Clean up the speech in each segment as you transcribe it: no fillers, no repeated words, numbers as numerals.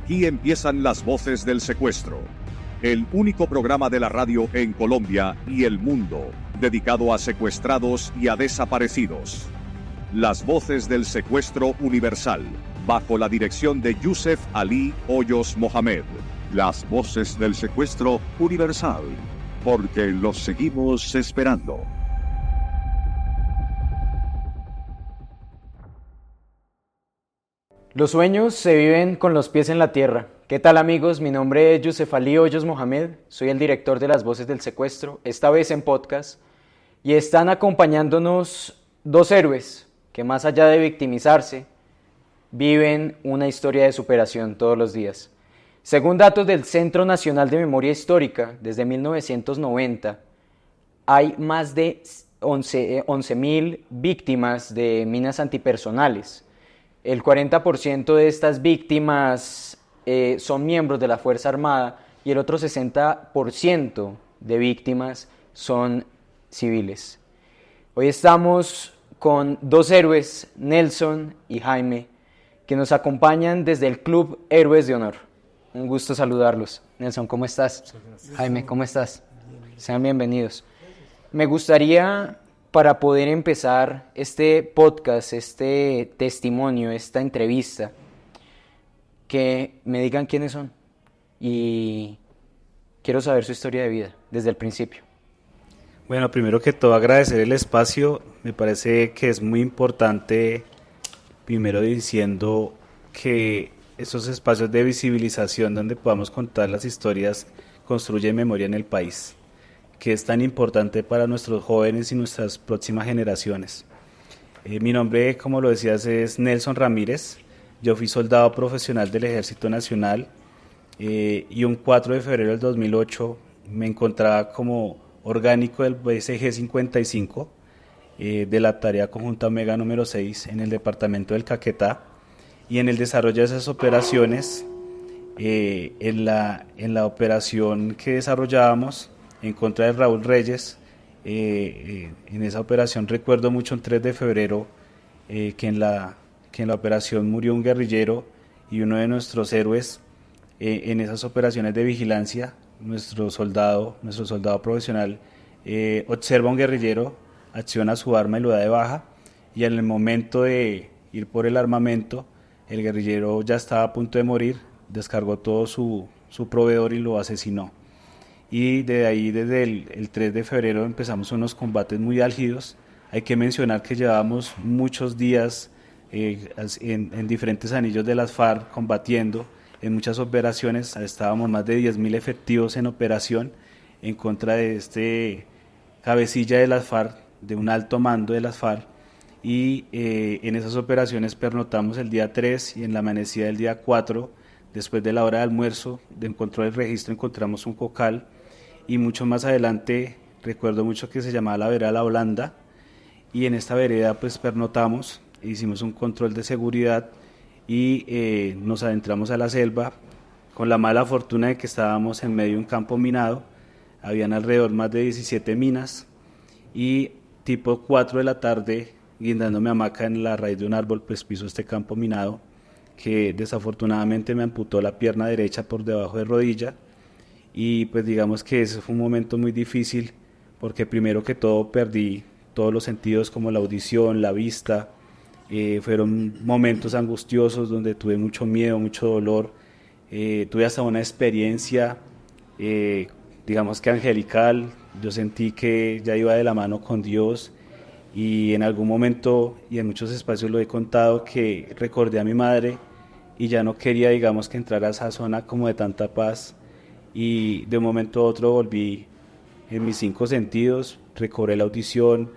Aquí empiezan las voces del secuestro, el único programa de la radio en Colombia y el mundo dedicado a secuestrados y a desaparecidos. Las voces del secuestro universal, bajo la dirección de Yusef Ali Hoyos Mohamed. Las voces del secuestro universal, porque los seguimos esperando. Los sueños se viven con los pies en la tierra. ¿Qué tal, amigos? Mi nombre es Yusef Ali Hoyos Mohamed, soy el director de Las Voces del Secuestro, esta vez en podcast, y están acompañándonos dos héroes que, más allá de victimizarse, viven una historia de superación todos los días. Según datos del Centro Nacional de Memoria Histórica, desde 1990, hay más de 11.000 víctimas de minas antipersonales. El 40% de estas víctimas son miembros de la Fuerza Armada y el otro 60% de víctimas son civiles. Hoy estamos con dos héroes, Nelson y Jaime, que nos acompañan desde el Club Héroes de Honor. Un gusto saludarlos. Nelson, ¿cómo estás? Jaime, ¿cómo estás? Sean bienvenidos. Me gustaría, para poder empezar este podcast, este testimonio, esta entrevista, que me digan quiénes son. Y quiero saber su historia de vida, desde el principio. Bueno, primero que todo agradecer el espacio. Me parece que es muy importante, primero diciendo que estos espacios de visibilización donde podamos contar las historias construyen memoria en el país, que es tan importante para nuestros jóvenes y nuestras próximas generaciones. Mi nombre, como lo decías, es Nelson Ramírez. Yo fui soldado profesional del Ejército Nacional y un 4 de febrero del 2008 me encontraba como orgánico del BSG 55 de la tarea conjunta Omega número 6 en el departamento del Caquetá, y en el desarrollo de esas operaciones, en la operación que desarrollábamos en contra de Raúl Reyes, en esa operación recuerdo mucho el 3 de febrero que en la operación murió un guerrillero y uno de nuestros héroes en esas operaciones de vigilancia. Nuestro soldado profesional observa a un guerrillero, acciona su arma y lo da de baja, y en el momento de ir por el armamento, el guerrillero ya estaba a punto de morir, descargó todo su proveedor y lo asesinó. Y desde ahí, desde el 3 de febrero, empezamos unos combates muy álgidos. Hay que mencionar que llevábamos muchos días en diferentes anillos de las FARC combatiendo en muchas operaciones. Estábamos más de 10.000 efectivos en operación en contra de este cabecilla de las FARC, de un alto mando de las FARC, y en esas operaciones pernoctamos el día 3 y en la amanecida del día 4, después de la hora de almuerzo, de control del registro, encontramos un cocal, y mucho más adelante recuerdo mucho que se llamaba la vereda La Holanda, y en esta vereda pues pernoctamos, hicimos un control de seguridad y nos adentramos a la selva con la mala fortuna de que estábamos en medio de un campo minado. Habían alrededor más de 17 minas, y tipo 4 de la tarde, guindándome hamaca en la raíz de un árbol, pues piso este campo minado que desafortunadamente me amputó la pierna derecha por debajo de rodilla, y pues digamos que ese fue un momento muy difícil porque primero que todo perdí todos los sentidos como la audición, la vista. Fueron momentos angustiosos donde tuve mucho miedo, mucho dolor. Tuve hasta una experiencia, digamos que angelical. Yo sentí que ya iba de la mano con Dios, y en algún momento y en muchos espacios lo he contado, que recordé a mi madre y ya no quería, digamos, que entrara a esa zona como de tanta paz, y de un momento a otro volví en mis 5 sentidos, recobré la audición,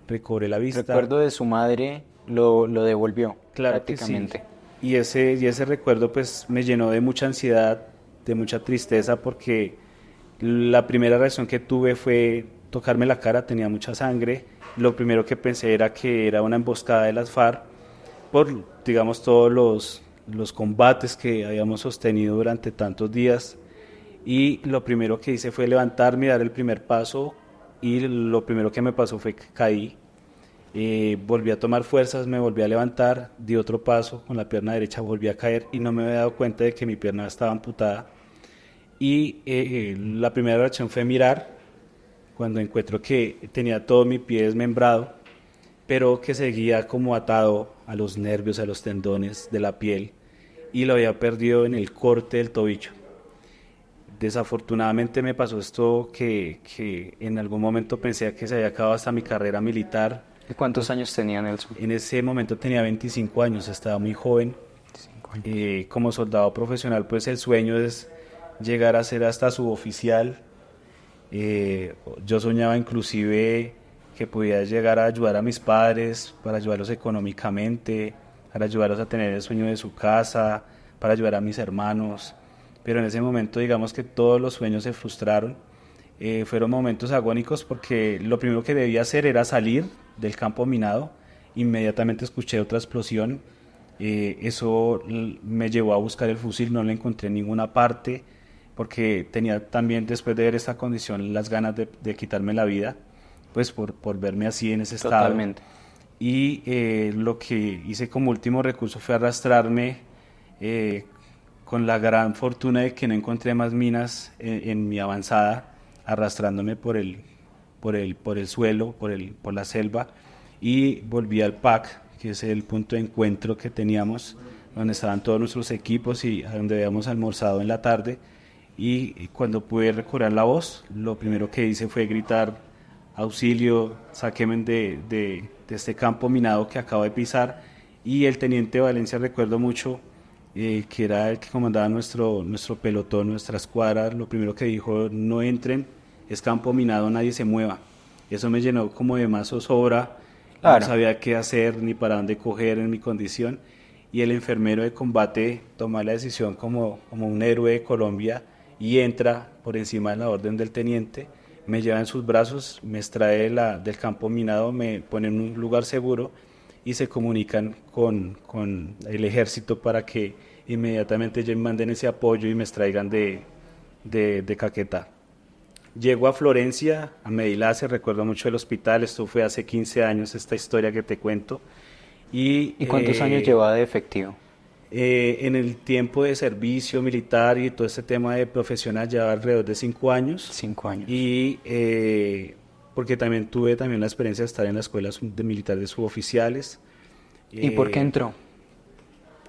recobré la vista. El recuerdo de su madre lo devolvió, claro, prácticamente. Que sí. Y ese recuerdo pues me llenó de mucha ansiedad, de mucha tristeza, porque la primera reacción que tuve fue tocarme la cara, tenía mucha sangre. Lo primero que pensé era que era una emboscada de las FARC por, digamos, todos los combates que habíamos sostenido durante tantos días, y lo primero que hice fue levantarme y dar el primer paso, y lo primero que me pasó fue que caí. Volví a tomar fuerzas, me volví a levantar, di otro paso, con la pierna derecha volví a caer y no me había dado cuenta de que mi pierna estaba amputada. Y la primera reacción fue mirar, cuando encuentro que tenía todo mi pie desmembrado, pero que seguía como atado a los nervios, a los tendones de la piel, y lo había perdido en el corte del tobillo. Desafortunadamente me pasó esto que en algún momento pensé que se había acabado hasta mi carrera militar. ¿Y cuántos años tenía Nelson? En ese momento tenía 25 años, estaba muy joven. 25 años. Como soldado profesional, pues el sueño es llegar a ser hasta suboficial. Yo soñaba inclusive que podía llegar a ayudar a mis padres, para ayudarlos económicamente, para ayudarlos a tener el sueño de su casa, para ayudar a mis hermanos. Pero en ese momento digamos que todos los sueños se frustraron. Fueron momentos agónicos porque lo primero que debía hacer era salir del campo minado. Inmediatamente escuché otra explosión. Eso me llevó a buscar el fusil, no lo encontré en ninguna parte, porque tenía también, después de ver esta condición, las ganas de quitarme la vida, pues por verme así en ese estado. Totalmente. Y lo que hice como último recurso fue arrastrarme, con la gran fortuna de que no encontré más minas en mi avanzada, arrastrándome por el suelo, por la selva, y volví al PAC, que es el punto de encuentro que teníamos, donde estaban todos nuestros equipos y a donde habíamos almorzado en la tarde. Y cuando pude recobrar la voz, lo primero que hice fue gritar: auxilio, sáquenme de este campo minado que acabo de pisar. Y el teniente Valencia, recuerdo mucho, que era el que comandaba nuestro pelotón, nuestra escuadra, lo primero que dijo: no entren, es campo minado, nadie se mueva. Eso me llenó como de más zozobra. Claro. No sabía qué hacer ni para dónde coger en mi condición. Y el enfermero de combate toma la decisión como un héroe de Colombia y entra por encima de la orden del teniente, me lleva en sus brazos, me extrae del campo minado, me pone en un lugar seguro y se comunican con el ejército para que inmediatamente ellos manden ese apoyo y me extraigan de Caquetá. Llego a Florencia, a Medilace, recuerdo mucho el hospital, esto fue hace 15 años, esta historia que te cuento. ¿Y cuántos años llevaba de efectivo? En el tiempo de servicio militar y todo este tema de profesional llevaba alrededor de 5 años. 5 años. Y porque tuve la experiencia de estar en la escuela de militar de suboficiales. ¿Y por qué entró?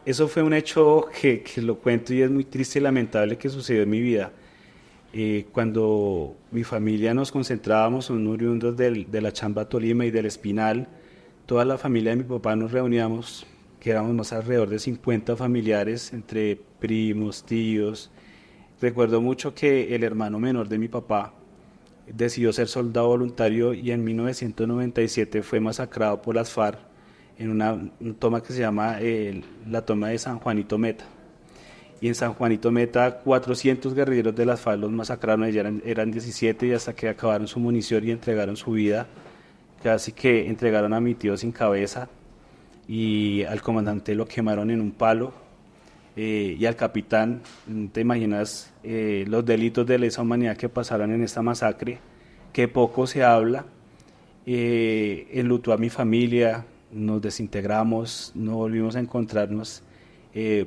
Eso fue un hecho que lo cuento y es muy triste y lamentable que sucedió en mi vida. Cuando mi familia nos concentrábamos, son oriundos de la Chamba Tolima y del Espinal, toda la familia de mi papá nos reuníamos, que éramos más alrededor de 50 familiares, entre primos, tíos. Recuerdo mucho que el hermano menor de mi papá decidió ser soldado voluntario y en 1997 fue masacrado por las FARC en una toma que se llama la toma de San Juanito Meta. Y en San Juanito Meta 400 guerrilleros de las FARC los masacraron, eran 17 y hasta que acabaron su munición y entregaron su vida. Casi que entregaron a mi tío sin cabeza y al comandante lo quemaron en un palo, y al capitán. Te imaginas los delitos de lesa humanidad que pasaron en esta masacre, que poco se habla. Enlutó a mi familia, nos desintegramos, no volvimos a encontrarnos.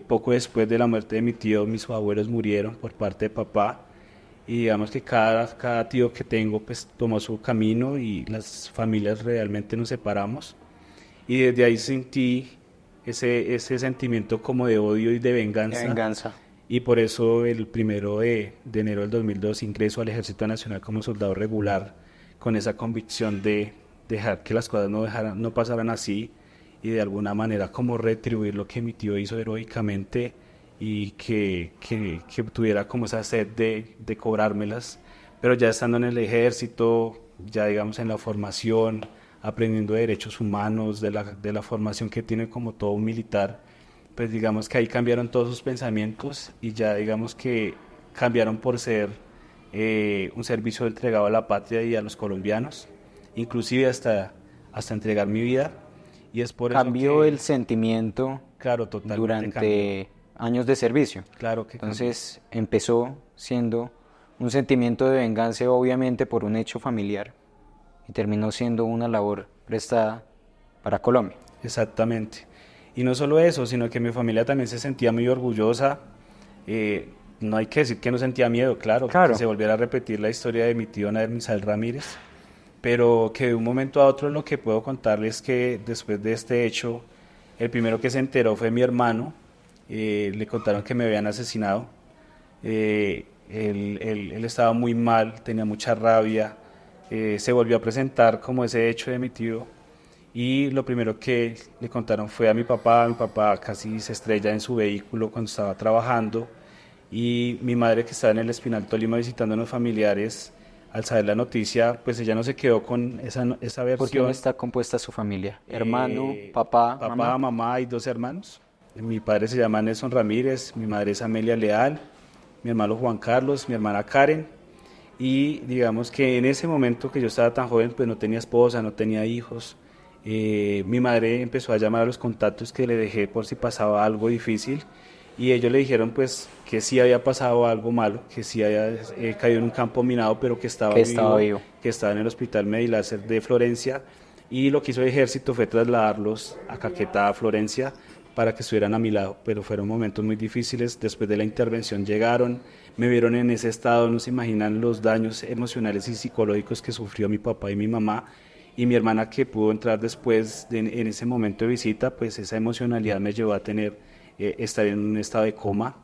Poco después de la muerte de mi tío, mis abuelos murieron por parte de papá. Y digamos que cada tío que tengo pues tomó su camino y las familias realmente nos separamos. Y desde ahí sentí ese sentimiento como de odio y de venganza. Y por eso el 1 de enero del 2002 ingreso al Ejército Nacional como soldado regular, con esa convicción de dejar que las cosas no pasaran así y de alguna manera como retribuir lo que mi tío hizo heroicamente y que tuviera como esa sed de cobrármelas. Pero ya estando en el ejército, ya digamos en la formación, aprendiendo de derechos humanos, de la formación que tiene como todo un militar, pues digamos que ahí cambiaron todos sus pensamientos y ya digamos que cambiaron por ser un servicio entregado a la patria y a los colombianos, inclusive hasta entregar mi vida. Y es por cambió el sentimiento, claro, totalmente durante años de servicio. Claro que entonces empezó siendo un sentimiento de venganza, obviamente por un hecho familiar, y terminó siendo una labor prestada para Colombia. Exactamente. Y no solo eso, sino que mi familia también se sentía muy orgullosa. No hay que decir que no sentía miedo, claro, que se volviera a repetir la historia de mi tío Nader Misael Ramírez, pero que de un momento a otro lo que puedo contarles es que después de este hecho, el primero que se enteró fue mi hermano. Le contaron que me habían asesinado. Él estaba muy mal, tenía mucha rabia. Se volvió a presentar como ese hecho de mi tío, y lo primero que le contaron fue a mi papá casi se estrella en su vehículo cuando estaba trabajando, y mi madre, que estaba en el Espinal Tolima visitando a unos familiares, al saber la noticia, pues ella no se quedó con esa versión. ¿Por qué no está compuesta su familia? ¿Hermano, papá, mamá y 2 hermanos? Mi padre se llama Nelson Ramírez, mi madre es Amelia Leal, mi hermano Juan Carlos, mi hermana Karen. Y digamos que en ese momento que yo estaba tan joven, pues no tenía esposa, no tenía hijos. Mi madre empezó a llamar a los contactos que le dejé por si pasaba algo difícil, y ellos le dijeron pues que sí había pasado algo malo, que sí había caído en un campo minado, pero que estaba vivo, que estaba en el hospital Mediláser de Florencia, y lo que hizo el ejército fue trasladarlos a Caquetá, Florencia, para que estuvieran a mi lado, pero fueron momentos muy difíciles. Después de la intervención llegaron, me vieron en ese estado, no se imaginan los daños emocionales y psicológicos que sufrió mi papá y mi mamá, y mi hermana, que pudo entrar después en ese momento de visita, pues esa emocionalidad me llevó a estar en un estado de coma.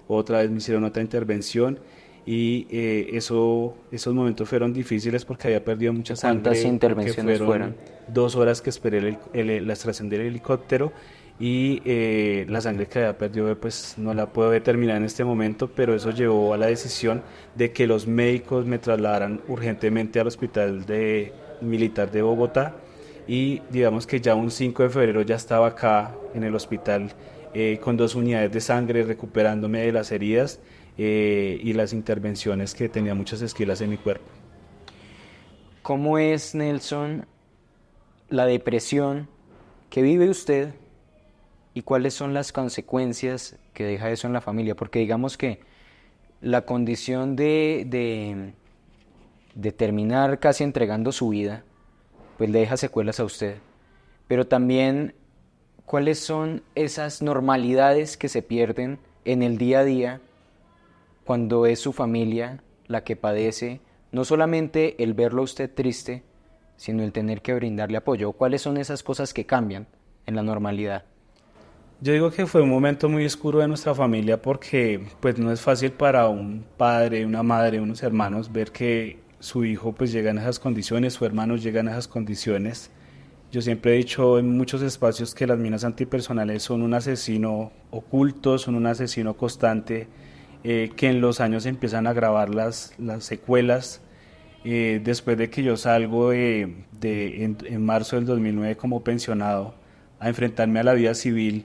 Otra vez me hicieron otra intervención, y esos momentos fueron difíciles porque había perdido mucha sangre. ¿Cuántas intervenciones fueron? 2 horas que esperé la extracción del helicóptero, y la sangre que había perdido pues no la puedo determinar en este momento, pero eso llevó a la decisión de que los médicos me trasladaran urgentemente al hospital militar de Bogotá, y digamos que ya un 5 de febrero ya estaba acá en el hospital con 2 unidades de sangre, recuperándome de las heridas y las intervenciones, que tenía muchas esquilas en mi cuerpo. ¿Cómo es, Nelson, la depresión que vive usted y cuáles son las consecuencias que deja eso en la familia? Porque digamos que la condición de terminar casi entregando su vida, pues le deja secuelas a usted, pero también cuáles son esas normalidades que se pierden en el día a día cuando es su familia la que padece, no solamente el verlo a usted triste, sino el tener que brindarle apoyo. ¿Cuáles son esas cosas que cambian en la normalidad? Yo digo que fue un momento muy oscuro de nuestra familia, porque pues no es fácil para un padre, una madre, unos hermanos ver que su hijo pues llega en esas condiciones, su hermano llega en esas condiciones. Yo siempre he dicho en muchos espacios que las minas antipersonales son un asesino oculto, son un asesino constante, que en los años empiezan a agravar las secuelas. Después de que yo salgo en marzo del 2009 como pensionado a enfrentarme a la vida civil,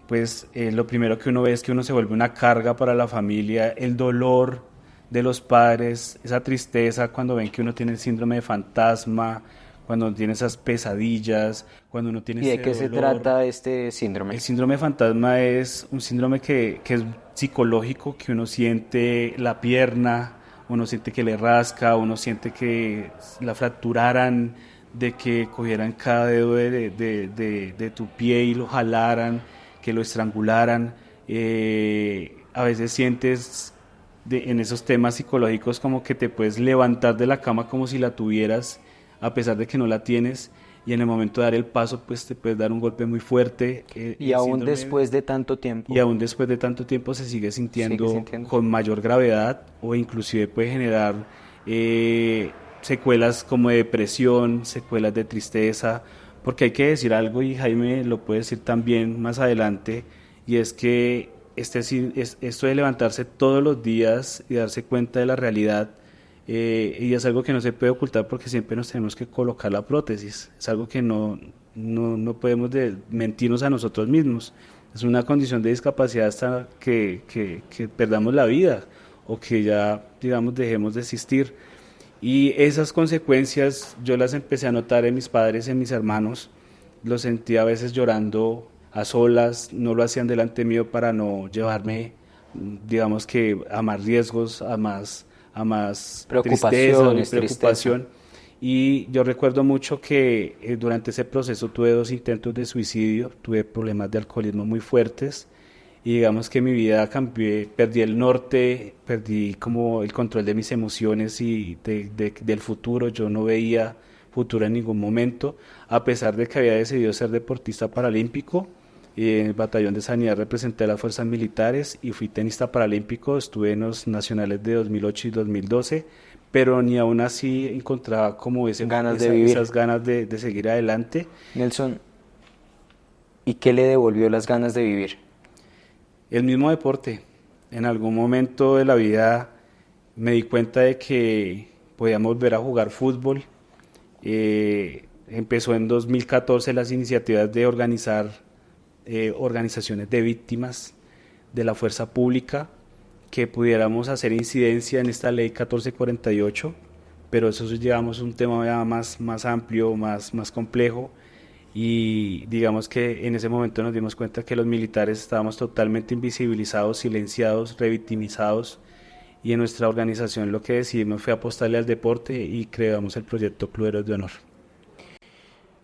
pues lo primero que uno ve es que uno se vuelve una carga para la familia, el dolor de los padres, esa tristeza cuando ven que uno tiene el síndrome de fantasma, cuando tiene esas pesadillas, cuando uno tiene ese dolor. ¿Y de qué se trata este síndrome? El síndrome de fantasma es un síndrome que es psicológico, que uno siente la pierna, uno siente que le rasca, uno siente que la fracturaran, de que cogieran cada dedo de tu pie y lo jalaran, que lo estrangularan. A veces sientes en esos temas psicológicos como que te puedes levantar de la cama como si la tuvieras, a pesar de que no la tienes, y en el momento de dar el paso pues te puedes dar un golpe muy fuerte. Y aún después de tanto tiempo. Y aún después de tanto tiempo se sigue sintiendo con mayor gravedad, o inclusive puede generar secuelas como de depresión, secuelas de tristeza, porque hay que decir algo, y Jaime lo puede decir también más adelante, y es que esto de levantarse todos los días y darse cuenta de la realidad, y es algo que no se puede ocultar, porque siempre nos tenemos que colocar la prótesis, es algo que no podemos mentirnos a nosotros mismos, es una condición de discapacidad hasta que perdamos la vida, o que ya, digamos, dejemos de existir. Y esas consecuencias yo las empecé a notar en mis padres, en mis hermanos. Los sentía a veces llorando a solas, no lo hacían delante mío para no llevarme, digamos, que a más riesgos, a más tristeza, preocupación. Y yo recuerdo mucho que durante ese proceso tuve 2 intentos de suicidio, tuve problemas de alcoholismo muy fuertes y digamos que mi vida cambié, perdí el norte, perdí como el control de mis emociones y del futuro. Yo no veía futuro en ningún momento, a pesar de que había decidido ser deportista paralímpico. En el batallón de sanidad representé a las fuerzas militares y fui tenista paralímpico, estuve en los nacionales de 2008 y 2012, pero ni aún así encontraba como esas ganas de seguir adelante. Nelson, ¿y qué le devolvió las ganas de vivir? El mismo deporte. En algún momento de la vida me di cuenta de que podíamos volver a jugar fútbol. Empezó en 2014 las iniciativas de organizar organizaciones de víctimas de la fuerza pública, que pudiéramos hacer incidencia en esta ley 1448, pero eso llevamos un tema ya más amplio, más complejo, y digamos que en ese momento nos dimos cuenta que los militares estábamos totalmente invisibilizados, silenciados, revictimizados, y en nuestra organización lo que decidimos fue apostarle al deporte y creamos el proyecto Club Héroes de Honor.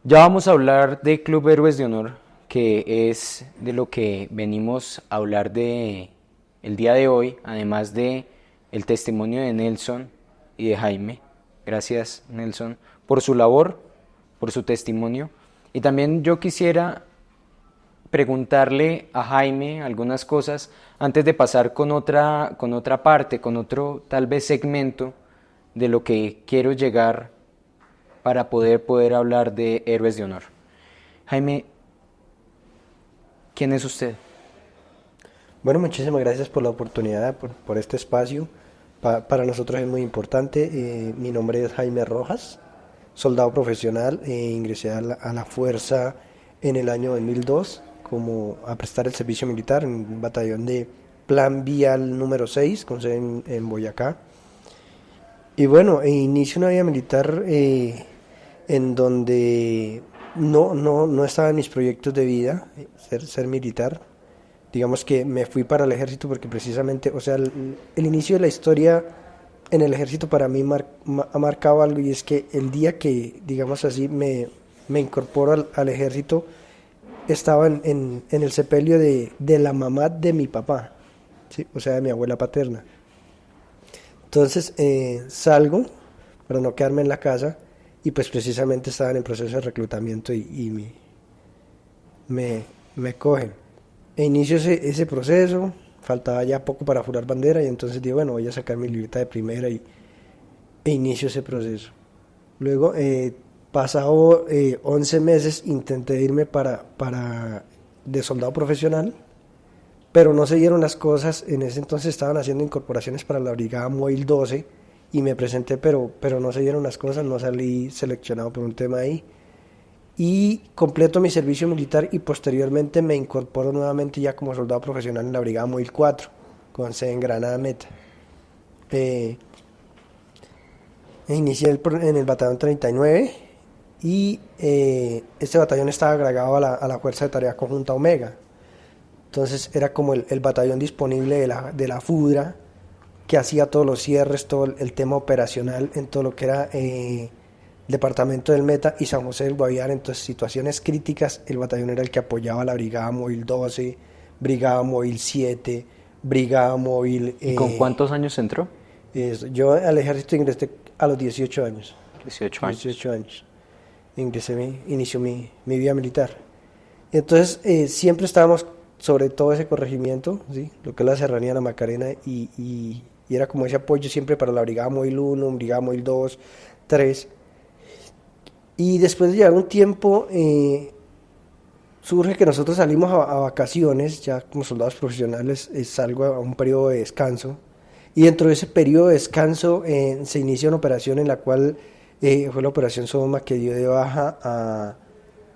Ya vamos a hablar de Club Héroes de Honor, que es de lo que venimos a hablar el día de hoy, además de el testimonio de Nelson y de Jaime. Gracias, Nelson, por su labor, por su testimonio. Y también yo quisiera preguntarle a Jaime algunas cosas antes de pasar con otra parte, con otro tal vez segmento de lo que quiero llegar para poder hablar de Héroes de Honor. Jaime, ¿quién es usted? Bueno, muchísimas gracias por la oportunidad, por este espacio. Para nosotros es muy importante. Mi nombre es Jaime Rojas, soldado profesional. Ingresé a la fuerza en el año 2002 a prestar el servicio militar en un batallón de Plan Vial número 6, con sede en Boyacá. Y bueno, inicio una vida militar en donde no estaba en mis proyectos de vida ser militar. Digamos que me fui para el ejército porque precisamente, o sea, el inicio de la historia en el ejército para mí ha marcado algo, y es que el día que, digamos así, me incorporo al ejército, estaba en el sepelio de la mamá de mi papá, ¿sí? O sea, de mi abuela paterna. Entonces salgo para no quedarme en la casa, y pues precisamente estaba en el proceso de reclutamiento y me cogen. E inicio ese proceso, faltaba ya poco para jurar bandera, y entonces digo, bueno, voy a sacar mi libreta de primera e inicio ese proceso. Luego, pasado 11 meses, intenté irme de soldado profesional, pero no se dieron las cosas. En ese entonces estaban haciendo incorporaciones para la Brigada Móvil 12, y me presenté, pero no se dieron las cosas, no salí seleccionado por un tema ahí. Y completo mi servicio militar, y posteriormente me incorporo nuevamente ya como soldado profesional en la Brigada Móvil 4, con sede en Granada Meta. Inicié en el batallón 39, y este batallón estaba agregado a la Fuerza de Tarea Conjunta Omega. Entonces era como el batallón disponible de la FUDRA, que hacía todos los cierres, todo el tema operacional en todo lo que era Departamento del Meta y San José del Guaviare. Entonces, situaciones críticas, el batallón era el que apoyaba a la Brigada Móvil 12, Brigada Móvil 7, Brigada Móvil... ¿Y con cuántos años entró? Yo al ejército ingresé a los 18 años. 18 años. 18 años. Inició mi vida militar. Entonces, siempre estábamos sobre todo ese corregimiento, ¿sí? Lo que es la Serranía, la Macarena, y era como ese apoyo siempre para la Brigada Móvil 1, Brigada Móvil 2, 3... Y después de llevar un tiempo, surge que nosotros salimos a vacaciones, ya como soldados profesionales, salgo a un periodo de descanso, y dentro de ese periodo de descanso se inicia una operación en la cual fue la operación Sodoma, que dio de baja a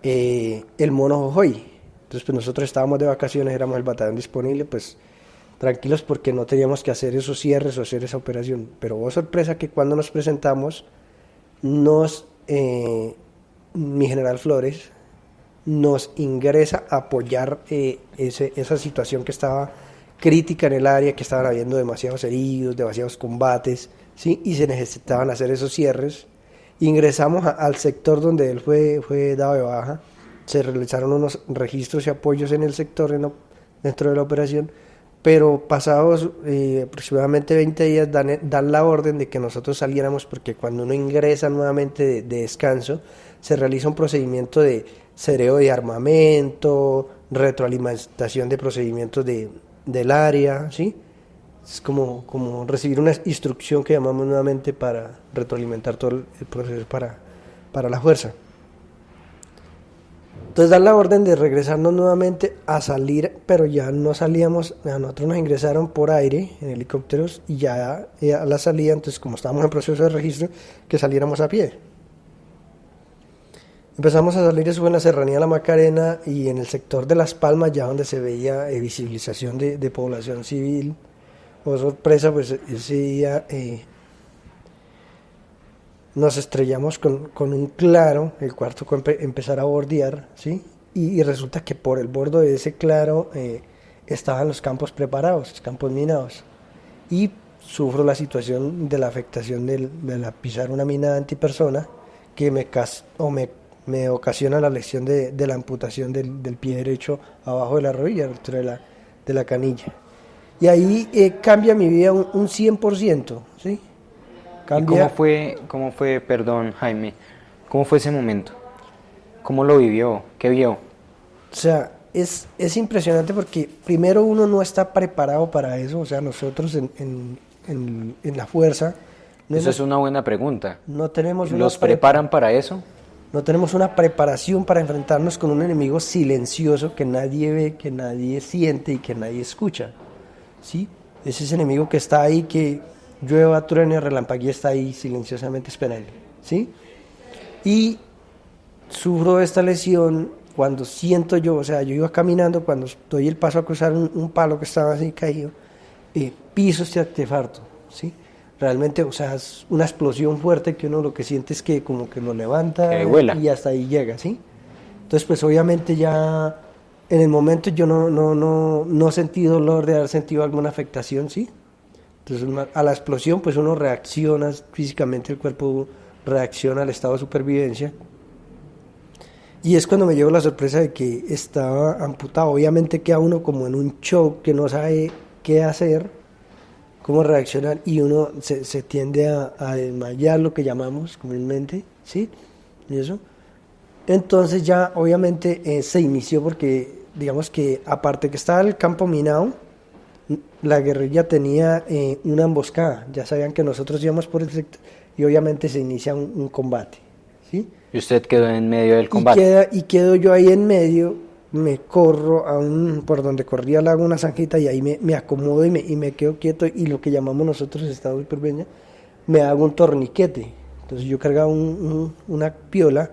el Mono Jojoy. Entonces pues nosotros estábamos de vacaciones, éramos el batallón disponible, pues tranquilos porque no teníamos que hacer esos cierres o hacer esa operación. Pero hubo sorpresa que cuando nos presentamos, mi general Flores nos ingresa a apoyar esa situación que estaba crítica en el área, que estaban habiendo demasiados heridos, demasiados combates, ¿sí? Y se necesitaban hacer esos cierres, Ingresamos al sector donde él fue dado de baja, se realizaron unos registros y apoyos en el sector dentro de la operación, pero pasados aproximadamente 20 días dan la orden de que nosotros saliéramos, porque cuando uno ingresa nuevamente de descanso, se realiza un procedimiento de cereo de armamento, retroalimentación de procedimientos del área, ¿sí? Es como recibir una instrucción que llamamos nuevamente para retroalimentar todo el proceso para la fuerza. Entonces dan la orden de regresarnos nuevamente a salir, pero ya no salíamos, a nosotros nos ingresaron por aire en helicópteros y ya a la salida, entonces como estábamos en proceso de registro, que saliéramos a pie. Empezamos a salir, eso en la serranía de la Macarena y en el sector de Las Palmas, ya donde se veía visibilización de población civil. Oh, sorpresa, pues ese día nos estrellamos con un claro, el cual tocó empezar a bordear, ¿sí? Y resulta que por el borde de ese claro estaban los campos preparados, los campos minados. Y sufro la situación de la afectación de la pisar una mina antipersona que me ocasiona la lesión de la amputación del pie derecho abajo de la rodilla, a la altura de la canilla. Y ahí cambia mi vida un 100%, ¿sí? Cambia. ¿Y cómo fue, perdón, Jaime, cómo fue ese momento? ¿Cómo lo vivió? ¿Qué vio? O sea, es impresionante porque primero uno no está preparado para eso, o sea, nosotros en la fuerza... Eso es una buena pregunta. No tenemos ¿Los preparan para eso? No tenemos una preparación para enfrentarnos con un enemigo silencioso que nadie ve, que nadie siente y que nadie escucha, ¿sí? Es ese enemigo que está ahí, que llueva, truene, relampaguee, está ahí silenciosamente esperando, ¿sí? Y sufro esta lesión cuando siento yo, o sea, yo iba caminando, cuando doy el paso a cruzar un palo que estaba así caído, piso este artefacto, ¿sí? Realmente, o sea, es una explosión fuerte que uno lo que siente es que como que lo levanta y hasta ahí llega, ¿sí? Entonces, pues obviamente ya en el momento yo no sentí dolor de haber sentido alguna afectación, ¿sí? Entonces, a la explosión, pues uno reacciona físicamente, el cuerpo reacciona al estado de supervivencia. Y es cuando me llevo la sorpresa de que estaba amputado. Obviamente queda uno como en un shock, que no sabe qué hacer, cómo reaccionar, y uno se tiende a desmayar, lo que llamamos comúnmente, ¿sí? Y eso. Entonces ya obviamente se inició porque, digamos que aparte que estaba el campo minado, la guerrilla tenía una emboscada, ya sabían que nosotros íbamos por el sector y obviamente se inicia un combate, ¿sí? ¿Y usted quedó en medio del combate? Y quedo yo ahí en medio, me corro por donde corría la una zanjita y ahí me acomodo y me quedo quieto, y lo que llamamos nosotros estado de supervivencia, me hago un torniquete. Entonces yo cargaba una piola,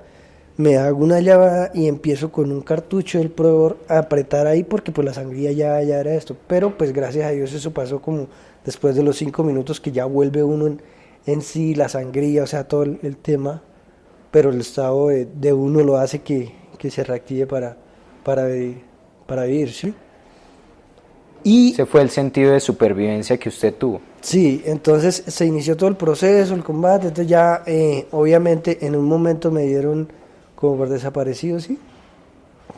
me hago una llavada y empiezo con un cartucho del proveedor a apretar ahí, porque pues la sangría ya era esto, pero pues gracias a Dios eso pasó como después de los 5 minutos, que ya vuelve uno en sí, la sangría, o sea, todo el tema, pero el estado de uno lo hace que se reactive para vivir, ¿sí? Y ese fue el sentido de supervivencia que usted tuvo. Sí, entonces se inició todo el proceso, el combate, entonces ya obviamente en un momento me dieron como por desaparecido, ¿sí?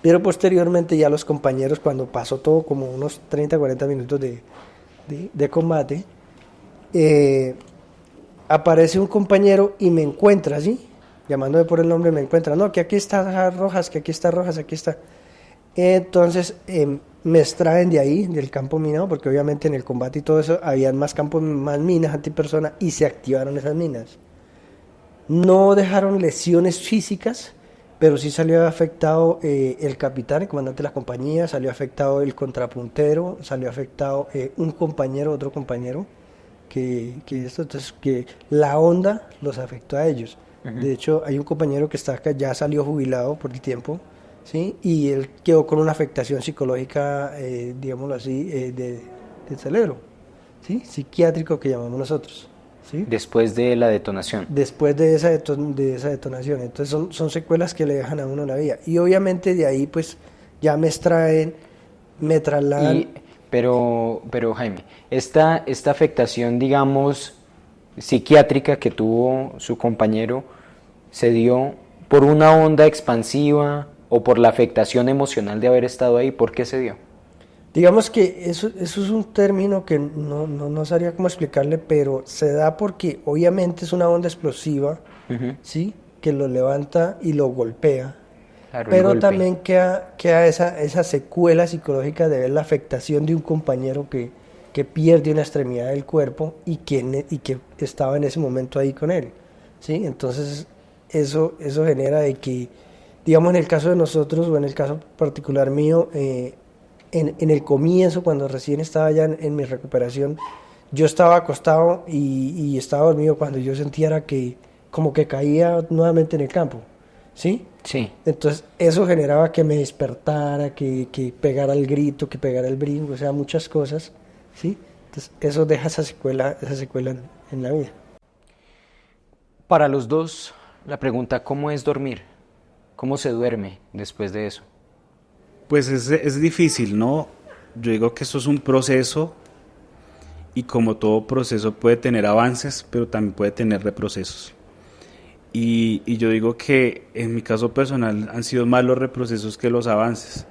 Pero posteriormente ya los compañeros, cuando pasó todo como unos 30, 40 minutos de combate, aparece un compañero y me encuentra, ¿sí? Llamándome por el nombre, me encuentra, no, que aquí está Rojas, que aquí está Rojas, aquí está. Entonces me extraen de ahí, del campo minado, porque obviamente en el combate y todo eso habían más campos, más minas antipersona, y se activaron esas minas. No dejaron lesiones físicas, pero sí salió afectado el capitán, el comandante de la compañía, salió afectado el contrapuntero, salió afectado un compañero, otro compañero, entonces que la onda los afectó a ellos. Uh-huh. De hecho, hay un compañero que está acá, ya salió jubilado por el tiempo, ¿sí? Y él quedó con una afectación psicológica, digámoslo así, del cerebro, ¿sí? Psiquiátrico, que llamamos nosotros, ¿sí? Después de la detonación. Después de esa detonación. Entonces son secuelas que le dejan a uno la vida. Y obviamente de ahí pues ya me extraen, me trasladan. Pero Jaime, esta afectación, digamos, psiquiátrica que tuvo su compañero, ¿Se dio por una onda expansiva o por la afectación emocional de haber estado ahí? ¿Por qué se dio? Digamos que eso es un término que no sabría cómo explicarle, pero se da porque obviamente es una onda explosiva, ¿sí? Que lo levanta y lo golpea. Claro, el Pero golpe. también queda esa secuela psicológica de ver la afectación de un compañero que pierde una extremidad del cuerpo y que estaba en ese momento ahí con él, ¿sí? Entonces eso genera de que, digamos, en el caso de nosotros o en el caso particular mío, en el comienzo, cuando recién estaba ya en mi recuperación, yo estaba acostado y estaba dormido cuando yo sentía que como que caía nuevamente en el campo, ¿sí? Sí. Entonces eso generaba que me despertara, que pegara el grito, que pegara el brinco, o sea, muchas cosas, ¿sí? Entonces eso deja esa secuela en la vida. Para los dos, la pregunta, ¿cómo es dormir? ¿Cómo se duerme después de eso? Pues es difícil, ¿no? Yo digo que esto es un proceso y como todo proceso puede tener avances, pero también puede tener reprocesos. Y yo digo que en mi caso personal han sido más los reprocesos que los avances.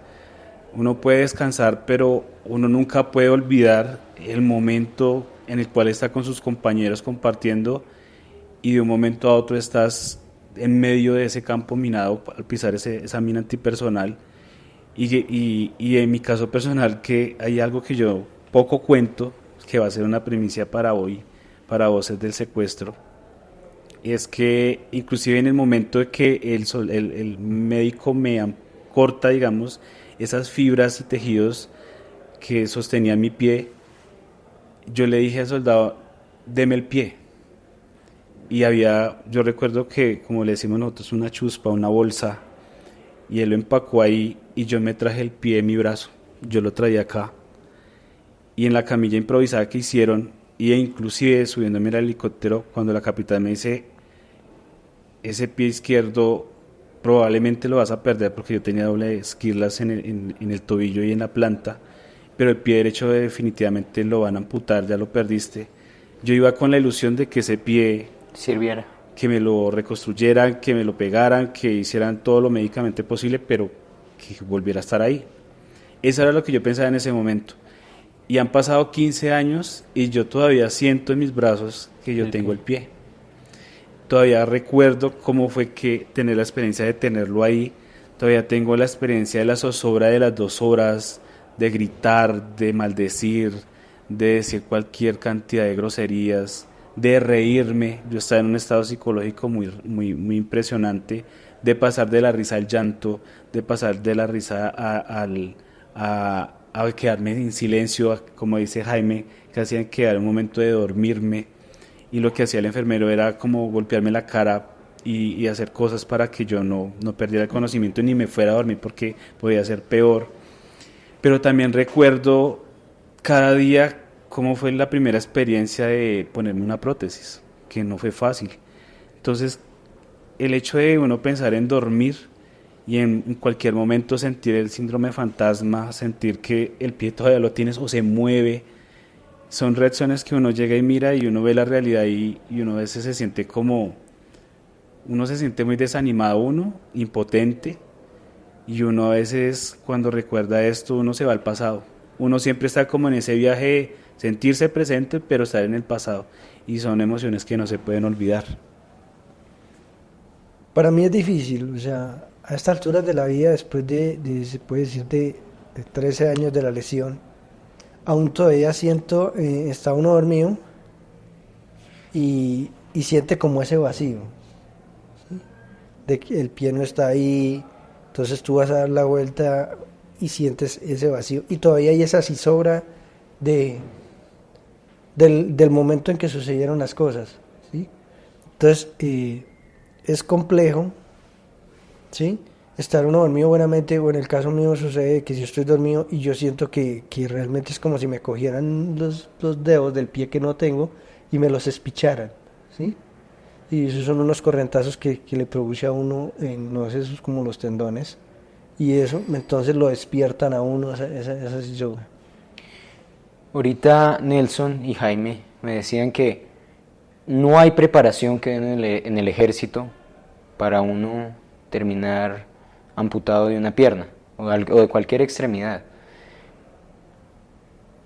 Uno puede descansar, pero uno nunca puede olvidar el momento en el cual está con sus compañeros compartiendo y de un momento a otro estás en medio de ese campo minado al pisar esa mina antipersonal. Y en mi caso personal, que hay algo que yo poco cuento, que va a ser una primicia para hoy, para Voces del Secuestro, es que inclusive en el momento de que el médico me corta, digamos, esas fibras y tejidos que sostenían mi pie, yo le dije al soldado, deme el pie. Y yo recuerdo que, como le decimos nosotros, una chuspa, una bolsa, y él lo empacó ahí y yo me traje el pie de mi brazo, yo lo traía acá, y en la camilla improvisada que hicieron, y inclusive subiéndome al helicóptero, cuando la capitana me dice, ese pie izquierdo probablemente lo vas a perder porque yo tenía doble esquirlas en el tobillo y en la planta, pero el pie derecho definitivamente lo van a amputar, ya lo perdiste. Yo iba con la ilusión de que ese pie Sirviera. que me lo reconstruyeran, que me lo pegaran, que hicieran todo lo médicamente posible, pero que volviera a estar ahí. Eso era lo que yo pensaba en ese momento. Y han pasado 15 años y yo todavía siento en mis brazos que yo tengo el pie. Todavía recuerdo cómo fue que tener la experiencia de tenerlo ahí. Todavía tengo la experiencia de la zozobra de las 2 horas, de gritar, de maldecir, de decir cualquier cantidad de groserías, de reírme. Yo estaba en un estado psicológico muy impresionante, de pasar de la risa al llanto, de pasar de la risa a quedarme en silencio, como dice Jaime, que hacían quedar un momento de dormirme, y lo que hacía el enfermero era como golpearme la cara y hacer cosas para que yo no perdiera el conocimiento ni me fuera a dormir porque podía ser peor. Pero también recuerdo cada día cómo fue la primera experiencia de ponerme una prótesis, que no fue fácil. Entonces, el hecho de uno pensar en dormir y en cualquier momento sentir el síndrome fantasma, sentir que el pie todavía lo tienes o se mueve, son reacciones que uno llega y mira y uno ve la realidad y uno a veces se siente uno se siente muy desanimado, impotente, y uno a veces cuando recuerda esto, uno se va al pasado. Uno siempre está como en ese viaje de sentirse presente, pero estar en el pasado, y son emociones que no se pueden olvidar. Para mí es difícil, o sea, a estas alturas de la vida, después se puede decir, de 13 años de la lesión, aún todavía siento, está uno dormido y siente como ese vacío, ¿sí? De que el pie no está ahí, entonces tú vas a dar la vuelta y sientes ese vacío, y todavía hay esa zozobra del momento en que sucedieron las cosas, ¿sí? Entonces, es complejo, ¿sí? Estar uno dormido buenamente, o en el caso mío sucede que si yo estoy dormido y yo siento que realmente es como si me cogieran los dedos del pie que no tengo y me los espicharan, ¿sí? Y esos son unos correntazos que le produce a uno, no sé, esos como los tendones, y eso, entonces lo despiertan a uno, esa zozobra. Ahorita Nelson y Jaime me decían que no hay preparación que en el ejército para uno terminar amputado de una pierna o de cualquier extremidad.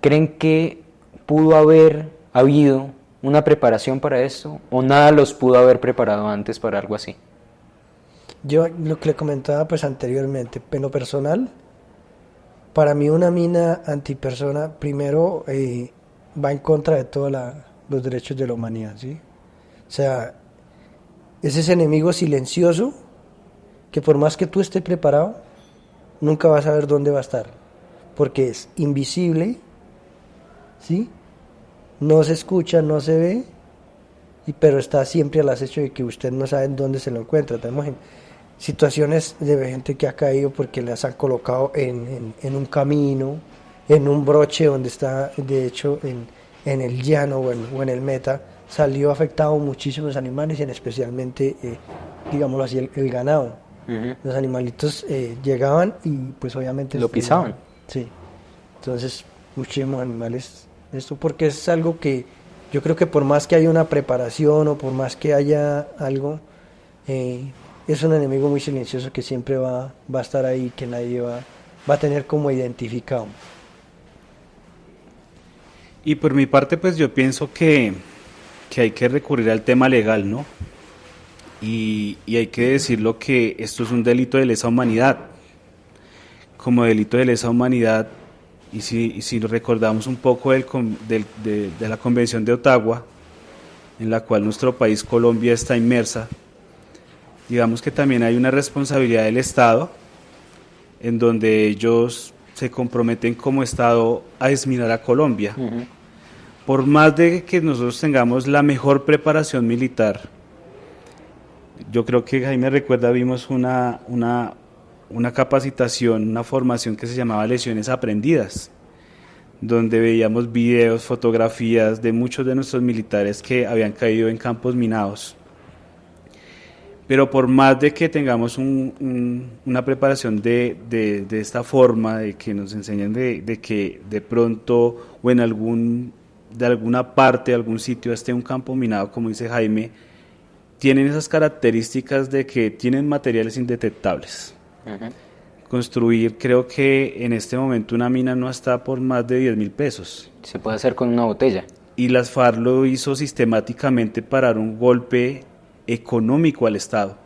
¿Creen que pudo haber habido una preparación para esto o nada los pudo haber preparado antes para algo así? Yo lo que le comentaba pues anteriormente, en lo personal, para mí una mina antipersona primero va en contra de todos los derechos de la humanidad, ¿sí? O sea, es ese enemigo silencioso que por más que tú estés preparado, nunca vas a saber dónde va a estar, porque es invisible, ¿sí? No se escucha, no se ve, pero está siempre al acecho de que usted no sabe dónde se lo encuentra. Tenemos situaciones de gente que ha caído porque las han colocado en un camino, en un broche donde está, de hecho, en el llano o en el meta, salió afectado muchísimos animales y especialmente, digámoslo así, el ganado. Uh-huh. Los animalitos llegaban y pues obviamente... Lo pisaban. Sí, entonces muchísimos animales, esto porque es algo que yo creo que por más que haya una preparación o por más que haya algo, es un enemigo muy silencioso que siempre va a estar ahí, que nadie va a tener como identificado. Y por mi parte, pues yo pienso que hay que recurrir al tema legal, ¿no? Y hay que decirlo que esto es un delito de lesa humanidad. Como delito de lesa humanidad, y si recordamos un poco de la Convención de Ottawa, en la cual nuestro país, Colombia, está inmersa, digamos que también hay una responsabilidad del Estado, en donde ellos se comprometen como Estado a desminar a Colombia. Uh-huh. Por más de que nosotros tengamos la mejor preparación militar, yo creo que Jaime recuerda, vimos una capacitación, una formación que se llamaba Lesiones Aprendidas, donde veíamos videos, fotografías de muchos de nuestros militares que habían caído en campos minados. Pero por más de que tengamos una preparación de esta forma, de que nos enseñen de que de pronto o de alguna parte, de algún sitio esté un campo minado, como dice Jaime, tienen esas características de que tienen materiales indetectables. Uh-huh. Construir, creo que en este momento una mina no está por más de 10.000 pesos. Se puede hacer con una botella. Y las FARC lo hizo sistemáticamente para dar un golpe económico al Estado.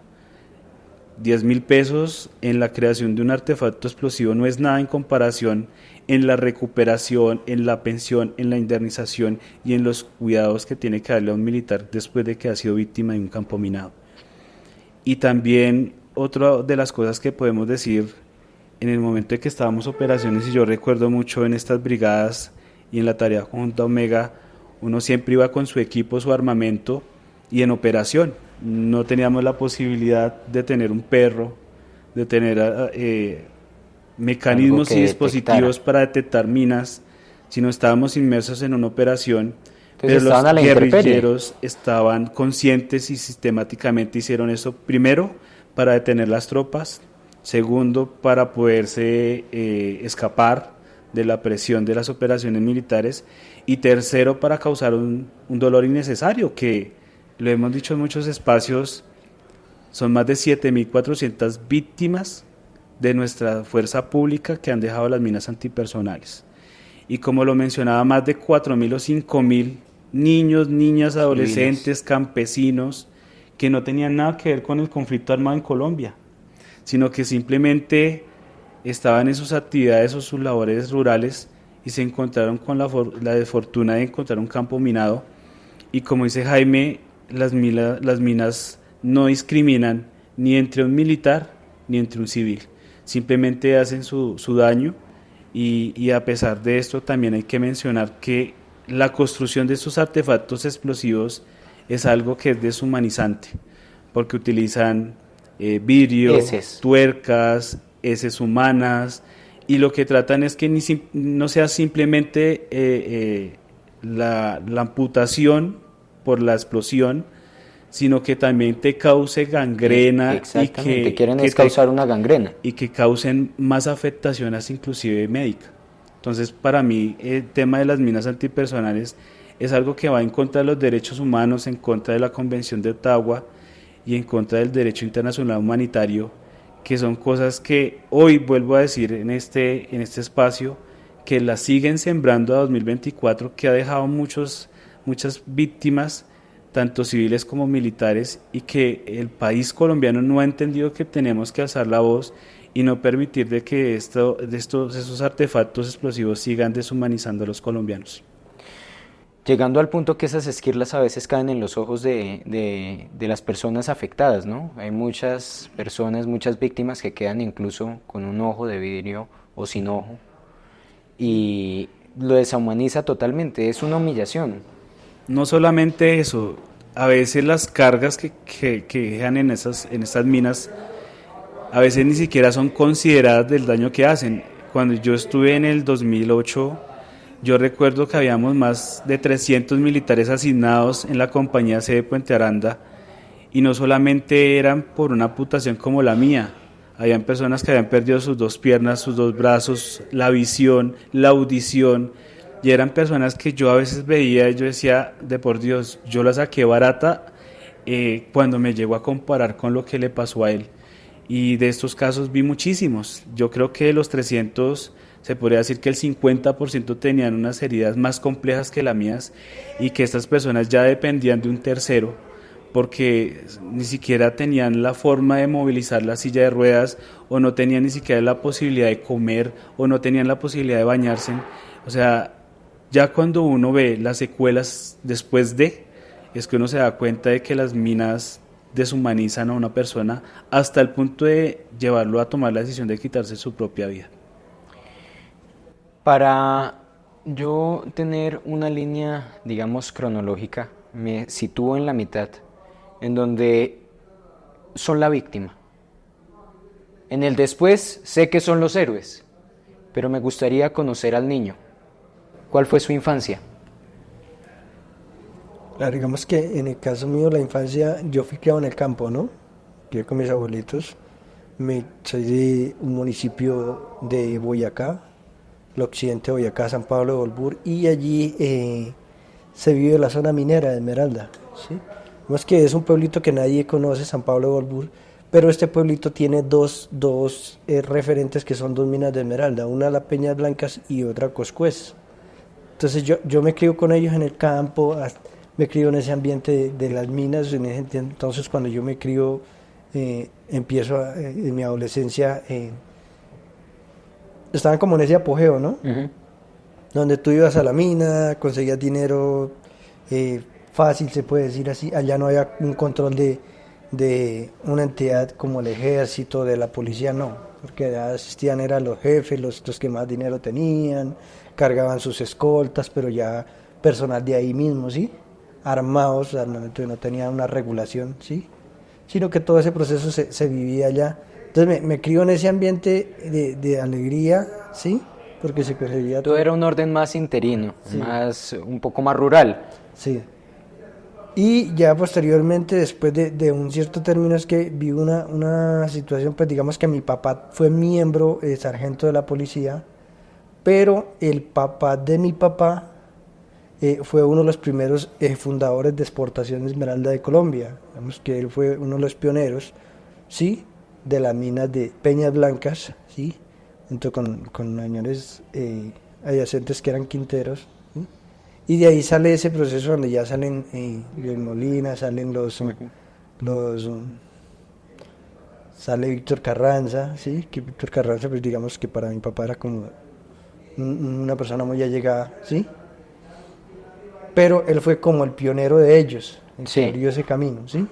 10.000 pesos en la creación de un artefacto explosivo no es nada en comparación en la recuperación, en la pensión, en la indemnización y en los cuidados que tiene que darle a un militar después de que ha sido víctima de un campo minado. Y también otra de las cosas que podemos decir en el momento de que estábamos operaciones, y yo recuerdo mucho en estas brigadas y en la tarea conjunta Omega, uno siempre iba con su equipo, su armamento, y en operación no teníamos la posibilidad de tener un perro, de tener mecanismos y dispositivos para detectar minas, sino estábamos inmersos en una operación. Entonces, pero los guerrilleros estaban conscientes y sistemáticamente hicieron eso, primero para detener las tropas, segundo para poderse escapar de la presión de las operaciones militares, y tercero para causar un dolor innecesario, que lo hemos dicho en muchos espacios, son más de 7.400 víctimas de nuestra fuerza pública que han dejado las minas antipersonales. Y como lo mencionaba, más de 4.000 o 5.000 niños, niñas, adolescentes, campesinos, que no tenían nada que ver con el conflicto armado en Colombia, sino que simplemente estaban en sus actividades o sus labores rurales y se encontraron con la desfortuna de encontrar un campo minado. Y como dice Jaime, las minas no discriminan ni entre un militar ni entre un civil, simplemente hacen su daño, y a pesar de esto también hay que mencionar que la construcción de estos artefactos explosivos es algo que es deshumanizante, porque utilizan vidrio, tuercas, heces humanas, y lo que tratan es que no sea simplemente la amputación por la explosión, sino que también te cause gangrena. Exactamente, y que quieren causar una gangrena. Y que causen más afectaciones inclusive médicas. Entonces, para mí, el tema de las minas antipersonales es algo que va en contra de los derechos humanos, en contra de la Convención de Ottawa, y en contra del derecho internacional humanitario, que son cosas que hoy vuelvo a decir en este espacio, que las siguen sembrando a 2024, que ha dejado muchas víctimas, tanto civiles como militares, y que el país colombiano no ha entendido que tenemos que alzar la voz y no permitir de que esos artefactos explosivos sigan deshumanizando a los colombianos. Llegando al punto que esas esquirlas a veces caen en los ojos de las personas afectadas, ¿no? Hay muchas personas, muchas víctimas que quedan incluso con un ojo de vidrio o sin ojo, y lo deshumaniza totalmente, es una humillación. No solamente eso, a veces las cargas que dejan en esas minas, a veces ni siquiera son consideradas del daño que hacen. Cuando yo estuve en el 2008, yo recuerdo que habíamos más de 300 militares asignados en la compañía C de Puente Aranda, y no solamente eran por una amputación como la mía, habían personas que habían perdido sus 2 piernas, sus 2 brazos, la visión, la audición, y eran personas que yo a veces veía y yo decía, de por Dios, yo la saqué barata cuando me llegó a comparar con lo que le pasó a él. Y de estos casos vi muchísimos. Yo creo que de los 300 se podría decir que el 50% tenían unas heridas más complejas que las mías, y que estas personas ya dependían de un tercero porque ni siquiera tenían la forma de movilizar la silla de ruedas, o no tenían ni siquiera la posibilidad de comer, o no tenían la posibilidad de bañarse. O sea, ya cuando uno ve las secuelas después es que uno se da cuenta de que las minas deshumanizan a una persona hasta el punto de llevarlo a tomar la decisión de quitarse su propia vida. Para yo tener una línea, digamos, cronológica, me sitúo en la mitad, en donde son la víctima. En el después sé que son los héroes, pero me gustaría conocer al niño. ¿Cuál fue su infancia? Claro, digamos que en el caso mío, la infancia, yo fui criado en el campo, ¿no? Yo con mis abuelitos. Soy de un municipio de Boyacá, el occidente de Boyacá, San Pablo de Bolbur, y allí se vive la zona minera de Esmeralda, ¿sí? Digamos que es un pueblito que nadie conoce, San Pablo de Bolbur, pero este pueblito tiene dos referentes que son 2 minas de Esmeralda, una La Peñas Blancas y otra Coscuez. Entonces yo me crio con ellos en el campo, me crio en ese ambiente de las minas. Entonces cuando yo me crio, empiezo en mi adolescencia, estaban como en ese apogeo, ¿no? Uh-huh. Donde tú ibas a la mina, conseguías dinero fácil, se puede decir así. Allá no había un control de una entidad como el ejército, de la policía, no, porque allá asistían eran los jefes, los que más dinero tenían, cargaban sus escoltas, pero ya personal de ahí mismo, ¿sí? Armados, no tenían una regulación, ¿sí? Sino que todo ese proceso se vivía allá. Entonces me crió en ese ambiente de alegría, ¿sí? Porque se conseguía todo. Era un orden más interino, sí, un poco más rural. Sí. Y ya posteriormente, después de un cierto término, es que vi una situación, pues digamos que mi papá fue miembro, sargento de la policía, pero el papá de mi papá fue uno de los primeros fundadores de exportación de esmeralda de Colombia. Digamos que él fue uno de los pioneros, ¿sí?, de las minas de Peñas Blancas, ¿sí?, junto con señores adyacentes que eran quinteros, ¿sí? Y de ahí sale ese proceso donde ya salen Luis Molina, salen sale Víctor Carranza, ¿sí?, que Víctor Carranza, pues digamos que para mi papá era como una persona muy allegada, ¿sí? Pero él fue como el pionero de ellos, el que abrió ese camino, ¿sí?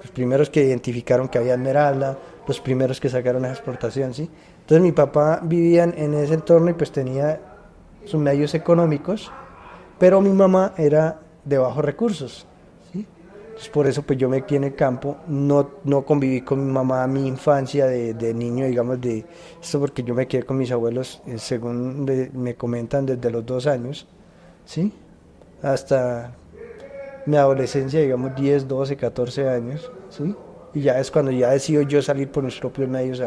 Los primeros que identificaron que había esmeralda, los primeros que sacaron esa exportación, ¿sí? Entonces mi papá vivía en ese entorno y pues tenía sus medios económicos, pero mi mamá era de bajos recursos, ¿sí? Entonces por eso pues yo me crié en el campo, no conviví con mi mamá mi infancia de niño, digamos, de esto, porque yo me quedé con mis abuelos, según me comentan, desde los 2 años, ¿sí?, hasta mi adolescencia, digamos 10, 12, 14 años, ¿sí? Y ya es cuando ya decido yo salir por mis propios medios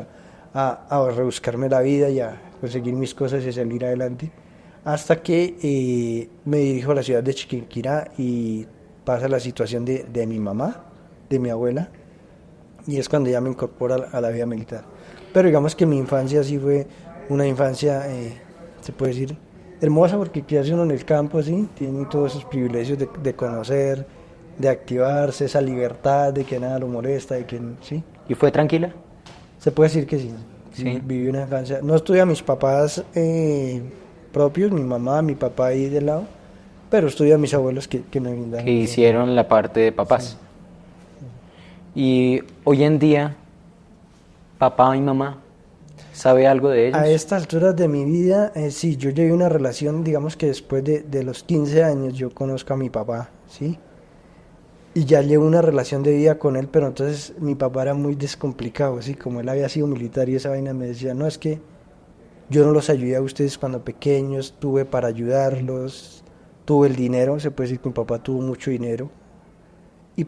a rebuscarme la vida y a conseguir mis cosas y salir adelante, hasta que me dirijo a la ciudad de Chiquinquirá y pasa la situación de mi mamá, de mi abuela, y es cuando ya me incorporo a la vida militar. Pero digamos que mi infancia sí fue una infancia, se puede decir, hermosa, porque quedarse uno en el campo, ¿sí? Tiene todos esos privilegios de conocer, de activarse, esa libertad de que nada lo molesta, de que, ¿sí? ¿Y fue tranquila? Se puede decir que sí. Sí. Viví una infancia. No estuve a mis papás propios, mi mamá, mi papá ahí de lado, pero estuve a mis abuelos que me brindaron. Que hicieron la parte de papás. Sí. Y hoy en día, papá y mamá, ¿sabe algo de ellos? A estas alturas de mi vida, sí, yo llevé una relación, digamos que después de los 15 años yo conozco a mi papá, ¿sí? Y ya llevo una relación de vida con él, pero entonces mi papá era muy descomplicado, ¿sí? Como él había sido militar y esa vaina, me decía, no, es que yo no los ayudé a ustedes cuando pequeños, tuve para ayudarlos, tuve el dinero, se puede decir que mi papá tuvo mucho dinero,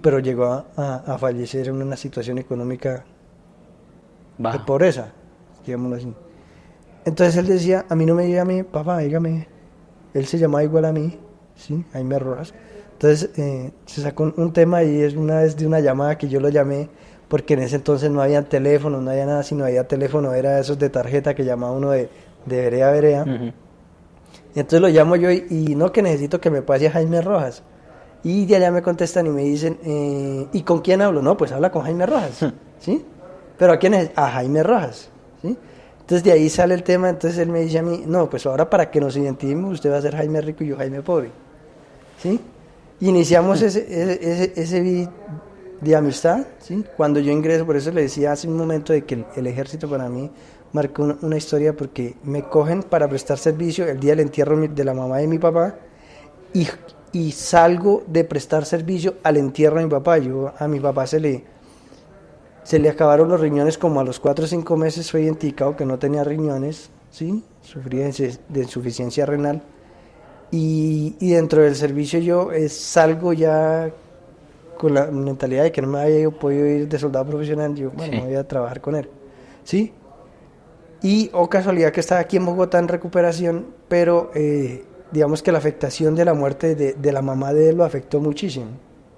pero llegó a fallecer en una situación económica de pobreza, digámoslo así. Entonces él decía, a mí no me llame papá, dígame, él se llamaba igual a mí, ¿sí? Jaime Rojas. Entonces se sacó un tema y es una vez de una llamada que yo lo llamé, porque en ese entonces no había teléfono, no había nada, sino había teléfono, era esos de tarjeta que llamaba uno de vereda a vereda. Uh-huh. Y entonces lo llamo yo y no, que necesito que me pase a Jaime Rojas. Y de allá me contestan y me dicen, ¿y con quién hablo? No, pues habla con Jaime Rojas, ¿sí? ¿Pero a quién es? A Jaime Rojas, ¿sí? Entonces de ahí sale el tema, entonces él me dice a mí, no, pues ahora para que nos identifiquemos, usted va a ser Jaime Rico y yo Jaime Pobre, ¿sí? Y iniciamos ese de amistad, ¿sí? Cuando yo ingreso, por eso le decía hace un momento de que el ejército para mí marcó una historia, porque me cogen para prestar servicio el día del entierro de la mamá de mi papá y salgo de prestar servicio al entierro de mi papá. Yo a mi papá se le acabaron los riñones como a los 4 o 5 meses, fue identificado que no tenía riñones, ¿sí? Sufría de insuficiencia renal. Y dentro del servicio yo salgo ya con la mentalidad de que no me había podido ir de soldado profesional, yo, bueno, sí, voy a trabajar con él, ¿sí? Y casualidad que estaba aquí en Bogotá en recuperación, pero digamos que la afectación de la muerte de la mamá de él lo afectó muchísimo.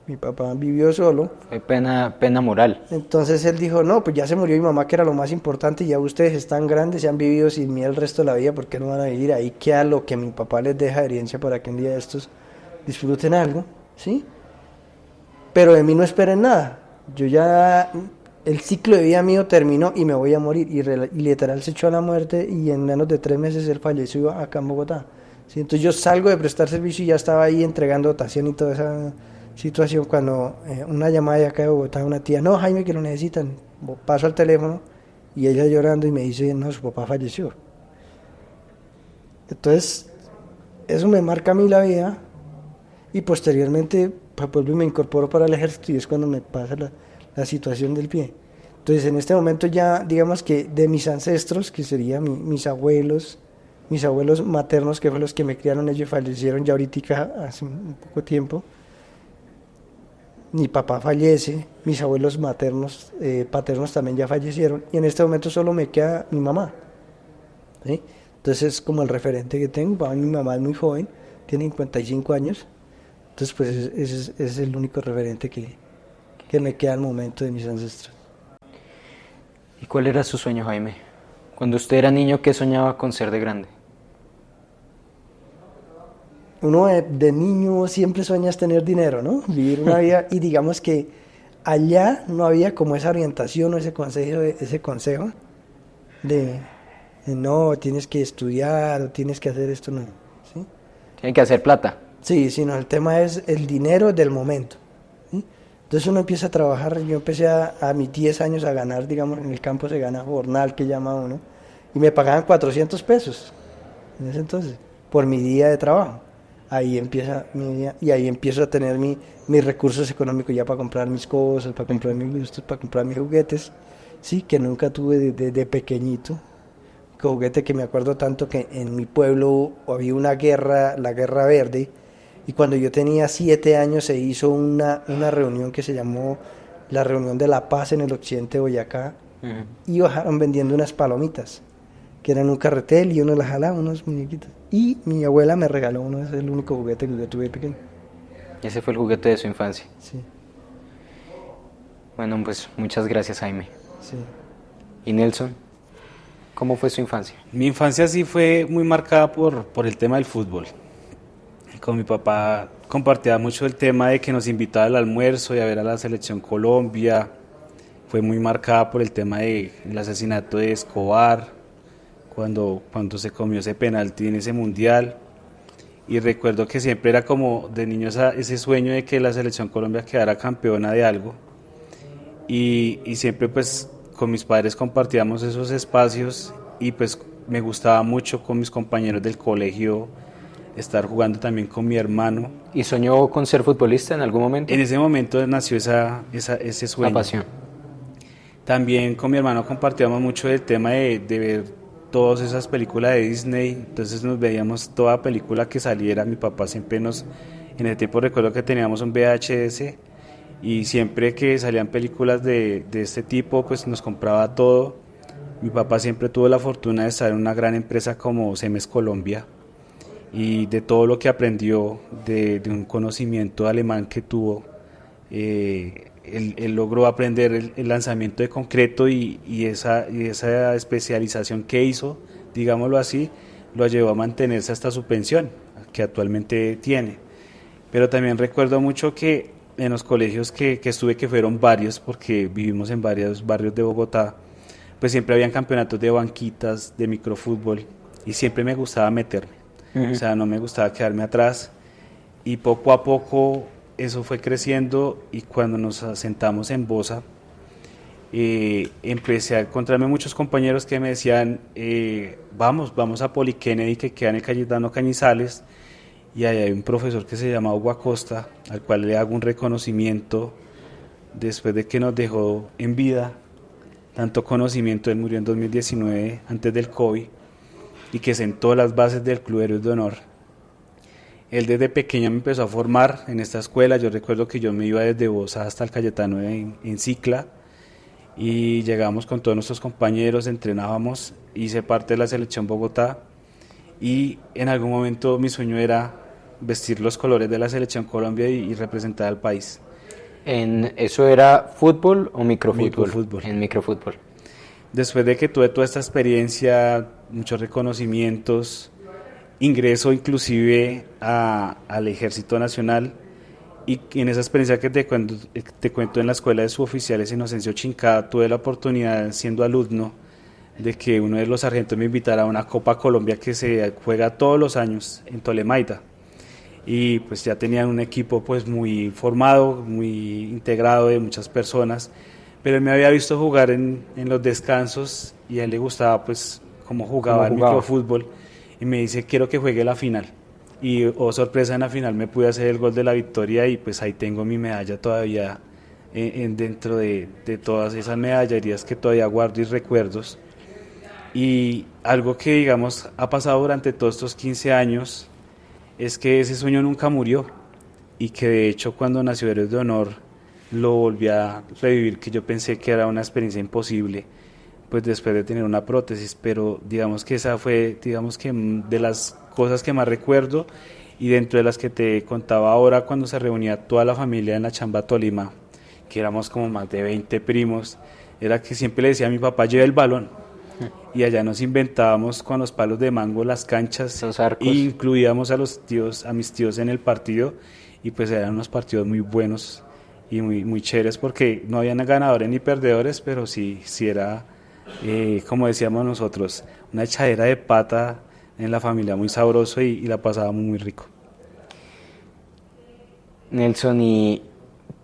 Mi papá vivió solo. Fue pena moral. Entonces él dijo, no, pues ya se murió mi mamá, que era lo más importante, y ya ustedes están grandes, se han vivido sin mí el resto de la vida, ¿por qué no van a vivir? Ahí queda lo que mi papá les deja de herencia para que un día de estos disfruten algo, ¿sí? Pero de mí no esperen nada. Yo ya, el ciclo de vida mío terminó y me voy a morir. Y literal se echó a la muerte y en menos de 3 meses él falleció acá en Bogotá, ¿sí? Entonces yo salgo de prestar servicio y ya estaba ahí entregando dotación y toda esa situación, cuando una llamada de acá de Bogotá, una tía, no, Jaime, que lo necesitan, paso al teléfono y ella llorando y me dice, no, su papá falleció. Entonces eso me marca a mí la vida y posteriormente pues vuelvo y me incorporo para el ejército y es cuando me pasa la situación del pie. Entonces en este momento ya digamos que de mis ancestros, que serían mis abuelos maternos, que fueron los que me criaron, ellos fallecieron ya ahorita hace un poco tiempo. Mi papá fallece, mis abuelos paternos también ya fallecieron, y en este momento solo me queda mi mamá, ¿sí? Entonces es como el referente que tengo. Mi mamá es muy joven, tiene 55 años, entonces pues ese es el único referente que me queda al momento de mis ancestros. ¿Y cuál era su sueño, Jaime? Cuando usted era niño, ¿qué soñaba con ser de grande? Uno de niño siempre sueñas tener dinero, ¿no? Vivir una vida, y digamos que allá no había como esa orientación o ese consejo de no, tienes que estudiar o tienes que hacer esto, no, ¿sí? Tiene que hacer plata. Sí, sino el tema es el dinero del momento, ¿sí? Entonces uno empieza a trabajar. Yo empecé a mis 10 años a ganar, digamos, en el campo se gana jornal, que llama uno, y me pagaban 400 pesos en ese entonces, por mi día de trabajo. Ahí empieza mi vida y ahí empiezo a tener mis recursos económicos ya para comprar mis cosas, para comprar mis gustos, para comprar mis juguetes, sí, que nunca tuve de pequeñito. Juguete que me acuerdo tanto que en mi pueblo había una guerra, la Guerra Verde, y cuando yo tenía 7 años se hizo una reunión que se llamó la Reunión de la Paz en el occidente de Boyacá, y bajaron vendiendo unas palomitas, que eran un carretel y uno las jalaba, unos muñequitos. Y mi abuela me regaló uno, ese es el único juguete que yo tuve pequeño. Ese fue el juguete de su infancia. Sí. Bueno, pues muchas gracias, Jaime. Sí. ¿Y Nelson? ¿Cómo fue su infancia? Mi infancia sí fue muy marcada por el tema del fútbol. Con mi papá compartía mucho el tema de que nos invitaba al almuerzo y a ver a la selección Colombia. Fue muy marcada por el tema del asesinato de Escobar, cuando se comió ese penalti en ese mundial. Y recuerdo que siempre era como de niño ese sueño de que la selección Colombia quedara campeona de algo. Y siempre pues con mis padres compartíamos esos espacios y pues me gustaba mucho con mis compañeros del colegio estar jugando también con mi hermano. ¿Y soñó con ser futbolista en algún momento? En ese momento nació ese sueño. La pasión. También con mi hermano compartíamos mucho el tema de ver todas esas películas de Disney, entonces nos veíamos toda película que saliera. Mi papá siempre en ese tiempo recuerdo que teníamos un VHS y siempre que salían películas de este tipo pues nos compraba todo. Mi papá siempre tuvo la fortuna de estar en una gran empresa como Siemens Colombia y de todo lo que aprendió de un conocimiento alemán que tuvo. Él logró aprender el lanzamiento de concreto y esa especialización que hizo, digámoslo así, lo llevó a mantenerse hasta su pensión, que actualmente tiene. Pero también recuerdo mucho que en los colegios que estuve, que fueron varios, porque vivimos en varios barrios de Bogotá, pues siempre habían campeonatos de banquitas, de microfútbol, y siempre me gustaba meterme. O sea, no me gustaba quedarme atrás, y poco a poco eso fue creciendo y cuando nos asentamos en Bosa empecé a encontrarme muchos compañeros que me decían vamos a Poli Kennedy, que queda en el Cayetano Cañizales, y ahí hay un profesor que se llama Hugo Acosta, al cual le hago un reconocimiento después de que nos dejó en vida tanto conocimiento. Él murió en 2019 antes del COVID y que sentó las bases del Club Héroes de Honor. Él desde pequeño me empezó a formar en esta escuela. Yo recuerdo que yo me iba desde Bosa hasta el Cayetano en cicla y llegábamos con todos nuestros compañeros, entrenábamos, hice parte de la selección Bogotá y en algún momento mi sueño era vestir los colores de la selección Colombia y representar al país. ¿Eso era fútbol o microfútbol? Microfútbol. En microfútbol. Después de que tuve toda esta experiencia, muchos reconocimientos, ingreso inclusive al Ejército Nacional y en esa experiencia que te cuento en la Escuela de Suboficiales Inocencio Chincada, tuve la oportunidad siendo alumno de que uno de los sargentos me invitara a una Copa Colombia que se juega todos los años en Tolemaida y pues ya tenían un equipo pues muy formado, muy integrado de muchas personas, pero él me había visto jugar en los descansos y a él le gustaba pues cómo jugaba el microfútbol. Y me dice, quiero que juegue la final. Y oh sorpresa, en la final me pude hacer el gol de la victoria y pues ahí tengo mi medalla todavía dentro de todas esas medallerías que todavía guardo y recuerdos. Y algo que digamos ha pasado durante todos estos 15 años es que ese sueño nunca murió y que de hecho cuando nació Héroes de Honor lo volví a revivir, que yo pensé que era una experiencia imposible pues después de tener una prótesis, pero digamos que esa fue, digamos que de las cosas que más recuerdo y dentro de las que te contaba ahora cuando se reunía toda la familia en la Chamba Tolima, que éramos como más de 20 primos, era que siempre le decía a mi papá, lleve el balón, y allá nos inventábamos con los palos de mango las canchas, e incluíamos a mis tíos en el partido, y pues eran unos partidos muy buenos y muy chéveres, porque no habían ganadores ni perdedores, pero sí era... como decíamos nosotros, una echadera de pata en la familia, muy sabroso y la pasábamos muy rico. Nelson, ¿y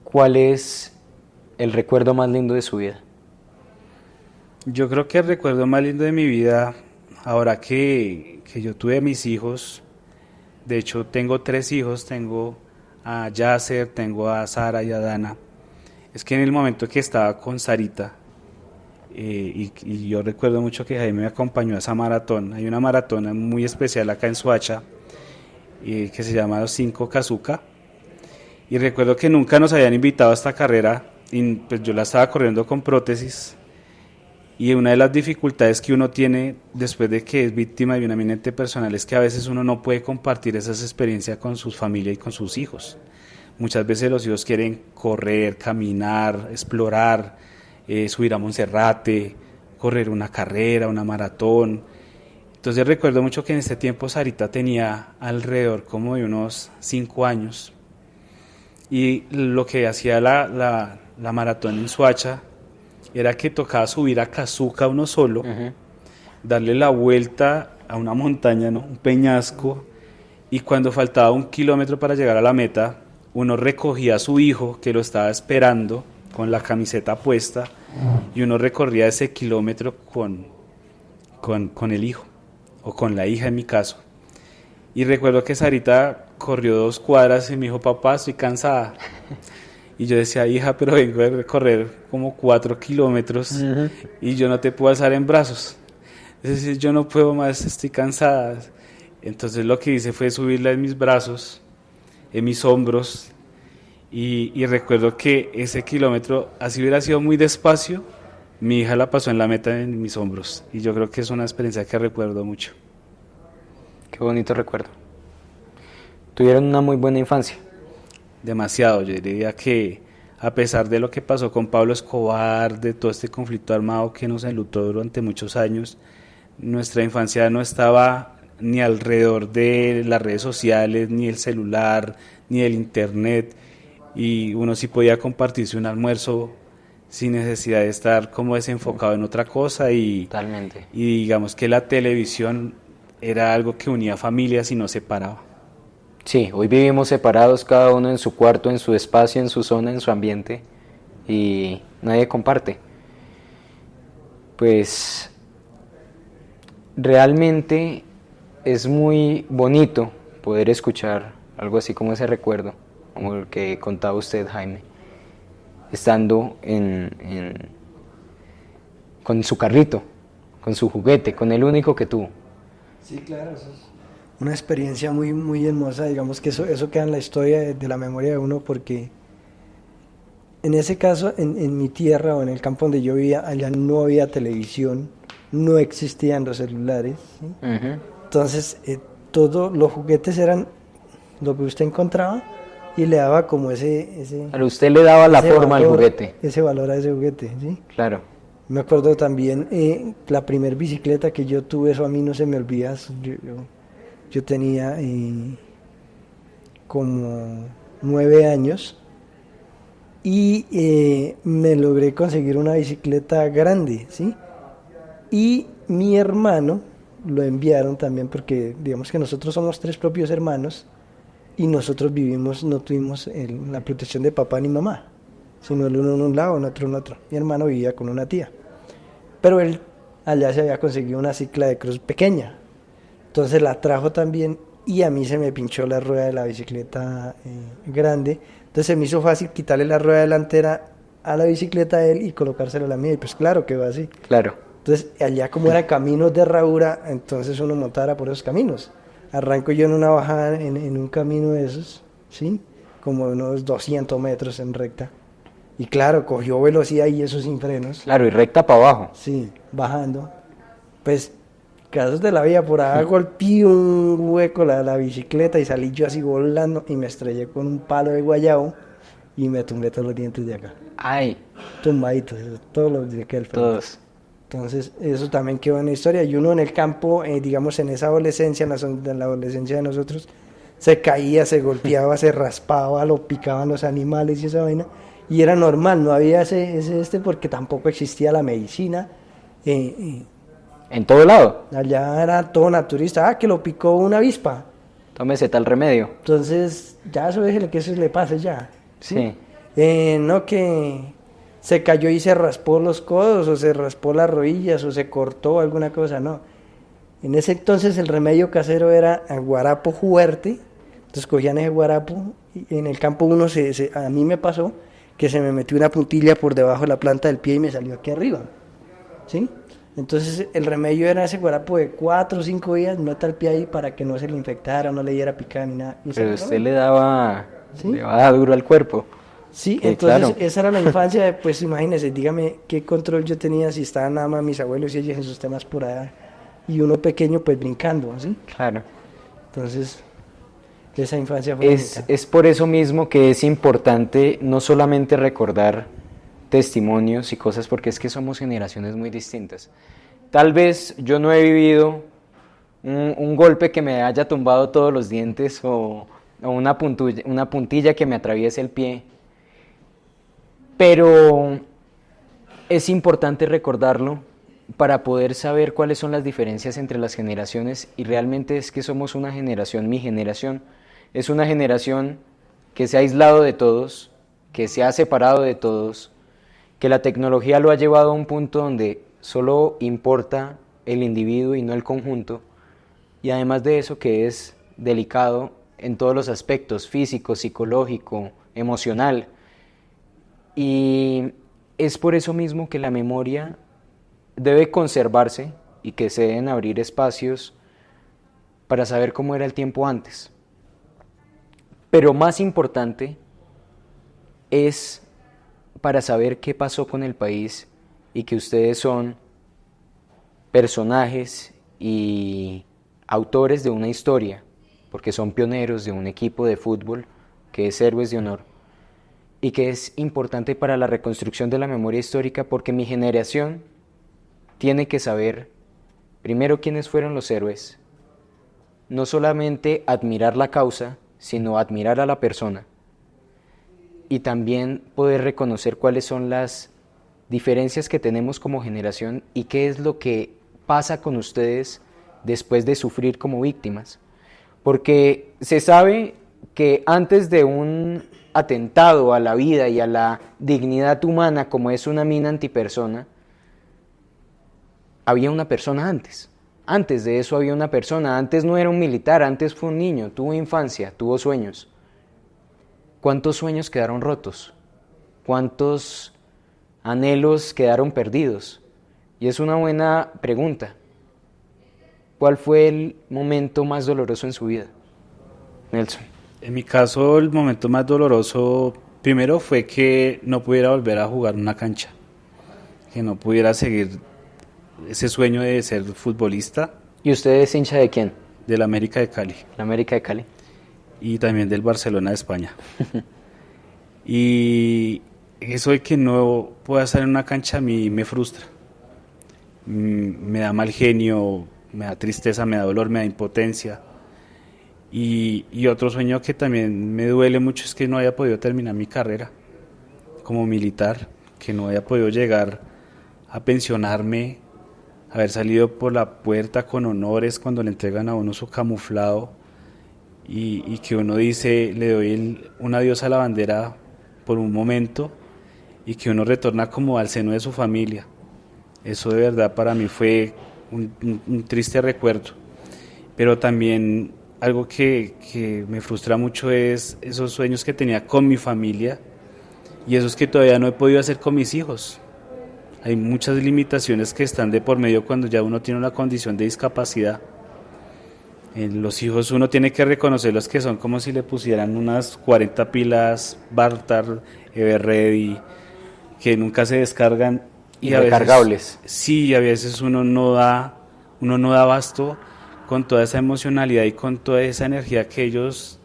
cuál es el recuerdo más lindo de su vida? Yo creo que el recuerdo más lindo de mi vida, ahora que yo tuve mis hijos, de hecho tengo 3 hijos, tengo a Yasser, tengo a Sara y a Dana, es que en el momento que estaba con Sarita, y yo recuerdo mucho que Jaime me acompañó a esa maratón. Hay una maratón muy especial acá en Soacha que se llama los 5 Kazuka, y recuerdo que nunca nos habían invitado a esta carrera y pues yo la estaba corriendo con prótesis, y una de las dificultades que uno tiene después de que es víctima de un accidente personal es que a veces uno no puede compartir esas experiencias con su familia y con sus hijos, Muchas veces los hijos quieren correr, caminar, explorar, subir a Monserrate, correr una carrera, una maratón. Entonces recuerdo mucho que en este tiempo Sarita tenía alrededor como de unos 5 años y lo que hacía la maratón en Soacha era que tocaba subir a Cazuca uno solo, darle la vuelta a una montaña, ¿no? Un peñasco, y cuando faltaba 1 kilómetro para llegar a la meta, uno recogía a su hijo que lo estaba esperando con la camiseta puesta y uno recorría ese kilómetro con el hijo o con la hija en mi caso. Y recuerdo que Sarita corrió 2 cuadras y me dijo, papá, estoy cansada. Y yo decía, hija, pero vengo a recorrer como 4 kilómetros y yo no te puedo alzar en brazos. Es decir, yo no puedo más, estoy cansada. Entonces lo que hice fue subirla en mis brazos, en mis hombros, y recuerdo que ese kilómetro, así hubiera sido muy despacio, mi hija la pasó en la meta en mis hombros, y yo creo que es una experiencia que recuerdo mucho. Qué bonito recuerdo. Tuvieron una muy buena infancia. Demasiado, yo diría que a pesar de lo que pasó con Pablo Escobar, de todo este conflicto armado que nos enlutó durante muchos años, nuestra infancia no estaba ni alrededor de las redes sociales, ni el celular, ni el internet, y uno sí podía compartirse un almuerzo sin necesidad de estar como desenfocado en otra cosa, y Totalmente. y digamos que la televisión era algo que unía familias y no separaba. Sí, hoy vivimos separados, cada uno en su cuarto, en su espacio, en su zona, en su ambiente, y nadie comparte. Pues realmente es muy bonito poder escuchar algo así como ese recuerdo, como el que contaba usted, Jaime, estando con su carrito, con su juguete, con el único que tuvo. Sí, claro, eso es una experiencia muy, muy hermosa, digamos que eso queda en la historia de la memoria de uno, porque en ese caso, en mi tierra o en el campo donde yo vivía, allá no había televisión, no existían los celulares, ¿sí? Entonces todos los juguetes eran lo que usted encontraba y le daba como ese Pero usted le daba la forma al valor, juguete. ese valor a ese juguete, ¿sí? Claro. Me acuerdo también la primer bicicleta que yo tuve, eso a mí no se me olvida. Yo tenía como 9 años y me logré conseguir una bicicleta grande, ¿sí? Y mi hermano lo enviaron también porque digamos que nosotros somos 3 propios hermanos y nosotros no tuvimos la protección de papá ni mamá, sino el uno en un lado, el otro en otro. Mi hermano vivía con una tía, pero él allá se había conseguido una cicla de cruz pequeña, entonces la trajo también y a mí se me pinchó la rueda de la bicicleta grande, entonces se me hizo fácil quitarle la rueda delantera a la bicicleta a él y colocársela a la mía, y pues claro que va así. Claro. Entonces allá como era caminos de herradura, entonces uno montara por esos caminos. Arranco yo en una bajada en un camino de esos, ¿sí? Como unos 200 metros en recta. Y claro, cogió velocidad y eso sin frenos. Claro, y recta para abajo. Sí, bajando. Pues, casos de la vida, por ahí golpeé un hueco la bicicleta y salí yo así volando y me estrellé con un palo de guayabo y me tumbé todos los dientes de acá. Ay, Tumbaditos, todos los de aquel frente. todos. Entonces, eso también quedó en la historia. Y uno en el campo, digamos, en esa adolescencia, en la adolescencia de nosotros, se caía, se golpeaba, se raspaba, lo picaban los animales y esa vaina. Y era normal, no había porque tampoco existía la medicina. En todo lado. Allá era todo naturista. Que lo picó una avispa. Tómese tal remedio. Entonces, ya eso déjele que eso le pase ya. Sí. No que se cayó y se raspó los codos, o se raspó las rodillas, o se cortó alguna cosa, no. En ese entonces el remedio casero era guarapo fuerte, entonces cogían ese guarapo, y en el campo a mí me pasó que se me metió una puntilla por debajo de la planta del pie y me salió aquí arriba, ¿sí? Entonces el remedio era ese guarapo de 4 o 5 días, no el pie ahí para que no se le infectara, no le diera picada ni nada. Pero usted le daba ¿sí? Duro al cuerpo. Sí, Que, entonces claro. Esa era la infancia, pues imagínese, dígame qué control yo tenía si estaban nada más mis abuelos y ellos en sus temas por allá y uno pequeño pues brincando, ¿sí? Claro. Entonces esa infancia fue bonita. Es por eso mismo que es importante no solamente recordar testimonios y cosas, porque es que somos generaciones muy distintas. Tal vez yo no he vivido un golpe que me haya tumbado todos los dientes o una puntilla que me atraviese el pie, pero es importante recordarlo para poder saber cuáles son las diferencias entre las generaciones, y realmente es que somos una generación, mi generación, es una generación que se ha aislado de todos, que se ha separado de todos, que la tecnología lo ha llevado a un punto donde solo importa el individuo y no el conjunto, y además de eso que es delicado en todos los aspectos, físico, psicológico, emocional, y es por eso mismo que la memoria debe conservarse y que se deben abrir espacios para saber cómo era el tiempo antes. Pero más importante es para saber qué pasó con el país y que ustedes son personajes y autores de una historia, porque son pioneros de un equipo de fútbol que es Héroes de Honor, y que es importante para la reconstrucción de la memoria histórica, porque mi generación tiene que saber primero quiénes fueron los héroes, no solamente admirar la causa, sino admirar a la persona, y también poder reconocer cuáles son las diferencias que tenemos como generación y qué es lo que pasa con ustedes después de sufrir como víctimas. Porque se sabe que antes de un atentado a la vida y a la dignidad humana, como es una mina antipersona, había una persona antes. Antes de eso había una persona. Antes no era un militar, antes fue un niño, tuvo infancia, tuvo sueños. ¿Cuántos sueños quedaron rotos? ¿Cuántos anhelos quedaron perdidos? Y es una buena pregunta. ¿Cuál fue el momento más doloroso en su vida, Nelson? En mi caso, el momento más doloroso, primero fue que no pudiera volver a jugar una cancha, que no pudiera seguir ese sueño de ser futbolista. ¿Y usted es hincha de quién? Del América de Cali. La América de Cali. Y también del Barcelona de España. Y eso de que no pueda estar en una cancha a mí me frustra. Me da mal genio, me da tristeza, me da dolor, me da impotencia. Y otro sueño que también me duele mucho es que no haya podido terminar mi carrera como militar, que no haya podido llegar a pensionarme, haber salido por la puerta con honores cuando le entregan a uno su camuflado y que uno dice, le doy un adiós a la bandera por un momento y que uno retorna como al seno de su familia. Eso de verdad para mí fue un triste recuerdo, pero también algo que me frustra mucho es esos sueños que tenía con mi familia y esos que todavía no he podido hacer con mis hijos. Hay muchas limitaciones que están de por medio cuando ya uno tiene una condición de discapacidad. Los hijos uno tiene que reconocerlos que son como si le pusieran unas 40 pilas Bartar, Everready, que nunca se descargan. Y recargables. Sí, a veces uno no da abasto con toda esa emocionalidad y con toda esa energía que ellos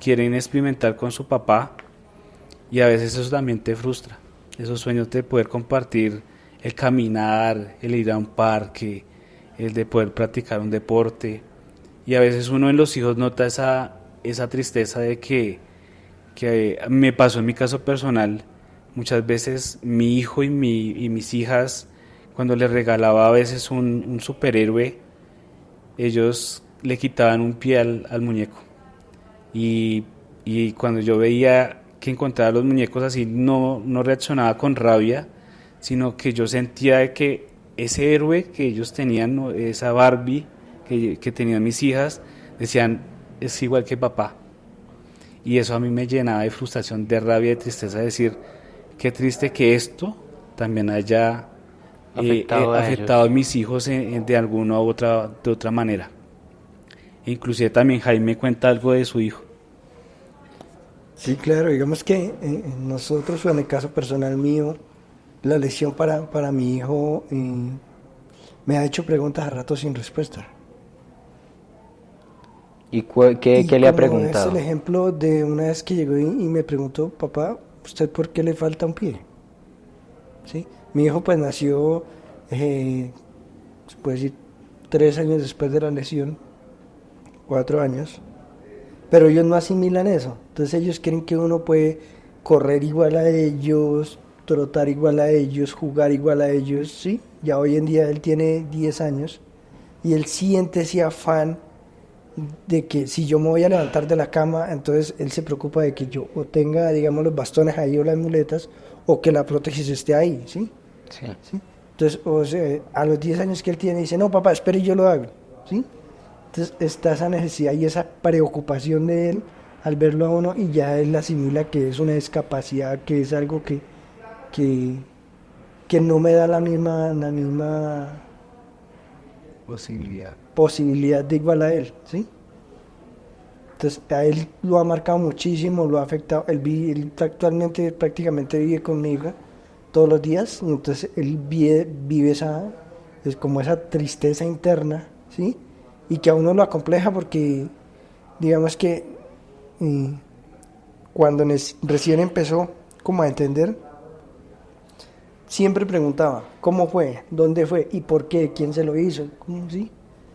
quieren experimentar con su papá, y a veces eso también te frustra, esos sueños de poder compartir el caminar, el ir a un parque, el de poder practicar un deporte, y a veces uno en los hijos nota esa tristeza de que me pasó en mi caso personal. Muchas veces mi hijo y mis hijas, cuando les regalaba a veces un superhéroe, ellos le quitaban un pie al muñeco. Y cuando yo veía que encontraba los muñecos así, no reaccionaba con rabia, sino que yo sentía de que ese héroe que ellos tenían, ¿no? Esa Barbie que tenían mis hijas, decían, es igual que papá. Y eso a mí me llenaba de frustración, de rabia, de tristeza, de decir, qué triste que esto también haya afectado a mis hijos de alguna u otra manera. Inclusive también Jaime cuenta algo de su hijo. Sí, claro, digamos que nosotros, o en el caso personal mío, la lección para mi hijo me ha hecho preguntas a rato sin respuesta. ¿Y qué le ha como preguntado? es el ejemplo de una vez que llegó y me preguntó, papá, ¿usted por qué le falta un pie? ¿Sí? Mi hijo pues nació, se puede decir, 3 años después de la lesión, 4 años, pero ellos no asimilan eso. Entonces ellos creen que uno puede correr igual a ellos, trotar igual a ellos, jugar igual a ellos, ¿sí? Ya hoy en día él tiene 10 años y él siente ese afán de que si yo me voy a levantar de la cama, entonces él se preocupa de que yo o tenga, digamos, los bastones ahí o las muletas, o que la prótesis esté ahí, ¿sí? Sí. ¿Sí? Entonces, o sea, a los 10 años que él tiene, dice, no, papá, espere, yo lo hago, ¿sí? Entonces está esa necesidad y esa preocupación de él al verlo a uno, y ya él asimila que es una discapacidad, que es algo que, que no me da la misma posibilidad de igual a él, ¿sí? Entonces a él lo ha marcado muchísimo, lo ha afectado. Él actualmente prácticamente vive conmigo todos los días, y entonces él vive es como esa tristeza interna, ¿sí? Y que a uno lo acompleja porque, digamos que mm, cuando recién empezó como a entender, siempre preguntaba, ¿cómo fue? ¿Dónde fue? ¿Y por qué? ¿Quién se lo hizo? ¿Cómo? ¿Sí?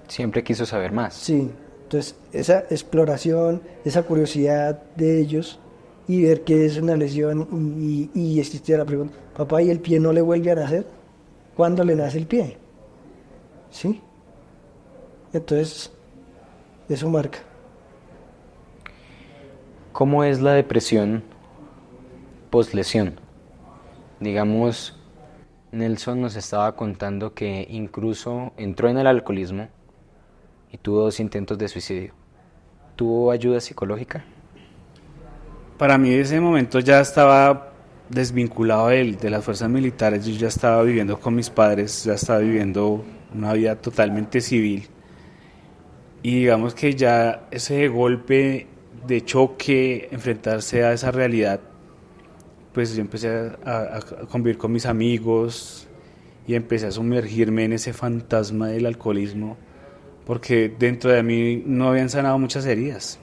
Siempre quiso saber más. Sí, entonces esa exploración, esa curiosidad de ellos y ver que es una lesión, y existía la pregunta, papá, ¿y el pie no le vuelve a nacer? ¿Cuándo le nace el pie? ¿Sí? Entonces, eso marca. ¿Cómo es la depresión poslesión? Digamos, Nelson nos estaba contando que incluso entró en el alcoholismo y tuvo 2 intentos de suicidio. ¿Tuvo ayuda psicológica? Para mí ese momento ya estaba desvinculado de las fuerzas militares, yo ya estaba viviendo con mis padres, ya estaba viviendo una vida totalmente civil, y digamos que ya ese golpe de choque, enfrentarse a esa realidad, pues yo empecé a convivir con mis amigos y empecé a sumergirme en ese fantasma del alcoholismo, porque dentro de mí no habían sanado muchas heridas.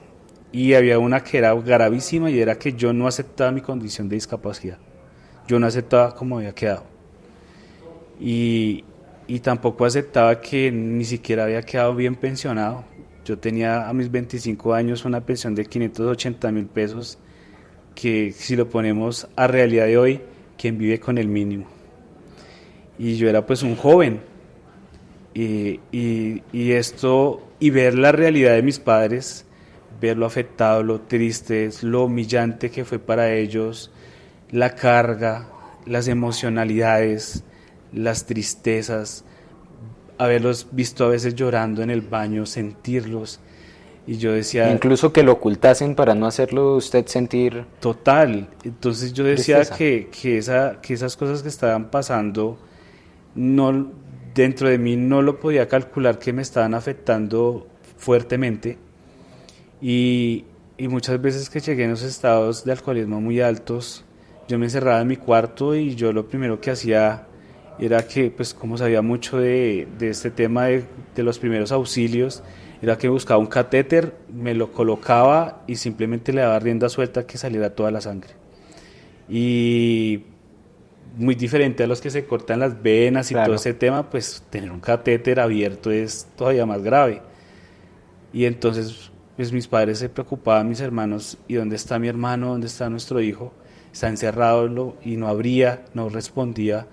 Y había una que era gravísima, y era que yo no aceptaba mi condición de discapacidad. Yo no aceptaba cómo había quedado. Y tampoco aceptaba que ni siquiera había quedado bien pensionado. Yo tenía a mis 25 años una pensión de 580.000 pesos, que si lo ponemos a realidad de hoy, ¿quién vive con el mínimo? Y yo era pues un joven. Y esto, y ver la realidad de mis padres, verlo afectado, lo triste, lo humillante que fue para ellos, la carga, las emocionalidades, las tristezas, haberlos visto a veces llorando en el baño, sentirlos, y yo decía... Incluso que lo ocultasen para no hacerlo usted sentir... Total, entonces yo decía tristeza. que esas cosas que estaban pasando, no, dentro de mí no lo podía calcular, que me estaban afectando fuertemente. Y muchas veces que llegué en esos estados de alcoholismo muy altos, yo me encerraba en mi cuarto, y yo lo primero que hacía era que, pues como sabía mucho de este tema de los primeros auxilios, era que buscaba un catéter, me lo colocaba y simplemente le daba rienda suelta que saliera toda la sangre. Y muy diferente a los que se cortan las venas y Claro. todo ese tema, pues tener un catéter abierto es todavía más grave. Y entonces pues mis padres se preocupaban, mis hermanos, ¿y dónde está mi hermano? ¿Dónde está nuestro hijo? Está encerrado, y no abría, no respondía.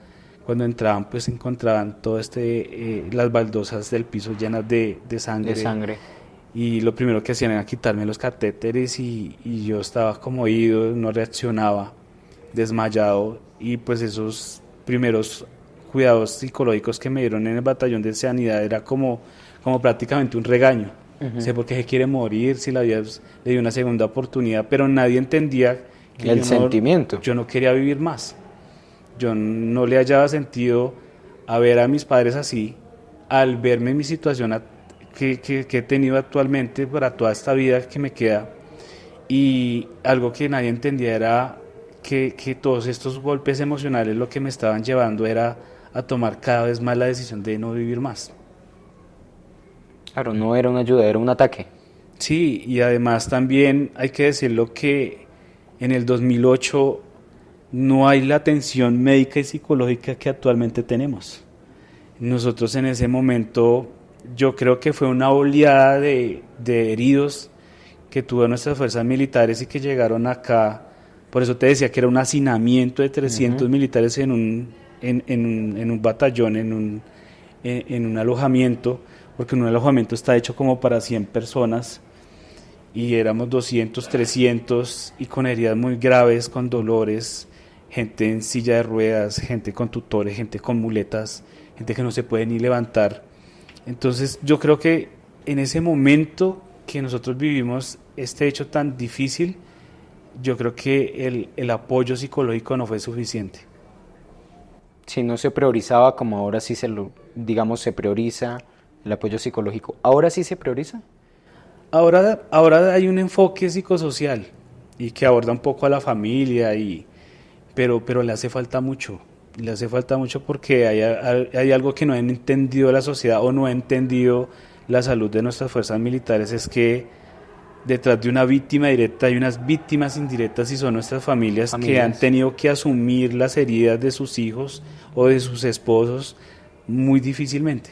Cuando entraban, pues encontraban todo las baldosas del piso llenas de sangre. De sangre. Y lo primero que hacían era quitarme los catéteres, y yo estaba como ido, no reaccionaba, desmayado. Y pues esos primeros cuidados psicológicos que me dieron en el batallón de sanidad era como prácticamente un regaño. Uh-huh. Sé por qué se quiere morir, si la vida le dio una segunda oportunidad, pero nadie entendía que El sentimiento. yo no quería vivir más. Yo no le hallaba sentido a ver a mis padres así, al verme en mi situación que he tenido actualmente para toda esta vida que me queda. Y algo que nadie entendía era que todos estos golpes emocionales lo que me estaban llevando era a tomar cada vez más la decisión de no vivir más. Claro, no era una ayuda, era un ataque. Sí, y además también hay que decirlo que en el 2008 no hay la atención médica y psicológica que actualmente tenemos. Nosotros en ese momento, yo creo que fue una oleada de heridos que tuvo nuestras fuerzas militares y que llegaron acá. Por eso te decía que era un hacinamiento de 300 militares en un batallón, en un alojamiento, porque un alojamiento está hecho como para 100 personas y éramos 200, 300 y con heridas muy graves, con dolores, gente en silla de ruedas, gente con tutores, gente con muletas, gente que no se puede ni levantar. Entonces yo creo que en ese momento que nosotros vivimos este hecho tan difícil, yo creo que el apoyo psicológico no fue suficiente. Si no se priorizaba como ahora sí se prioriza el apoyo psicológico. ¿Ahora sí se prioriza? Ahora hay un enfoque psicosocial y que aborda un poco a la familia, pero le hace falta mucho. Le hace falta mucho porque hay algo que no ha entendido la sociedad o no ha entendido la salud de nuestras fuerzas militares, es que detrás de una víctima directa hay unas víctimas indirectas y son nuestras familias que han tenido que asumir las heridas de sus hijos o de sus esposos muy difícilmente.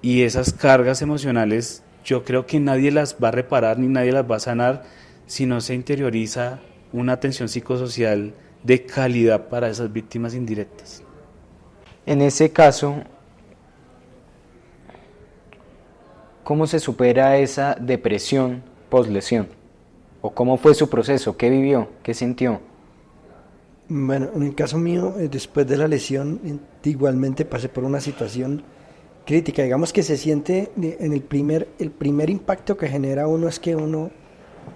Y esas cargas emocionales yo creo que nadie las va a reparar ni nadie las va a sanar si no se interioriza una atención psicosocial de calidad para esas víctimas indirectas. En ese caso, ¿cómo se supera esa depresión poslesión? ¿O cómo fue su proceso? ¿Qué vivió? ¿Qué sintió? Bueno, en el caso mío, después de la lesión, igualmente pasé por una situación crítica. Digamos que se siente en el primer impacto que genera uno es que uno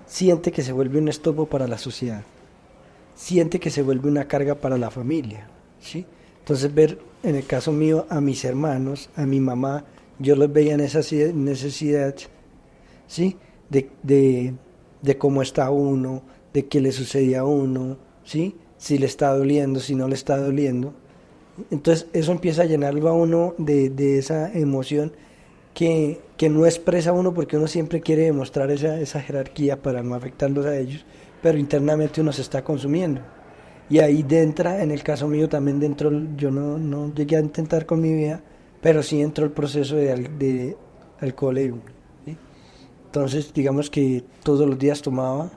siente que se vuelve un estorbo para la sociedad, siente que se vuelve una carga para la familia, ¿sí? Entonces ver, en el caso mío, a mis hermanos, a mi mamá, yo los veía en esa necesidad, ¿sí? De cómo está uno, de qué le sucedía a uno, ¿sí? Si le está doliendo, si no le está doliendo. Entonces eso empieza a llenarlo a uno de esa emoción que no expresa uno porque uno siempre quiere demostrar esa jerarquía para no afectarlos a ellos, pero internamente uno se está consumiendo. Y ahí entra, en el caso mío también dentro, yo no llegué a intentar con mi vida, pero sí entró el proceso de alcoholismo, ¿sí? Entonces digamos que todos los días tomaba,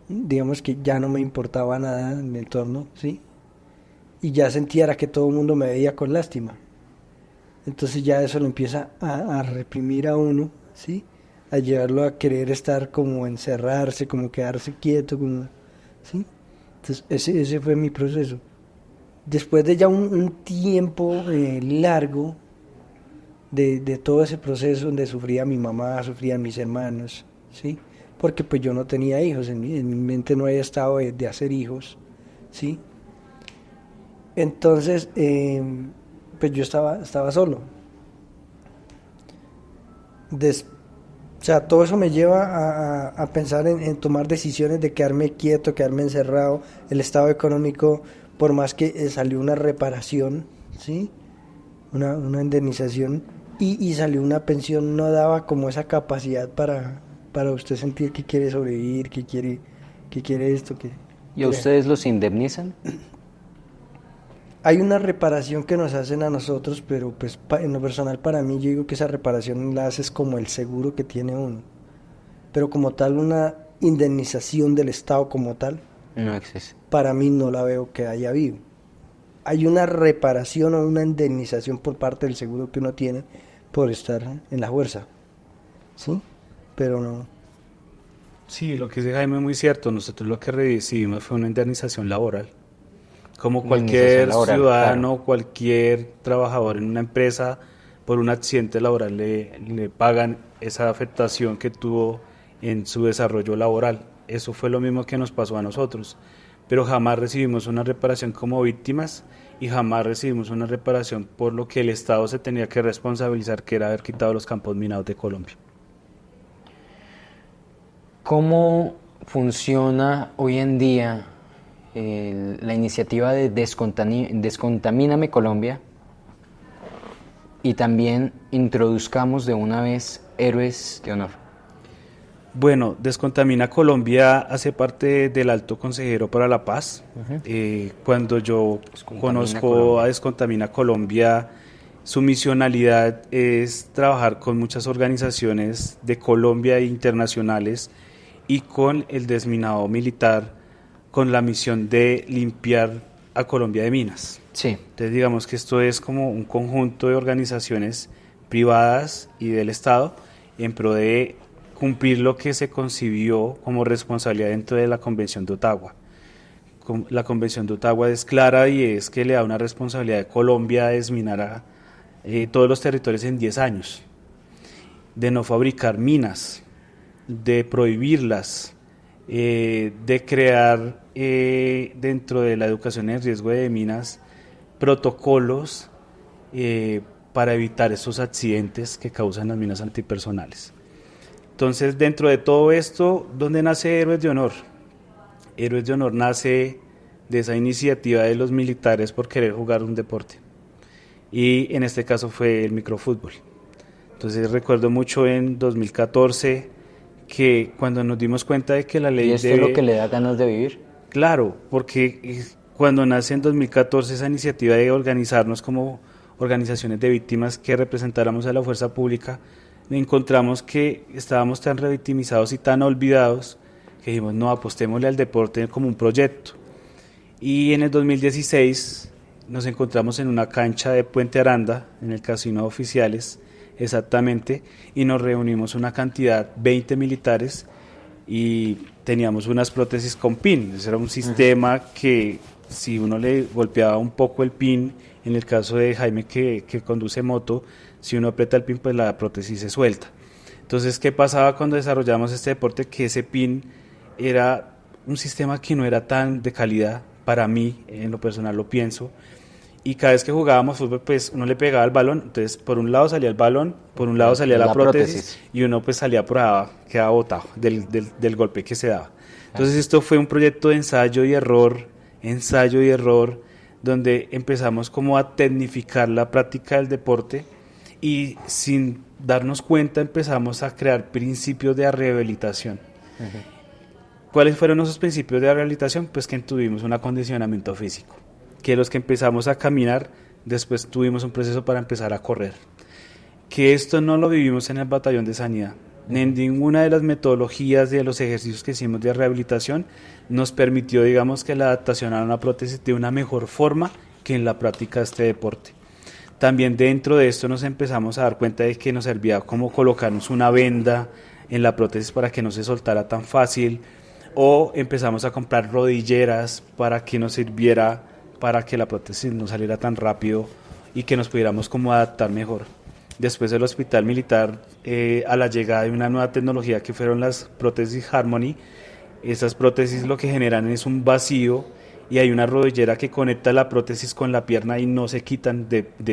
digamos que ya no me importaba nada en mi entorno, ¿sí? Y ya sentía que todo el mundo me veía con lástima. Entonces ya eso lo empieza a reprimir a uno, ¿sí? A llevarlo a querer estar como encerrarse, como quedarse quieto, como, ¿sí? Entonces ese fue mi proceso. Después de ya un tiempo largo de todo ese proceso donde sufría mi mamá, sufrían mis hermanos, ¿sí? Porque pues yo no tenía hijos, en mi mente no había estado de hacer hijos, ¿sí? Entonces, pues yo estaba solo. O sea, todo eso me lleva a pensar en tomar decisiones de quedarme quieto, quedarme encerrado. El estado económico, por más que salió una reparación, ¿sí? Una indemnización y salió una pensión, no daba como esa capacidad para usted sentir que quiere sobrevivir, que quiere esto. ¿Y a ustedes los indemnizan? Hay una reparación que nos hacen a nosotros, pero pues en lo personal para mí yo digo que esa reparación la haces como el seguro que tiene uno. Pero como tal, una indemnización del Estado como tal, no existe. Para mí no la veo que haya habido. Hay una reparación o una indemnización por parte del seguro que uno tiene por estar en la fuerza, ¿sí? Pero no. Sí, lo que dice Jaime es muy cierto. Nosotros lo que recibimos fue una indemnización laboral. Como cualquier ciudadano, claro, cualquier trabajador en una empresa, por un accidente laboral le pagan esa afectación que tuvo en su desarrollo laboral. Eso fue lo mismo que nos pasó a nosotros. Pero jamás recibimos una reparación como víctimas y jamás recibimos una reparación por lo que el Estado se tenía que responsabilizar, que era haber quitado los campos minados de Colombia. ¿Cómo funciona hoy en día la iniciativa de Descontamíname Colombia y también introduzcamos de una vez héroes de honor? Bueno, Descontamina Colombia hace parte del Alto Consejero para la Paz. Cuando yo conozco a Descontamina Colombia, su misionalidad es trabajar con muchas organizaciones de Colombia e internacionales y con el desminado militar, con la misión de limpiar a Colombia de minas. Sí. Entonces digamos que esto es como un conjunto de organizaciones privadas y del Estado en pro de cumplir lo que se concibió como responsabilidad dentro de la Convención de Ottawa. La Convención de Ottawa es clara y es que le da una responsabilidad de Colombia de desminar todos los territorios en 10 años, de no fabricar minas, de prohibirlas, de crear dentro de la educación en riesgo de minas protocolos para evitar esos accidentes que causan las minas antipersonales. Entonces, dentro de todo esto, ¿dónde nace Héroes de Honor? Héroes de Honor nace de esa iniciativa de los militares por querer jugar un deporte. Y en este caso fue el microfútbol. Entonces recuerdo mucho en 2014 que cuando nos dimos cuenta de que la ley... ¿Y esto es lo que le da ganas de vivir? Claro, porque cuando nace en 2014 esa iniciativa de organizarnos como organizaciones de víctimas que representáramos a la fuerza pública, encontramos que estábamos tan revictimizados y tan olvidados que dijimos, no, apostémosle al deporte como un proyecto. Y en el 2016 nos encontramos en una cancha de Puente Aranda, en el Casino de Oficiales, exactamente, y nos reunimos una cantidad, 20 militares, y teníamos unas prótesis con pin. Ese era un sistema que si uno le golpeaba un poco el pin, en el caso de Jaime que conduce moto, si uno aprieta el pin, pues la prótesis se suelta. Entonces, ¿qué pasaba cuando desarrollamos este deporte? Que ese pin era un sistema que no era tan de calidad, para mí, en lo personal lo pienso, y cada vez que jugábamos fútbol, pues uno le pegaba el balón, entonces por un lado salía el balón, por un lado salía la prótesis, y uno pues salía por abajo, quedaba botado del golpe que se daba. Entonces esto fue un proyecto de ensayo y error, donde empezamos como a tecnificar la práctica del deporte, y sin darnos cuenta empezamos a crear principios de rehabilitación. ¿Cuáles fueron esos principios de rehabilitación? Pues que tuvimos un acondicionamiento físico, que los que empezamos a caminar, después tuvimos un proceso para empezar a correr. Que esto no lo vivimos en el batallón de sanidad, ni en ninguna de las metodologías de los ejercicios que hicimos de rehabilitación nos permitió, digamos, que la adaptación a una prótesis de una mejor forma que en la práctica de este deporte. También dentro de esto nos empezamos a dar cuenta de que nos servía como colocarnos una venda en la prótesis para que no se soltara tan fácil, o empezamos a comprar rodilleras para que nos sirviera para que la prótesis no saliera tan rápido y que nos pudiéramos como adaptar mejor. Después del hospital militar, a la llegada de una nueva tecnología que fueron las prótesis Harmony, estas prótesis lo que generan es un vacío y hay una rodillera que conecta la prótesis con la pierna y no se quitan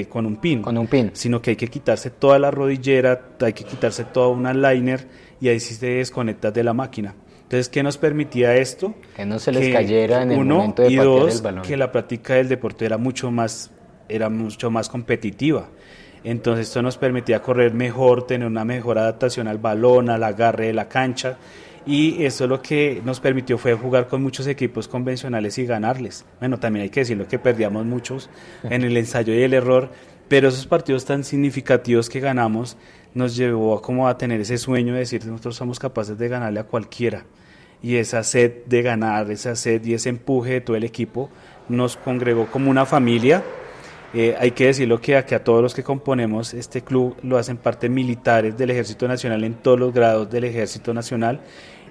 con un pin. Con un pin. Sino que hay que quitarse toda la rodillera, hay que quitarse toda una liner y ahí sí se desconecta de la máquina. Entonces, ¿qué nos permitía esto? Que no se les cayera en el momento de patear el balón. Que la práctica del deporte era mucho más competitiva. Entonces, esto nos permitía correr mejor, tener una mejor adaptación al balón, al agarre de la cancha. Y esto lo que nos permitió fue jugar con muchos equipos convencionales y ganarles. Bueno, también hay que decirlo que perdíamos muchos en el ensayo y el error, pero esos partidos tan significativos que ganamos nos llevó a tener ese sueño de decir, nosotros somos capaces de ganarle a cualquiera. Y esa sed de ganar, esa sed y ese empuje de todo el equipo nos congregó como una familia. Hay que decirlo que aquí a todos los que componemos este club lo hacen parte militares del Ejército Nacional en todos los grados del Ejército Nacional,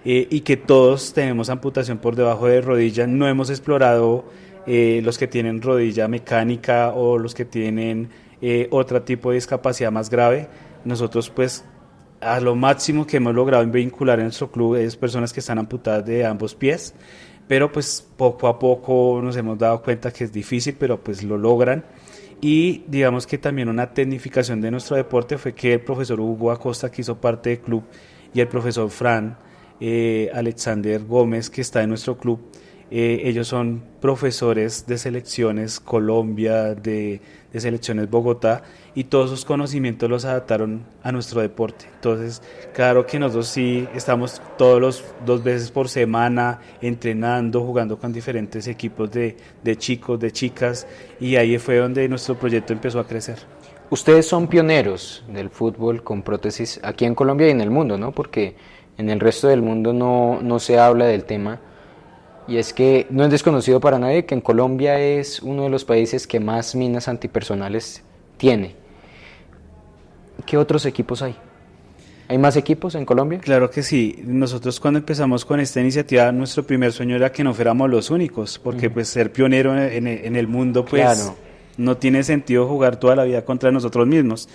y que todos tenemos amputación por debajo de rodilla. No hemos explorado los que tienen rodilla mecánica o los que tienen otro tipo de discapacidad más grave. Nosotros pues a lo máximo que hemos logrado vincular en nuestro club es personas que están amputadas de ambos pies, pero pues poco a poco nos hemos dado cuenta que es difícil, pero pues lo logran. Y digamos que también una tecnificación de nuestro deporte fue que el profesor Hugo Acosta, que hizo parte del club, y el profesor Alexander Gómez, que está en nuestro club, ellos son profesores de selecciones Colombia, de selecciones Bogotá, y todos sus conocimientos los adaptaron a nuestro deporte. Entonces, claro que nosotros sí estamos todos los 2 veces por semana entrenando, jugando con diferentes equipos de chicos, de chicas, y ahí fue donde nuestro proyecto empezó a crecer. Ustedes son pioneros del fútbol con prótesis aquí en Colombia y en el mundo, ¿no? Porque en el resto del mundo no se habla del tema. Y es que no es desconocido para nadie que en Colombia es uno de los países que más minas antipersonales tiene. ¿Qué otros equipos hay? ¿Hay más equipos en Colombia? Claro que sí. Nosotros cuando empezamos con esta iniciativa, nuestro primer sueño era que no fuéramos los únicos, porque pues ser pionero en el mundo pues Claro. no tiene sentido jugar toda la vida contra nosotros mismos.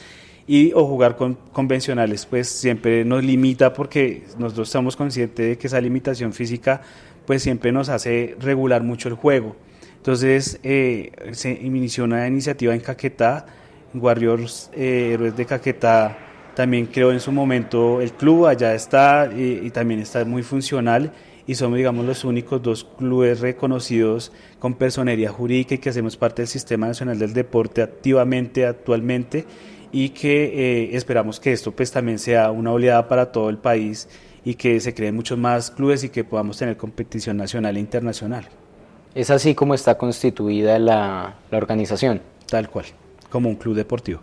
O jugar con convencionales pues siempre nos limita, porque nosotros estamos conscientes de que esa limitación física pues siempre nos hace regular mucho el juego. Entonces se inició una iniciativa en Caquetá, Warriors Héroes de Caquetá también creó en su momento el club, allá está, y también está muy funcional, y somos, digamos, los únicos 2 clubes reconocidos con personería jurídica y que hacemos parte del Sistema Nacional del Deporte activamente actualmente, y que esperamos que esto pues también sea una oleada para todo el país y que se creen muchos más clubes y que podamos tener competición nacional e internacional. Es así como está constituida la organización. Tal cual, como un club deportivo.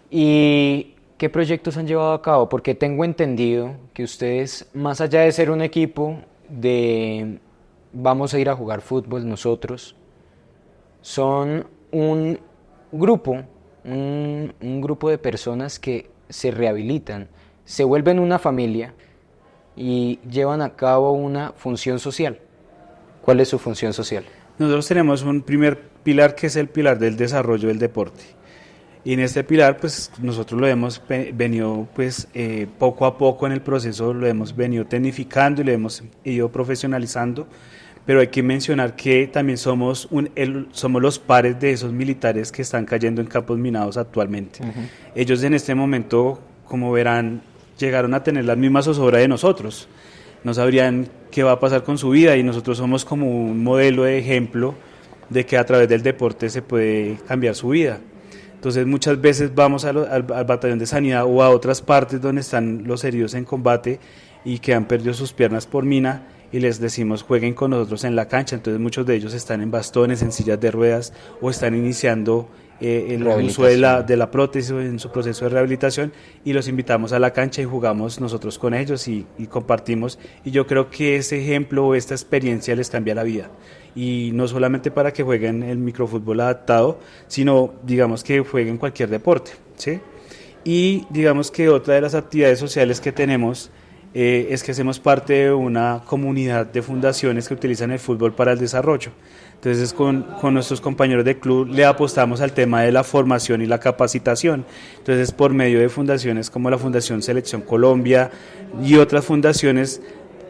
¿Y qué proyectos han llevado a cabo? Porque tengo entendido que ustedes, más allá de ser un equipo de vamos a ir a jugar fútbol nosotros, son un grupo de personas que se rehabilitan, se vuelven una familia y llevan a cabo una función social. ¿Cuál es su función social? Nosotros tenemos un primer pilar que es el pilar del desarrollo del deporte. Y en este pilar, pues nosotros lo hemos venido, pues poco a poco en el proceso, lo hemos venido tecnificando y lo hemos ido profesionalizando. Pero hay que mencionar que también somos los pares de esos militares que están cayendo en campos minados actualmente. Ellos en este momento, como verán, llegaron a tener las mismas zozobras de nosotros. No sabrían qué va a pasar con su vida, y nosotros somos como un modelo de ejemplo de que a través del deporte se puede cambiar su vida. Entonces muchas veces vamos al batallón de sanidad o a otras partes donde están los heridos en combate y que han perdido sus piernas por mina, y les decimos jueguen con nosotros en la cancha. Entonces muchos de ellos están en bastones, en sillas de ruedas, o están iniciando el uso de la prótesis en su proceso de rehabilitación, y los invitamos a la cancha y jugamos nosotros con ellos y compartimos, y yo creo que ese ejemplo o esta experiencia les cambia la vida, y no solamente para que jueguen el microfútbol adaptado, sino digamos que jueguen cualquier deporte, ¿sí? Y digamos que otra de las actividades sociales que tenemos es que hacemos parte de una comunidad de fundaciones que utilizan el fútbol para el desarrollo. Entonces con nuestros compañeros de club le apostamos al tema de la formación y la capacitación. Entonces por medio de fundaciones como la Fundación Selección Colombia y otras fundaciones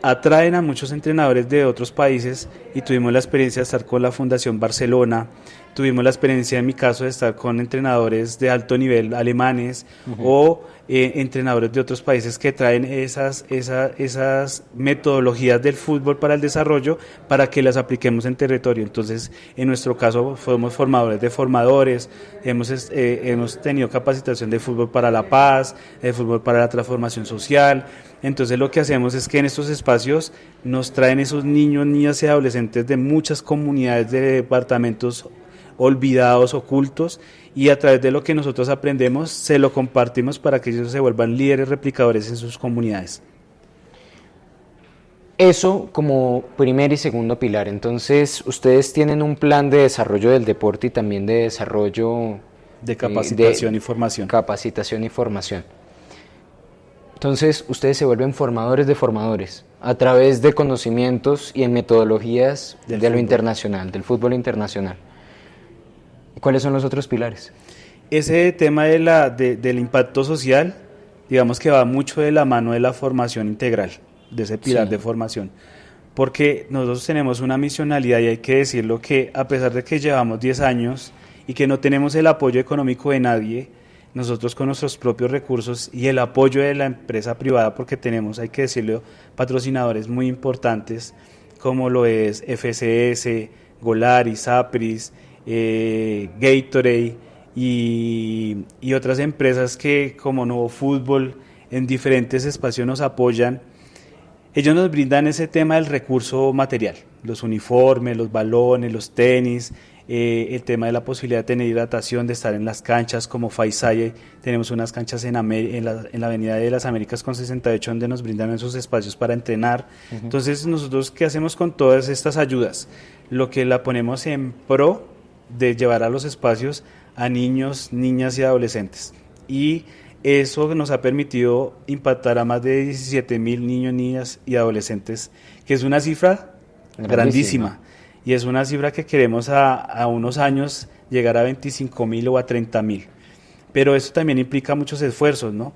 atraen a muchos entrenadores de otros países, y tuvimos la experiencia de estar con la Fundación Barcelona, tuvimos la experiencia en mi caso de estar con entrenadores de alto nivel alemanes o entrenadores de otros países que traen esas metodologías del fútbol para el desarrollo para que las apliquemos en territorio. Entonces en nuestro caso fuimos formadores de formadores, hemos tenido capacitación de fútbol para la paz, de fútbol para la transformación social. Entonces lo que hacemos es que en estos espacios nos traen esos niños, niñas y adolescentes de muchas comunidades de departamentos olvidados, ocultos, y a través de lo que nosotros aprendemos se lo compartimos para que ellos se vuelvan líderes replicadores en sus comunidades. Eso como primer y segundo pilar. Entonces ustedes tienen un plan de desarrollo del deporte y también de desarrollo de capacitación y formación. Capacitación y formación. Entonces ustedes se vuelven formadores de formadores a través de conocimientos y en metodologías de lo internacional, del fútbol internacional. ¿Cuáles son los otros pilares? Ese tema del impacto social, digamos que va mucho de la mano de la formación integral, de ese pilar de formación, porque nosotros tenemos una misionalidad, y hay que decirlo, que a pesar de que llevamos 10 años y que no tenemos el apoyo económico de nadie, nosotros con nuestros propios recursos y el apoyo de la empresa privada, porque tenemos, hay que decirlo, patrocinadores muy importantes, como lo es FCS, Golaris, Apris, Gatorade y otras empresas que, como Nuevo Fútbol, en diferentes espacios nos apoyan. Ellos nos brindan ese tema del recurso material, los uniformes, los balones, los tenis, el tema de la posibilidad de tener hidratación, de estar en las canchas como Faisaye. Tenemos unas canchas en la Avenida de las Américas con 68 donde nos brindan esos espacios para entrenar. Entonces, nosotros, ¿qué hacemos con todas estas ayudas? Lo que la ponemos en pro de llevar a los espacios a niños, niñas y adolescentes. Y eso nos ha permitido impactar a más de 17,000 niños, niñas y adolescentes, que es una cifra grandísima. Y es una cifra que queremos a unos años llegar a 25,000 o a 30,000. Pero eso también implica muchos esfuerzos, ¿no?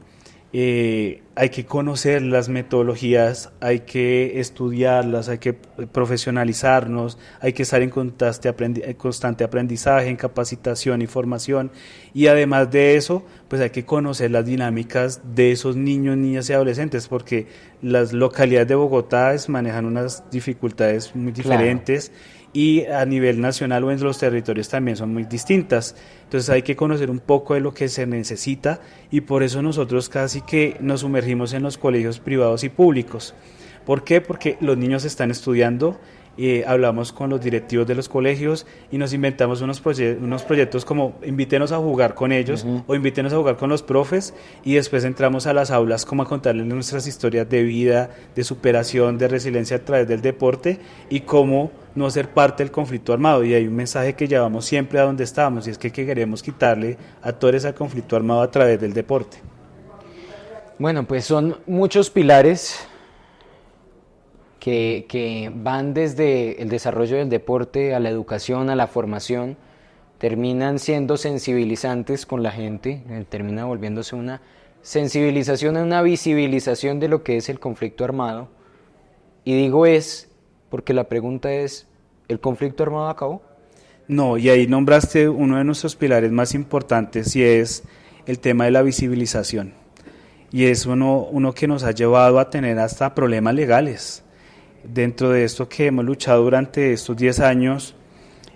Hay que conocer las metodologías, hay que estudiarlas, hay que profesionalizarnos, hay que estar en constante aprendizaje, en capacitación y formación, y además de eso, pues hay que conocer las dinámicas de esos niños, niñas y adolescentes, porque las localidades de Bogotá manejan unas dificultades muy diferentes. Claro. Y a nivel nacional o en los territorios también son muy distintas. Entonces hay que conocer un poco de lo que se necesita, y por eso nosotros casi que nos sumergimos en los colegios privados y públicos. ¿Por qué? Porque los niños están estudiando, hablamos con los directivos de los colegios y nos inventamos unos proyectos como invítenos a jugar con ellos o invítenos a jugar con los profes, y después entramos a las aulas como a contarles nuestras historias de vida, de superación, de resiliencia a través del deporte y cómo no ser parte del conflicto armado. Y hay un mensaje que llevamos siempre a donde estamos, y es que queremos quitarle actores al conflicto armado a través del deporte. Bueno, pues son muchos pilares que van desde el desarrollo del deporte a la educación, a la formación, terminan siendo sensibilizantes con la gente, termina volviéndose una sensibilización, una visibilización de lo que es el conflicto armado. Y digo porque la pregunta es, ¿el conflicto armado acabó? No, y ahí nombraste uno de nuestros pilares más importantes, y es el tema de la visibilización. Y es uno que nos ha llevado a tener hasta problemas legales. Dentro de esto que hemos luchado durante estos 10 años,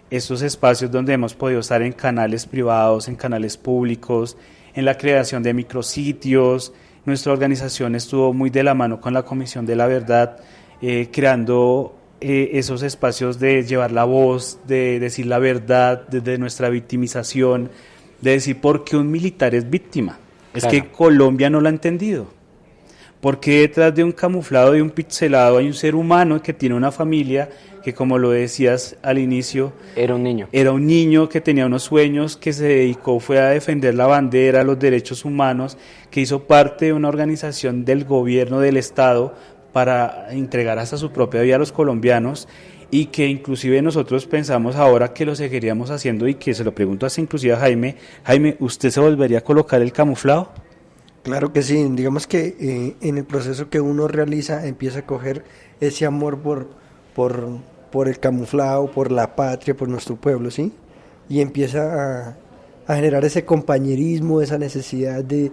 estos espacios donde hemos podido estar en canales privados, en canales públicos, en la creación de micrositios, nuestra organización estuvo muy de la mano con la Comisión de la Verdad, creando esos espacios de llevar la voz, de decir la verdad, desde nuestra victimización, de decir por qué un militar es víctima. Es que Colombia no lo ha entendido. Porque detrás de un camuflado, de un pixelado, hay un ser humano que tiene una familia, que, como lo decías al inicio, era un niño. Era un niño que tenía unos sueños, que se dedicó, fue a defender la bandera, los derechos humanos, que hizo parte de una organización del gobierno del Estado para entregar hasta su propia vida a los colombianos, y que inclusive nosotros pensamos ahora que lo seguiríamos haciendo, y que se lo pregunto hasta inclusive a Jaime, ¿usted se volvería a colocar el camuflado? Claro que sí, digamos que en el proceso que uno realiza empieza a coger ese amor por el camuflado, por la patria, por nuestro pueblo, ¿sí? Y empieza a generar ese compañerismo, esa necesidad de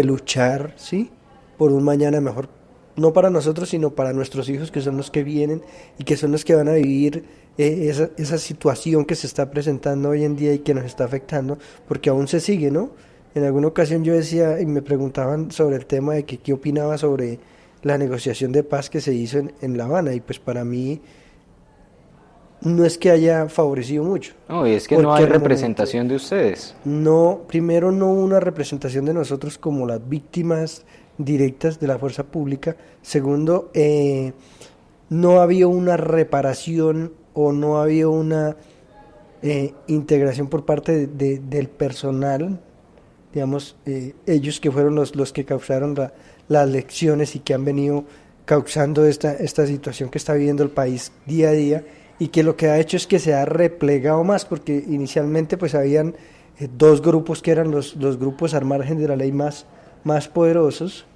luchar, ¿sí? Por un mañana mejor, no para nosotros, sino para nuestros hijos, que son los que vienen y que son los que van a vivir esa situación que se está presentando hoy en día y que nos está afectando, porque aún se sigue, ¿no? En alguna ocasión yo decía, y me preguntaban sobre el tema de que qué opinaba sobre la negociación de paz que se hizo en La Habana, y pues para mí no es que haya favorecido mucho. No, y es que no hay representación de ustedes. No, primero no hubo una representación de nosotros como las víctimas directas de la fuerza pública. Segundo, no había una reparación o no había una integración por parte del personal, digamos, ellos que fueron los que causaron las lecciones y que han venido causando esta situación que está viviendo el país día a día, y que lo que ha hecho es que se ha replegado más, porque inicialmente pues habían dos grupos que eran los grupos al margen de la ley más poderosos,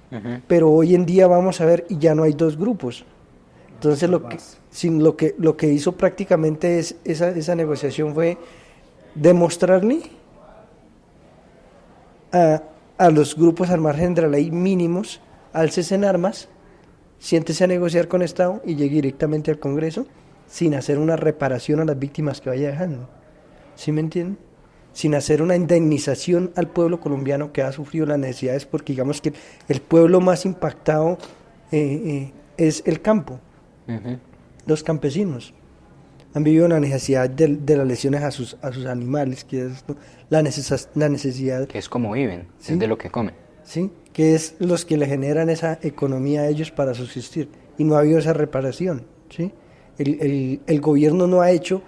pero hoy en día vamos a ver y ya no hay dos grupos. Entonces lo que hizo prácticamente es esa negociación fue demostrarle a los grupos al margen de la ley mínimos, alces en armas, siéntese a negociar con Estado y llegue directamente al Congreso sin hacer una reparación a las víctimas que vaya dejando. ¿Sí me entienden? Sin hacer una indemnización al pueblo colombiano que ha sufrido las necesidades, porque digamos que el pueblo más impactado es el campo. Ujú. Los campesinos han vivido la necesidad de las lesiones a sus animales, que es la necesidad, Que es como viven, Sí. es de lo que comen. ¿sí? Que es los que le generan esa economía a ellos para subsistir, y no ha habido esa reparación, ¿sí? El gobierno no ha hecho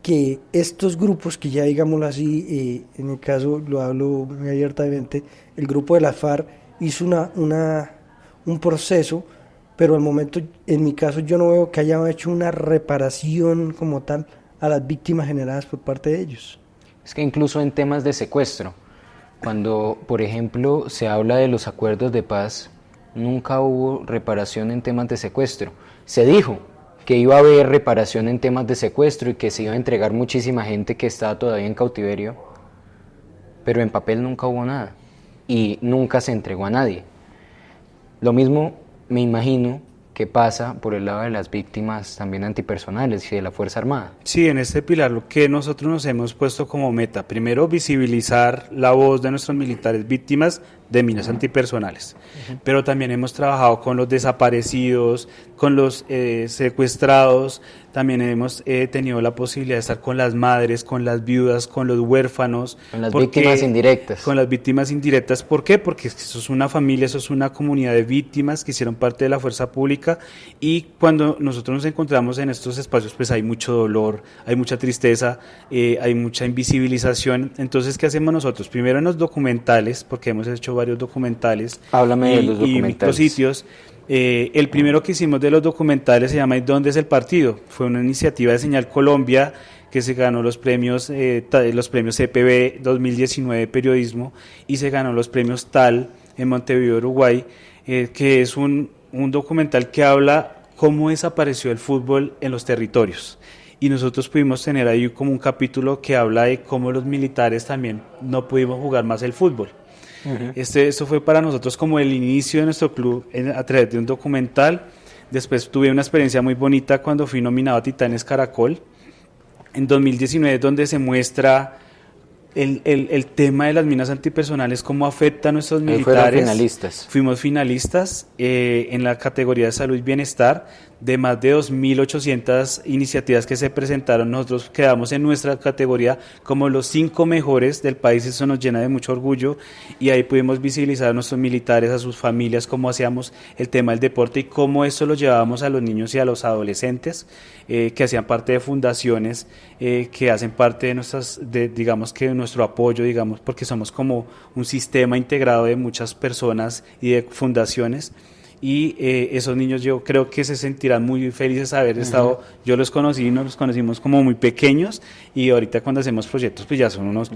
que estos grupos, que ya digámoslo así, en el caso, lo hablo muy abiertamente, el grupo de la FARC hizo un proceso, pero al momento, en mi caso, yo no veo que haya hecho una reparación como tal a las víctimas generadas por parte de ellos. Es que incluso en temas de secuestro, cuando, por ejemplo, se habla de los acuerdos de paz, nunca hubo reparación en temas de secuestro. Se dijo que iba a haber reparación en temas de secuestro y que se iba a entregar muchísima gente que estaba todavía en cautiverio, pero en papel nunca hubo nada y nunca se entregó a nadie. Lo mismo me imagino que pasa por el lado de las víctimas también antipersonales y de la Fuerza Armada. Sí, en este pilar lo que nosotros nos hemos puesto como meta, primero visibilizar la voz de nuestros militares víctimas de minas antipersonales, pero también hemos trabajado con los desaparecidos, con los secuestrados, también hemos tenido la posibilidad de estar con las madres, con las viudas, con los huérfanos. Con las víctimas indirectas. Con las víctimas indirectas, ¿por qué? Porque eso es una familia, eso es una comunidad de víctimas que hicieron parte de la fuerza pública, y cuando nosotros nos encontramos en estos espacios, pues hay mucho dolor, hay mucha tristeza, hay mucha invisibilización. Entonces, ¿qué hacemos nosotros? Primero en los documentales, porque hemos hecho varios documentales. Háblame de los documentales. Y micrositios. El primero que hicimos de los documentales se llama ¿Y dónde es el partido? Fue una iniciativa de Señal Colombia que se ganó los premios CPB 2019 Periodismo, y se ganó los premios TAL en Montevideo, Uruguay, que es un documental que habla cómo desapareció el fútbol en los territorios. Y nosotros pudimos tener ahí como un capítulo que habla de cómo los militares también no pudimos jugar más el fútbol. Uh-huh. Esto fue para nosotros como el inicio de nuestro club a través de un documental. Después tuve una experiencia muy bonita cuando fui nominado a Titanes Caracol en 2019, donde se muestra el tema de las minas antipersonales, cómo afecta a nuestros militares. Fuimos finalistas en la categoría de salud y bienestar. De más de 2.800 iniciativas que se presentaron, nosotros quedamos en nuestra categoría como los 5 mejores del país. Eso nos llena de mucho orgullo, y ahí pudimos visibilizar a nuestros militares, a sus familias, cómo hacíamos el tema del deporte y cómo eso lo llevábamos a los niños y a los adolescentes que hacían parte de fundaciones, que hacen parte de nuestro apoyo, digamos, porque somos como un sistema integrado de muchas personas y de fundaciones. Y esos niños, yo creo que se sentirán muy felices de haber estado. Yo los conocí, nos los conocimos como muy pequeños, y ahorita cuando hacemos proyectos pues ya son unos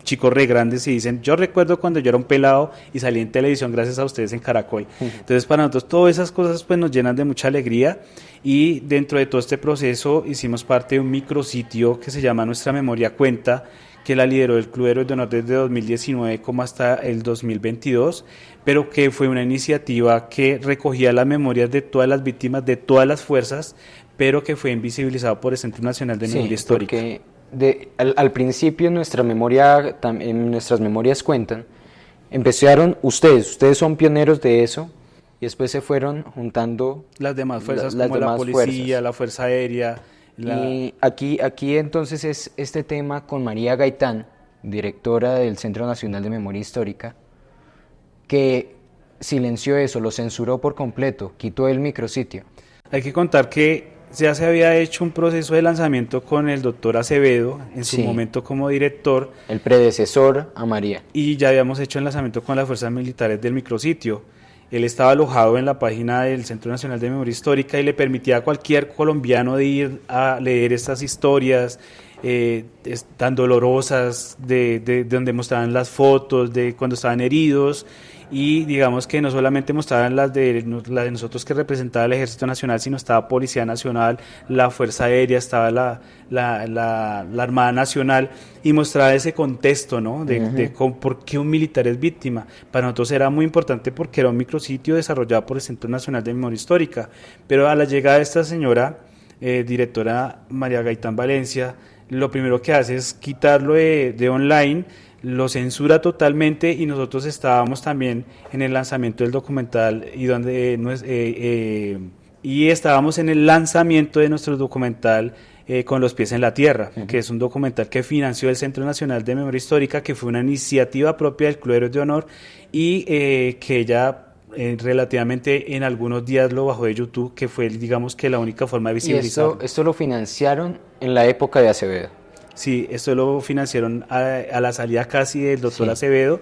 chicos re grandes, y dicen, yo recuerdo cuando yo era un pelado y salí en televisión gracias a ustedes en Caracol. Entonces para nosotros todas esas cosas pues nos llenan de mucha alegría, y dentro de todo este proceso hicimos parte de un micrositio que se llama Nuestra Memoria Cuenta, que la lideró el Club Héroes de Honor desde 2019 como hasta el 2022, pero que fue una iniciativa que recogía las memorias de todas las víctimas de todas las fuerzas, pero que fue invisibilizado por el Centro Nacional de Memoria Histórica. Porque al principio en nuestras memorias cuentan, empezaron ustedes son pioneros de eso, y después se fueron juntando las demás fuerzas, las como demás la policía, fuerzas. la Fuerza Aérea. Y aquí entonces es este tema con María Gaitán, directora del Centro Nacional de Memoria Histórica, que silenció eso, lo censuró por completo, quitó el micrositio. Hay que contar que ya se había hecho un proceso de lanzamiento con el doctor Acevedo, en su momento como director. El predecesor a María. Y ya habíamos hecho el lanzamiento con las fuerzas militares del micrositio. Él estaba alojado en la página del Centro Nacional de Memoria Histórica y le permitía a cualquier colombiano de ir a leer estas historias tan dolorosas, de donde mostraban las fotos de cuando estaban heridos, y digamos que no solamente mostraban las de nosotros que representaba el Ejército Nacional, sino estaba Policía Nacional, la Fuerza Aérea, estaba la Armada Nacional, y mostraba ese contexto, ¿no? De por qué un militar es víctima. Para nosotros era muy importante porque era un micrositio desarrollado por el Centro Nacional de Memoria Histórica, pero a la llegada de esta señora, directora María Gaitán Valencia, lo primero que hace es quitarlo de online, lo censura totalmente, y nosotros estábamos también en el lanzamiento del documental y estábamos en el lanzamiento de nuestro documental Con los pies en la tierra, que es un documental que financió el Centro Nacional de Memoria Histórica, que fue una iniciativa propia del Club Héroes de Honor, y que ella relativamente en algunos días lo bajó de YouTube, que fue digamos que la única forma de visibilizar. ¿Y esto lo financiaron en la época de Acevedo? Sí, esto lo financiaron a la salida casi del doctor Acevedo.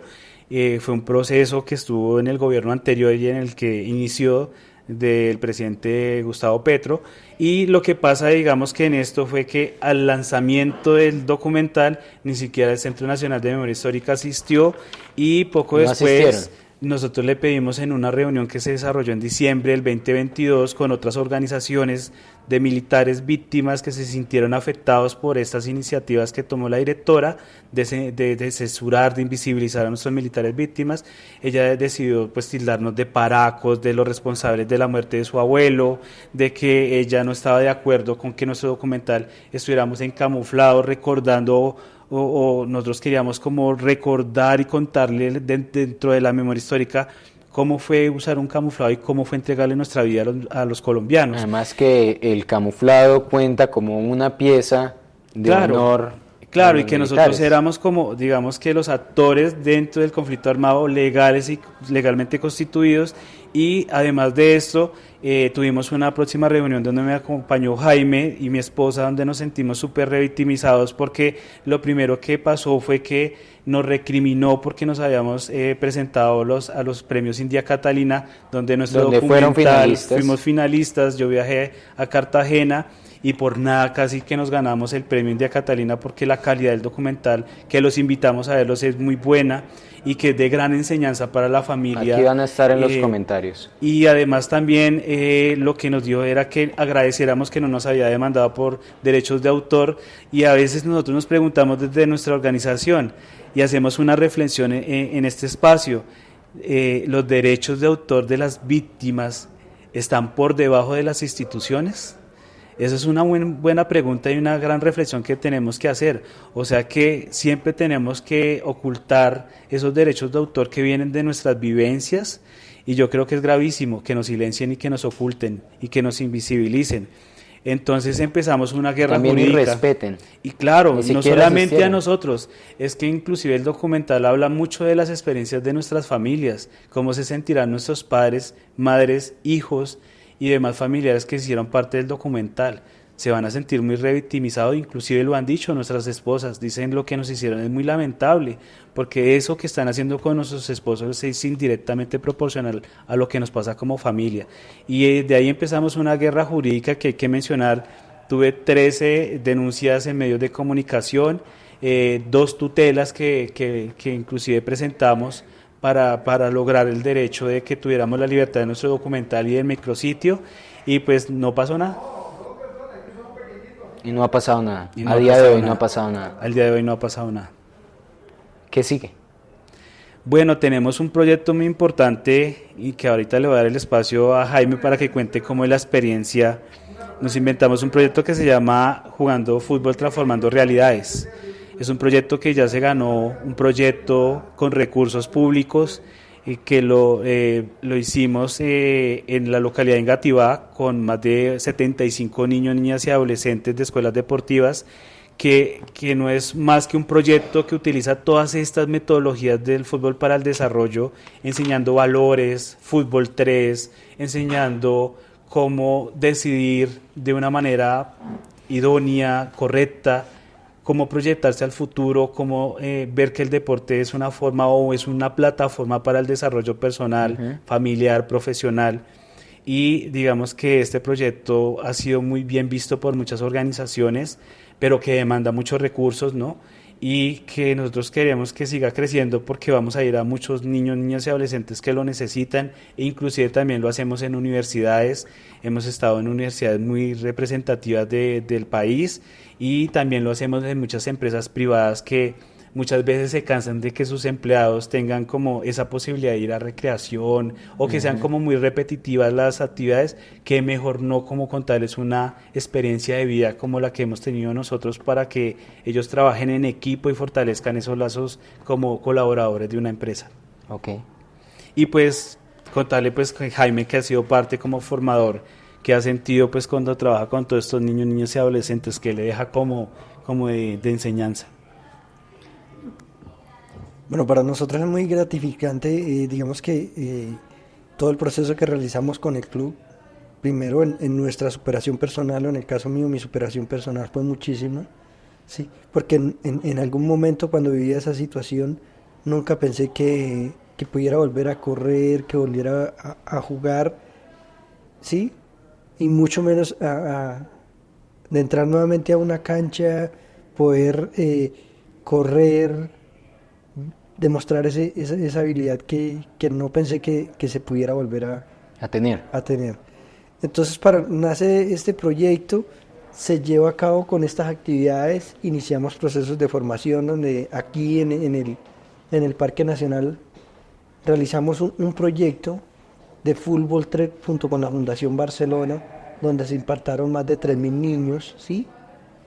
Fue un proceso que estuvo en el gobierno anterior y en el que inició del presidente Gustavo Petro, y lo que pasa, digamos, que en esto fue que al lanzamiento del documental ni siquiera el Centro Nacional de Memoria Histórica asistió, y poco después nosotros le pedimos en una reunión que se desarrolló en diciembre del 2022 con otras organizaciones de militares víctimas que se sintieron afectados por estas iniciativas que tomó la directora de censurar, de invisibilizar a nuestros militares víctimas. Ella decidió pues tildarnos de paracos, de los responsables de la muerte de su abuelo, de que ella no estaba de acuerdo con que nuestro documental estuviéramos encamuflados recordando, o nosotros queríamos como recordar y contarle dentro de la memoria histórica cómo fue usar un camuflado y cómo fue entregarle nuestra vida a los colombianos. Además que el camuflado cuenta como una pieza de honor. Claro, y que nosotros éramos como, digamos que los actores dentro del conflicto armado legales y legalmente constituidos, y además de esto tuvimos una próxima reunión donde me acompañó Jaime y mi esposa, donde nos sentimos súper revictimizados porque lo primero que pasó fue que nos recriminó porque nos habíamos presentado a los premios India Catalina, donde nuestro documental fuimos finalistas. Yo viajé a Cartagena y por nada casi que nos ganamos el premio India Catalina, porque la calidad del documental, que los invitamos a verlos, es muy buena y que es de gran enseñanza para la familia. Aquí van a estar en los comentarios. Y además también lo que nos dio era que agradeciéramos que no nos había demandado por derechos de autor, y a veces nosotros nos preguntamos desde nuestra organización y hacemos una reflexión en este espacio, ¿los derechos de autor de las víctimas están por debajo de las instituciones? Esa es una buena pregunta y una gran reflexión que tenemos que hacer. O sea que siempre tenemos que ocultar esos derechos de autor que vienen de nuestras vivencias, y yo creo que es gravísimo que nos silencien y que nos oculten y que nos invisibilicen. Entonces empezamos una guerra también jurídica. Y respeten. Y claro, no solamente asistieron a nosotros, es que inclusive el documental habla mucho de las experiencias de nuestras familias, cómo se sentirán nuestros padres, madres, hijos y demás familiares que hicieron parte del documental. Se van a sentir muy revictimizados, inclusive lo han dicho nuestras esposas, dicen lo que nos hicieron es muy lamentable, porque eso que están haciendo con nuestros esposos es indirectamente proporcional a lo que nos pasa como familia. Y de ahí empezamos una guerra jurídica que hay que mencionar. Tuve 13 denuncias en medios de comunicación, 2 tutelas que inclusive presentamos para lograr el derecho de que tuviéramos la libertad de nuestro documental y del micrositio, y pues no pasó nada. Y no ha pasado nada. A día de hoy no ha pasado nada. Al día de hoy no ha pasado nada. ¿Qué sigue? Bueno, tenemos un proyecto muy importante y que ahorita le voy a dar el espacio a Jaime para que cuente cómo es la experiencia. Nos inventamos un proyecto que se llama Jugando Fútbol Transformando Realidades. Es un proyecto que ya se ganó, un proyecto con recursos públicos, que lo hicimos en la localidad de Engativá con más de 75 niños, niñas y adolescentes de escuelas deportivas, que no es más que un proyecto que utiliza todas estas metodologías del fútbol para el desarrollo, enseñando valores, fútbol 3, enseñando cómo decidir de una manera idónea, correcta, cómo proyectarse al futuro, cómo ver que el deporte es una forma o es una plataforma para el desarrollo personal, familiar, profesional. Y digamos que este proyecto ha sido muy bien visto por muchas organizaciones, pero que demanda muchos recursos, ¿no? y que nosotros queremos que siga creciendo porque vamos a ir a muchos niños, niñas y adolescentes que lo necesitan, e inclusive también lo hacemos en universidades. Hemos estado en universidades muy representativas del país, y también lo hacemos en muchas empresas privadas que muchas veces se cansan de que sus empleados tengan como esa posibilidad de ir a recreación, o que sean como muy repetitivas las actividades, que mejor no como contarles una experiencia de vida como la que hemos tenido nosotros, para que ellos trabajen en equipo y fortalezcan esos lazos como colaboradores de una empresa. Ok. Y pues contarle pues que Jaime, que ha sido parte como formador, que ha sentido pues cuando trabaja con todos estos niños, niñas y adolescentes, que le deja como de enseñanza. Bueno, para nosotros es muy gratificante, digamos que todo el proceso que realizamos con el club, primero en nuestra superación personal, o en el caso mío mi superación personal fue muchísima, sí, porque en algún momento cuando vivía esa situación nunca pensé que pudiera volver a correr, que volviera a jugar, sí, y mucho menos de entrar nuevamente a una cancha, poder correr, demostrar esa habilidad que no pensé que se pudiera volver A tener. a tener. Entonces, nace este proyecto, se lleva a cabo con estas actividades, iniciamos procesos de formación donde aquí en el Parque Nacional realizamos un proyecto de fútbol 3 junto con la Fundación Barcelona, donde se impartaron más de 3.000 niños, ¿sí?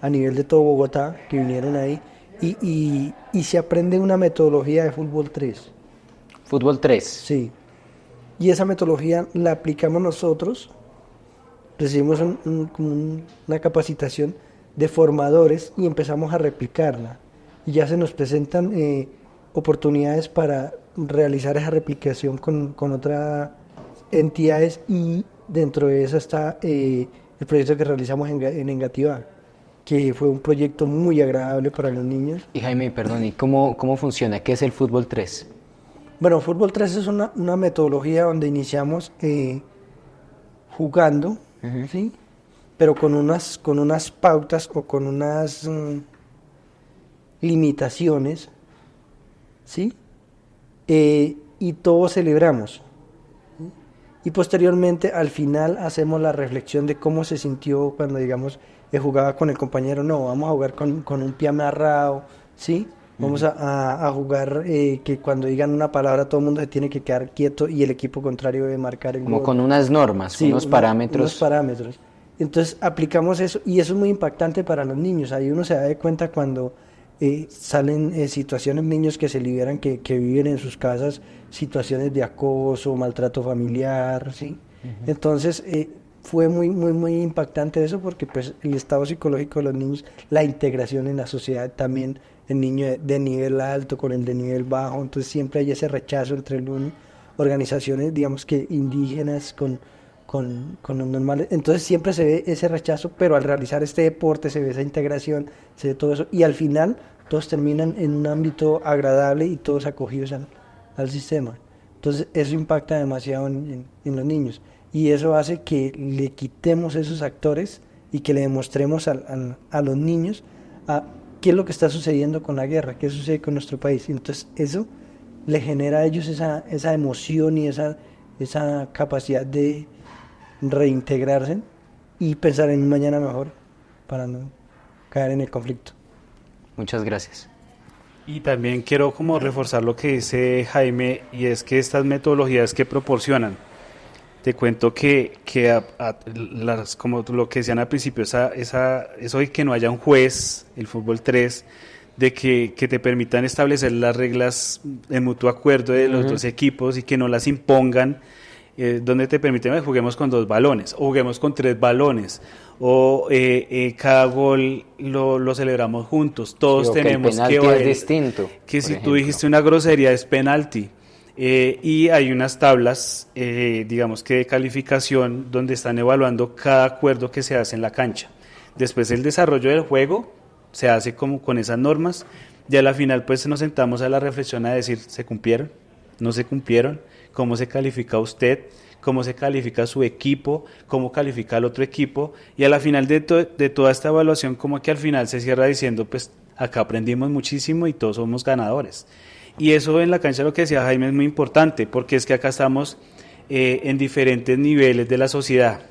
A nivel de todo Bogotá, que vinieron ahí. Y se aprende una metodología de fútbol 3. Fútbol 3. Sí. Y esa metodología la aplicamos nosotros, recibimos una capacitación de formadores y empezamos a replicarla. Y ya se nos presentan oportunidades para realizar esa replicación con otras entidades, y dentro de eso está el proyecto que realizamos en Engativá, que fue un proyecto muy agradable para los niños. Y Jaime, perdón, ¿y cómo funciona? ¿Qué es el Fútbol 3? Bueno, Fútbol 3 es una metodología donde iniciamos jugando, ¿sí? Pero con unas pautas o con unas limitaciones, ¿sí? Y todos celebramos. ¿Sí? Y posteriormente, al final, hacemos la reflexión de cómo se sintió cuando, digamos, jugaba con el compañero. No, vamos a jugar con un pie amarrado, ¿sí? Vamos a jugar que cuando digan una palabra todo el mundo se tiene que quedar quieto y el equipo contrario debe marcar el Como gol. con unas normas, Sí, unos parámetros. Unos parámetros. Entonces aplicamos eso, y eso es muy impactante para los niños. Ahí uno se da de cuenta cuando salen situaciones, niños que se liberan, que viven en sus casas situaciones de acoso, maltrato familiar, ¿sí? Entonces fue muy impactante eso, porque pues el estado psicológico de los niños, la integración en la sociedad también, el niño de nivel alto con el de nivel bajo, entonces siempre hay ese rechazo entre organizaciones, digamos que indígenas con los normales, entonces siempre se ve ese rechazo, pero al realizar este deporte se ve esa integración, se ve todo eso, y al final todos terminan en un ámbito agradable y todos acogidos al sistema. Entonces eso impacta demasiado en los niños, y eso hace que le quitemos esos actores y que le demostremos a los niños qué es lo que está sucediendo con la guerra, qué sucede con nuestro país. Entonces eso le genera a ellos esa emoción y esa capacidad de reintegrarse y pensar en un mañana mejor para no caer en el conflicto. Muchas gracias. Y también quiero como reforzar lo que dice Jaime, y es que estas metodologías que proporcionan, te cuento que como lo que decían al principio, eso de que no haya un juez, el fútbol 3, de que te permitan establecer las reglas en mutuo acuerdo de los dos equipos y que no las impongan, donde te permiten juguemos con 2 balones o juguemos con 3 balones, o cada gol lo celebramos juntos, todos Sí, tenemos que el penalti bailar, es distinto, que por si ejemplo. tú dijiste una grosería es penalti. Y hay unas tablas, digamos que de calificación, donde están evaluando cada acuerdo que se hace en la cancha. Después el desarrollo del juego se hace como con esas normas, y a la final pues nos sentamos a la reflexión a decir, ¿se cumplieron? ¿No se cumplieron? ¿Cómo se califica usted? ¿Cómo se califica su equipo? ¿Cómo califica el otro equipo? Y a la final de toda esta evaluación, como que al final se cierra diciendo, pues acá aprendimos muchísimo y todos somos ganadores. Y eso en la cancha, lo que decía Jaime, es muy importante, porque es que acá estamos en diferentes niveles de la sociedad,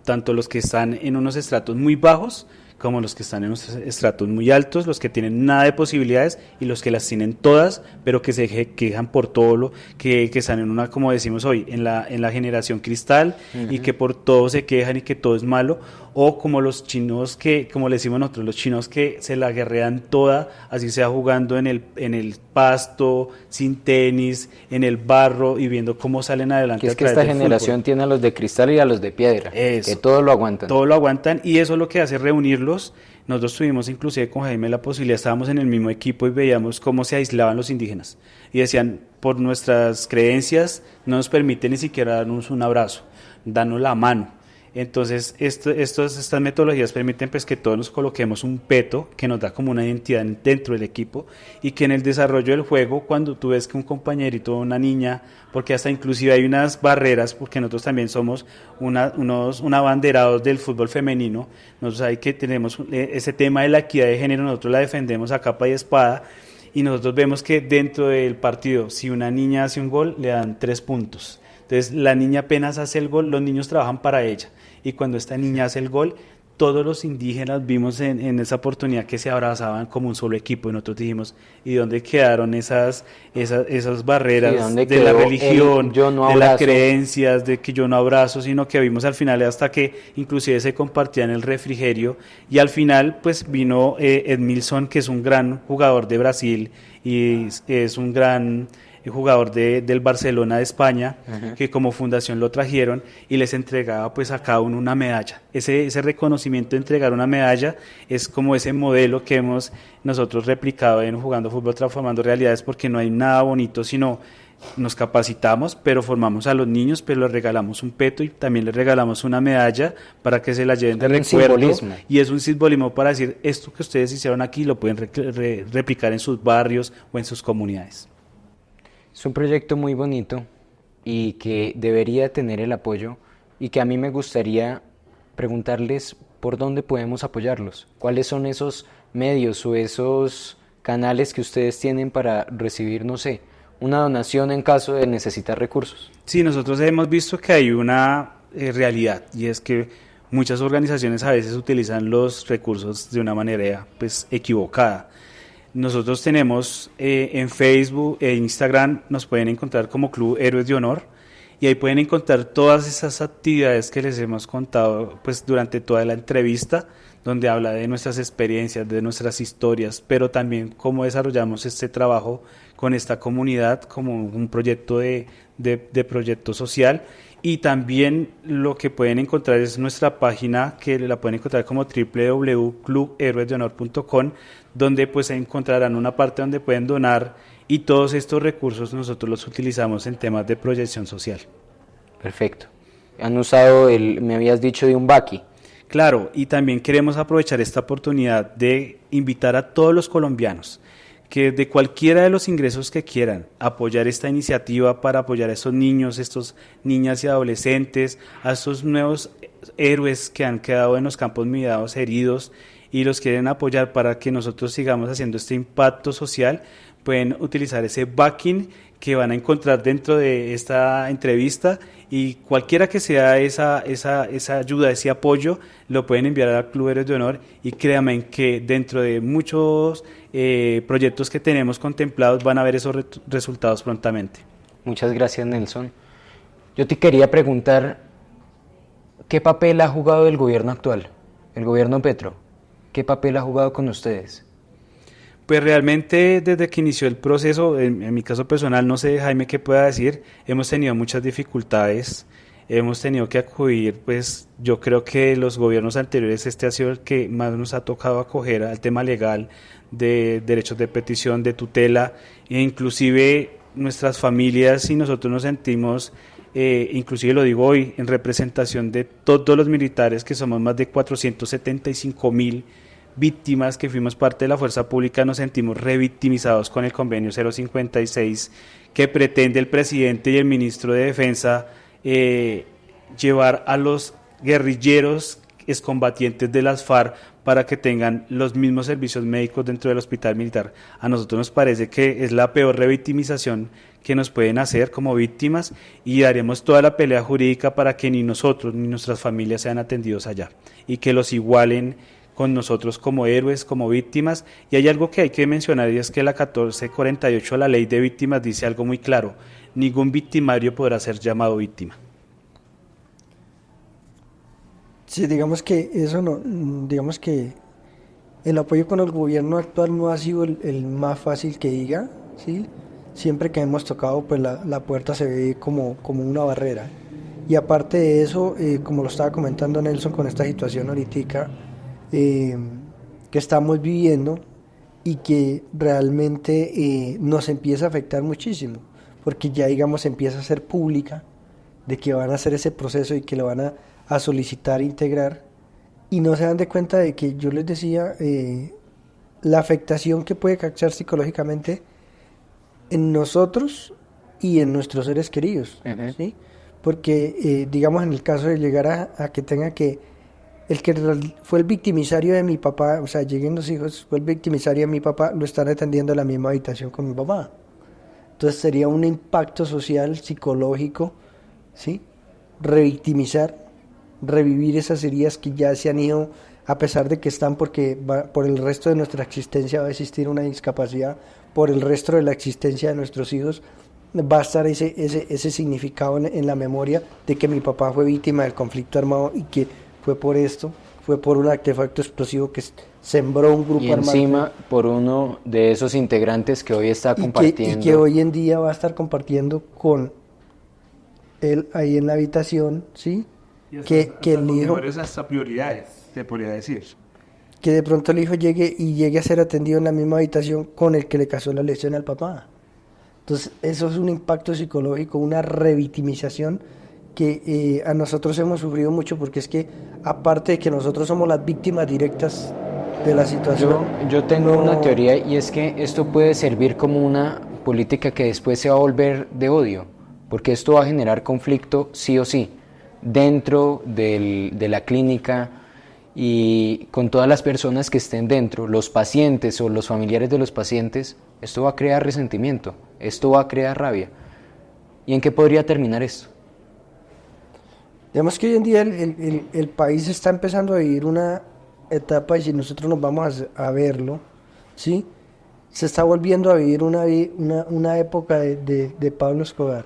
tanto los que están en unos estratos muy bajos, como los que están en unos estratos muy altos, los que tienen nada de posibilidades y los que las tienen todas, pero que se quejan por todo lo que están en una, como decimos hoy, en la generación cristal, y que por todo se quejan y que todo es malo, o como los chinos que, como le decimos nosotros, los chinos que se la guerrean toda, así sea jugando en el pasto, sin tenis, en el barro y viendo cómo salen adelante. Que es que esta generación tiene a los de cristal y a los de piedra, que todo lo aguantan. Todo lo aguantan, y eso es lo que hace reunirlos. Nosotros tuvimos inclusive con Jaime la posibilidad, estábamos en el mismo equipo y veíamos cómo se aislaban los indígenas y decían, por nuestras creencias no nos permite ni siquiera darnos un abrazo, darnos la mano. Entonces estas metodologías permiten pues que todos nos coloquemos un peto que nos da como una identidad dentro del equipo, y que en el desarrollo del juego, cuando tú ves que un compañerito o una niña, porque hasta inclusive hay unas barreras, porque nosotros también somos unos abanderados del fútbol femenino, nosotros ahí que tenemos ese tema de la equidad de género, nosotros la defendemos a capa y espada, y nosotros vemos que dentro del partido, si una niña hace un gol, le dan 3 puntos. Entonces la niña apenas hace el gol, los niños trabajan para ella, y cuando esta niña hace el gol, todos los indígenas vimos en esa oportunidad que se abrazaban como un solo equipo, y nosotros dijimos, ¿y dónde quedaron esas barreras de la religión, de las creencias, de que yo no abrazo, sino que vimos al final hasta que inclusive se compartían el refrigerio, y al final pues vino Edmilson, que es un gran jugador de Brasil y es un gran jugador del Barcelona de España, que como fundación lo trajeron y les entregaba pues a cada uno una medalla. Ese reconocimiento de entregar una medalla es como ese modelo que hemos nosotros replicado en Jugando Fútbol Transformando Realidades, porque no hay nada bonito sino nos capacitamos, pero formamos a los niños, pero les regalamos un peto y también les regalamos una medalla para que se la lleven de recuerdo. Simbolismo. Y es un simbolismo para decir, esto que ustedes hicieron aquí lo pueden replicar en sus barrios o en sus comunidades. Es un proyecto muy bonito y que debería tener el apoyo, y que a mí me gustaría preguntarles por dónde podemos apoyarlos. ¿Cuáles son esos medios o esos canales que ustedes tienen para recibir, no sé, una donación en caso de necesitar recursos? Sí, nosotros hemos visto que hay una realidad, y es que muchas organizaciones a veces utilizan los recursos de una manera pues equivocada. Nosotros tenemos en Facebook e Instagram, nos pueden encontrar como Club Héroes de Honor, y ahí pueden encontrar todas esas actividades que les hemos contado pues durante toda la entrevista, donde habla de nuestras experiencias, de nuestras historias, pero también cómo desarrollamos este trabajo con esta comunidad como un proyecto de proyecto social. Y también lo que pueden encontrar es nuestra página, que la pueden encontrar como www.clubheroesdehonor.com, donde pues encontrarán una parte donde pueden donar, y todos estos recursos nosotros los utilizamos en temas de proyección social. Perfecto. Han usado me habías dicho de un Baki. Claro, y también queremos aprovechar esta oportunidad de invitar a todos los colombianos que de cualquiera de los ingresos que quieran apoyar esta iniciativa para apoyar a estos niños, estos niñas y adolescentes, a estos nuevos héroes que han quedado en los campos minados heridos y los quieren apoyar para que nosotros sigamos haciendo este impacto social, pueden utilizar ese backing que van a encontrar dentro de esta entrevista, y cualquiera que sea esa ayuda, ese apoyo, lo pueden enviar al Club Héroes de Honor, y créanme que dentro de muchos proyectos que tenemos contemplados van a ver esos resultados prontamente. Muchas gracias, Nelson. Yo te quería preguntar, ¿qué papel ha jugado el gobierno actual, el gobierno Petro? ¿Qué papel ha jugado con ustedes? Pues realmente desde que inició el proceso, en mi caso personal, no sé, Jaime, qué pueda decir, hemos tenido muchas dificultades, hemos tenido que acudir, pues yo creo que los gobiernos anteriores, este ha sido el que más nos ha tocado acoger al tema legal de derechos de petición, de tutela, e inclusive nuestras familias y nosotros nos sentimos, inclusive lo digo hoy, en representación de todos los militares, que somos más de 475,000 víctimas que fuimos parte de la fuerza pública, nos sentimos revictimizados con el convenio 056 que pretende el presidente y el ministro de Defensa llevar a los guerrilleros excombatientes de las FARC para que tengan los mismos servicios médicos dentro del hospital militar. A nosotros nos parece que es la peor revictimización que nos pueden hacer como víctimas, y daremos toda la pelea jurídica para que ni nosotros ni nuestras familias sean atendidos allá y que los igualen con nosotros como héroes, como víctimas. Y hay algo que hay que mencionar, y es que la 1448 de la Ley de Víctimas dice algo muy claro: ningún victimario podrá ser llamado víctima. Sí, digamos que eso no, digamos que el apoyo con el gobierno actual no ha sido el más fácil que diga, ¿sí? Siempre que hemos tocado, pues la puerta se ve como una barrera. Y aparte de eso, como lo estaba comentando Nelson, con esta situación ahorita que estamos viviendo y que realmente nos empieza a afectar muchísimo, porque ya, digamos, empieza a ser pública de que van a hacer ese proceso y que lo van a solicitar integrar, y no se dan de cuenta de que yo les decía la afectación que puede causar psicológicamente en nosotros y en nuestros seres queridos, ¿sí? Porque digamos, en el caso de llegar a que tenga que el que fue el victimisario de mi papá, o sea, lleguen los hijos, fue el victimisario de mi papá, lo están atendiendo en la misma habitación con mi papá. Entonces sería un impacto social, psicológico, ¿sí? Revictimizar, revivir esas heridas que ya se han ido, a pesar de que están, porque por el resto de nuestra existencia va a existir una discapacidad, por el resto de la existencia de nuestros hijos va a estar ese significado en la memoria de que mi papá fue víctima del conflicto armado y que fue por esto, fue por un artefacto explosivo que sembró un grupo armado. Y encima por uno de esos integrantes que hoy está compartiendo. Y que hoy en día va a estar compartiendo con él ahí en la habitación, ¿sí? Que el hijo... hasta prioridades, se podría decir. Que de pronto el hijo llegue a ser atendido en la misma habitación con el que le causó la lesión al papá. Entonces eso es un impacto psicológico, una revictimización que a nosotros hemos sufrido mucho, porque es que aparte de que nosotros somos las víctimas directas de la situación. Yo tengo una teoría, y es que esto puede servir como una política que después se va a volver de odio, porque esto va a generar conflicto sí o sí dentro de la clínica y con todas las personas que estén dentro, los pacientes o los familiares de los pacientes. Esto va a crear resentimiento, esto va a crear rabia. ¿Y en qué podría terminar esto? Digamos que hoy en día el país está empezando a vivir una etapa, y si nosotros nos vamos a verlo, ¿sí? Se está volviendo a vivir una época de Pablo Escobar,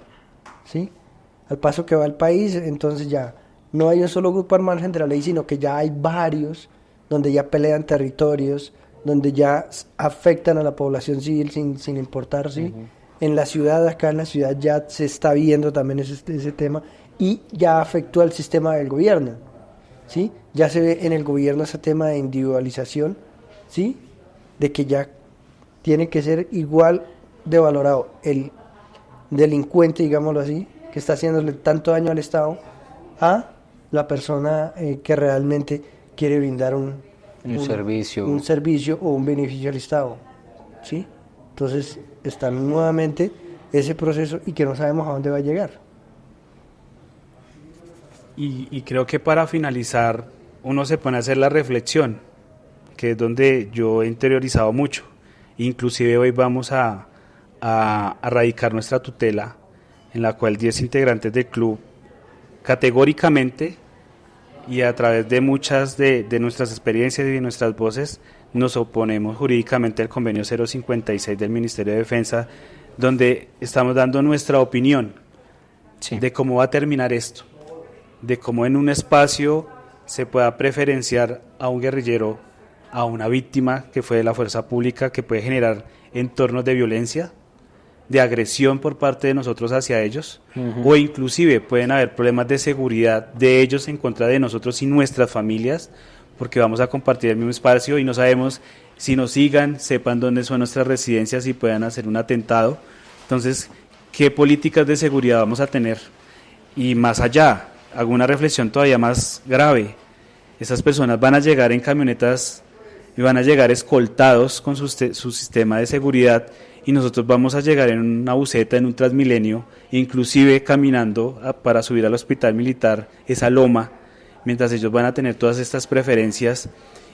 ¿sí? Al paso que va el país, entonces ya no hay un solo grupo armado entre la ley, sino que ya hay varios, donde ya pelean territorios, donde ya afectan a la población civil sin importar, ¿sí? En la ciudad, acá en la ciudad ya se está viendo también ese tema, y ya afectó al sistema del gobierno, ¿sí? Ya se ve en el gobierno ese tema de individualización, ¿sí? De que ya tiene que ser igual de valorado el delincuente, digámoslo así, que está haciéndole tanto daño al Estado, a la persona que realmente quiere brindar un servicio o un beneficio al Estado, ¿sí? Entonces está nuevamente ese proceso, y que no sabemos a dónde va a llegar. Y creo que para finalizar uno se pone a hacer la reflexión, que es donde yo he interiorizado mucho. Inclusive hoy vamos a radicar nuestra tutela, en la cual 10 integrantes del club categóricamente y a través de muchas de nuestras experiencias y de nuestras voces nos oponemos jurídicamente al convenio 056 del Ministerio de Defensa, donde estamos dando nuestra opinión de cómo va a terminar esto, de cómo en un espacio se pueda preferenciar a un guerrillero, a una víctima que fue de la fuerza pública, que puede generar entornos de violencia, de agresión por parte de nosotros hacia ellos, o inclusive pueden haber problemas de seguridad de ellos en contra de nosotros y nuestras familias, porque vamos a compartir el mismo espacio y no sabemos si nos sigan, sepan dónde son nuestras residencias y puedan hacer un atentado. Entonces, ¿qué políticas de seguridad vamos a tener? Y más allá, hago una reflexión todavía más grave. Esas personas van a llegar en camionetas y van a llegar escoltados con su sistema de seguridad, y nosotros vamos a llegar en una buseta, en un Transmilenio, inclusive caminando para subir al hospital militar, esa loma, mientras ellos van a tener todas estas preferencias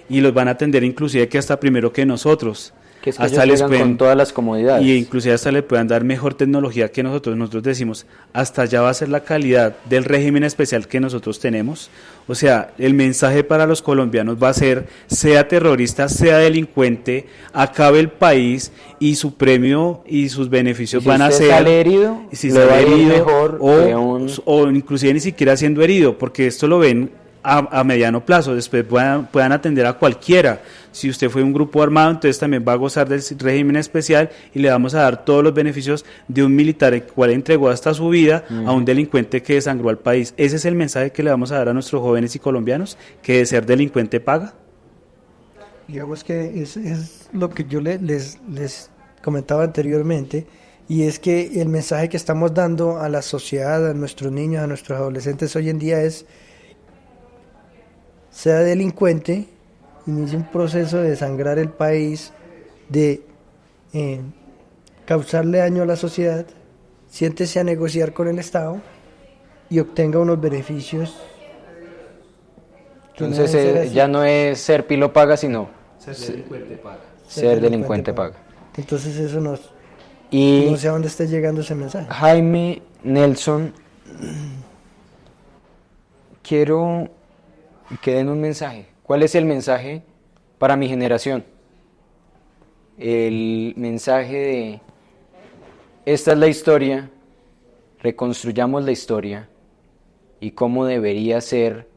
y los van a atender inclusive que hasta primero que nosotros. Que es que hasta ellos les llegan con todas las comodidades. Y inclusive hasta le puedan dar mejor tecnología que nosotros. Nosotros decimos, hasta allá va a ser la calidad del régimen especial que nosotros tenemos. O sea, el mensaje para los colombianos va a ser, sea terrorista, sea delincuente, acabe el país y su premio y sus beneficios si van a ser... sale herido, y si le va a sale ir herido mejor que o inclusive ni siquiera siendo herido, porque esto lo ven a mediano plazo, después puedan atender a cualquiera. Si usted fue un grupo armado, entonces también va a gozar del régimen especial y le vamos a dar todos los beneficios de un militar el cual entregó hasta su vida a un delincuente que desangró al país. Ese es el mensaje que le vamos a dar a nuestros jóvenes y colombianos, que de ser delincuente paga. Digamos que es lo que yo les comentaba anteriormente, y es que el mensaje que estamos dando a la sociedad, a nuestros niños, a nuestros adolescentes hoy en día es: sea delincuente, inicie un proceso de desangrar el país, de causarle daño a la sociedad, siéntese a negociar con el Estado y obtenga unos beneficios. Entonces ya no es ser pilo paga, sino Ser delincuente paga. ser delincuente paga. Entonces eso no Y sé a dónde está llegando ese mensaje. Jaime Nelson, quiero que den un mensaje. ¿Cuál es el mensaje para mi generación? El mensaje de: esta es la historia, reconstruyamos la historia y cómo debería ser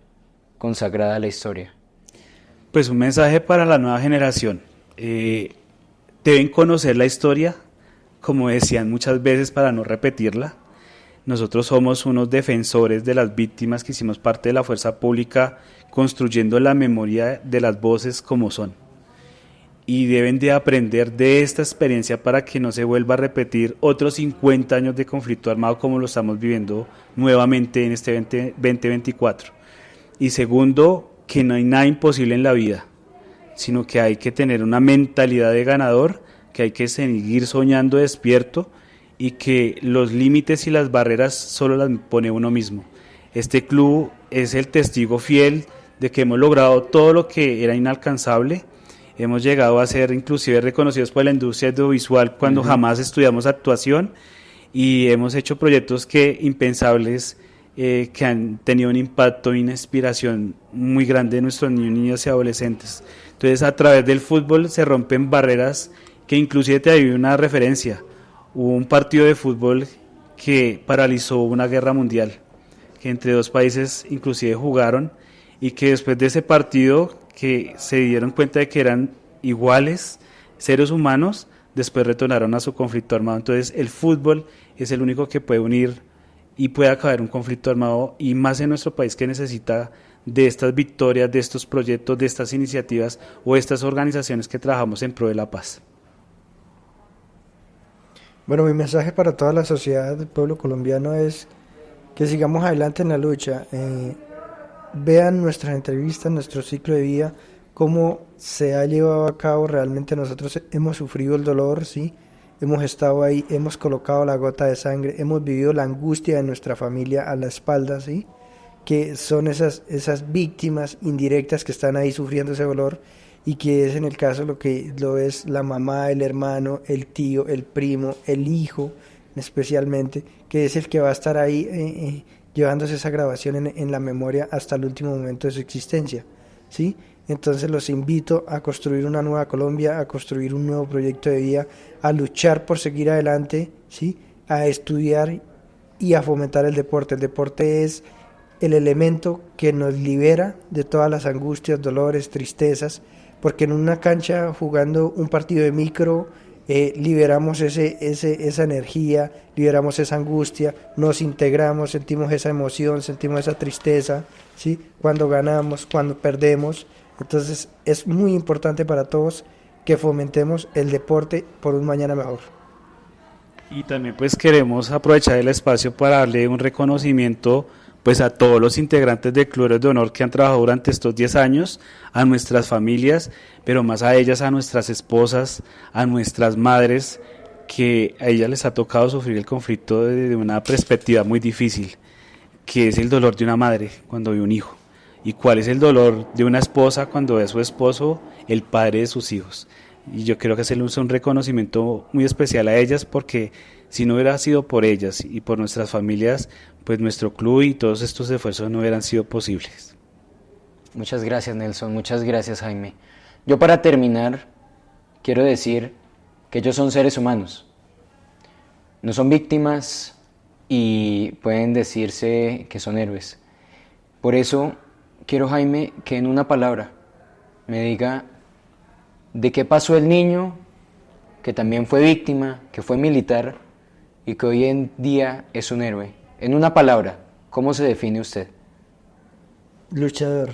consagrada la historia. Pues un mensaje para la nueva generación. Deben conocer la historia, como decían muchas veces, para no repetirla. Nosotros somos unos defensores de las víctimas que hicimos parte de la fuerza pública, construyendo la memoria de las voces como son. Y deben de aprender de esta experiencia para que no se vuelva a repetir otros 50 años de conflicto armado como lo estamos viviendo nuevamente en este 2024. Y segundo, que no hay nada imposible en la vida, sino que hay que tener una mentalidad de ganador, que hay que seguir soñando despierto y que los límites y las barreras solo las pone uno mismo. Este club es el testigo fiel de que hemos logrado todo lo que era inalcanzable. Hemos llegado a ser inclusive reconocidos por la industria audiovisual cuando jamás estudiamos actuación, y hemos hecho proyectos impensables que han tenido un impacto y una inspiración muy grande en nuestros niños y adolescentes. Entonces, a través del fútbol se rompen barreras que inclusive te doy una referencia. Hubo un partido de fútbol que paralizó una guerra mundial, que entre dos países inclusive jugaron, y que después de ese partido, que se dieron cuenta de que eran iguales, seres humanos, después retornaron a su conflicto armado. Entonces el fútbol es el único que puede unir y puede acabar un conflicto armado, y más en nuestro país, que necesita de estas victorias, de estos proyectos, de estas iniciativas o estas organizaciones que trabajamos en pro de la paz. Bueno, mi mensaje para toda la sociedad del pueblo colombiano es que sigamos adelante en la lucha. Vean nuestras entrevistas, nuestro ciclo de vida, cómo se ha llevado a cabo. Realmente nosotros hemos sufrido el dolor, ¿sí? Hemos estado ahí, hemos colocado la gota de sangre, hemos vivido la angustia de nuestra familia a la espalda, ¿sí? Que son esas víctimas indirectas que están ahí sufriendo ese dolor, y que es en el caso lo es la mamá, el hermano, el tío, el primo, el hijo, especialmente, que es el que va a estar ahí llevándose esa grabación en la memoria hasta el último momento de su existencia, ¿sí? Entonces los invito a construir una nueva Colombia, a construir un nuevo proyecto de vida, a luchar por seguir adelante, ¿sí? A estudiar y a fomentar el deporte. El deporte es el elemento que nos libera de todas las angustias, dolores, tristezas, porque en una cancha jugando un partido de micro liberamos esa energía, liberamos esa angustia, nos integramos, sentimos esa emoción, sentimos esa tristeza, ¿sí? Cuando ganamos, cuando perdemos. Entonces es muy importante para todos que fomentemos el deporte por un mañana mejor. Y también pues queremos aprovechar el espacio para darle un reconocimiento pues a todos los integrantes de Clubes de Honor que han trabajado durante estos 10 años, a nuestras familias, pero más a ellas, a nuestras esposas, a nuestras madres, que a ellas les ha tocado sufrir el conflicto desde una perspectiva muy difícil, que es el dolor de una madre cuando ve un hijo. y cuál es el dolor de una esposa cuando ve a su esposo el padre de sus hijos. Y yo creo que hacerles un reconocimiento muy especial a ellas, porque si no hubiera sido por ellas y por nuestras familias, pues nuestro club y todos estos esfuerzos no hubieran sido posibles. Muchas gracias, Nelson, muchas gracias, Jaime. Yo, para terminar, quiero decir que ellos son seres humanos, no son víctimas y pueden decirse que son héroes. Por eso quiero, Jaime, que en una palabra me diga de qué pasó el niño que también fue víctima, que fue militar y que hoy en día es un héroe. En una palabra, ¿cómo se define usted? Luchador.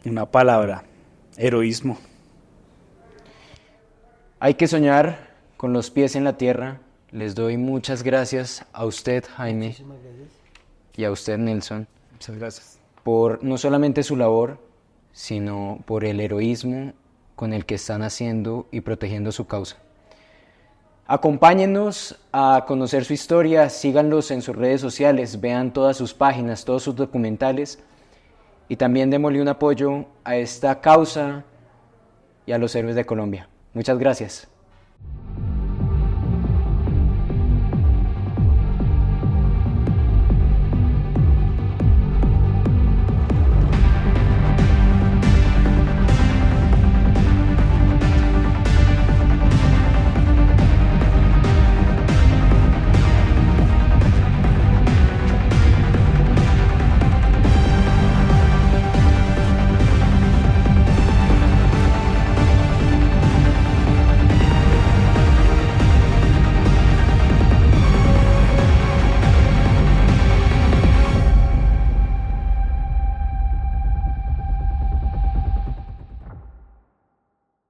Una palabra: heroísmo. Hay que soñar con los pies en la tierra. Les doy muchas gracias a usted, Jaime, y a usted, Nelson, Muchas gracias. por no solamente su labor, sino por el heroísmo con el que están haciendo y protegiendo su causa. Acompáñennos a conocer su historia, síganlos en sus redes sociales, vean todas sus páginas, todos sus documentales, y también démosle un apoyo a esta causa y a los héroes de Colombia. Muchas gracias.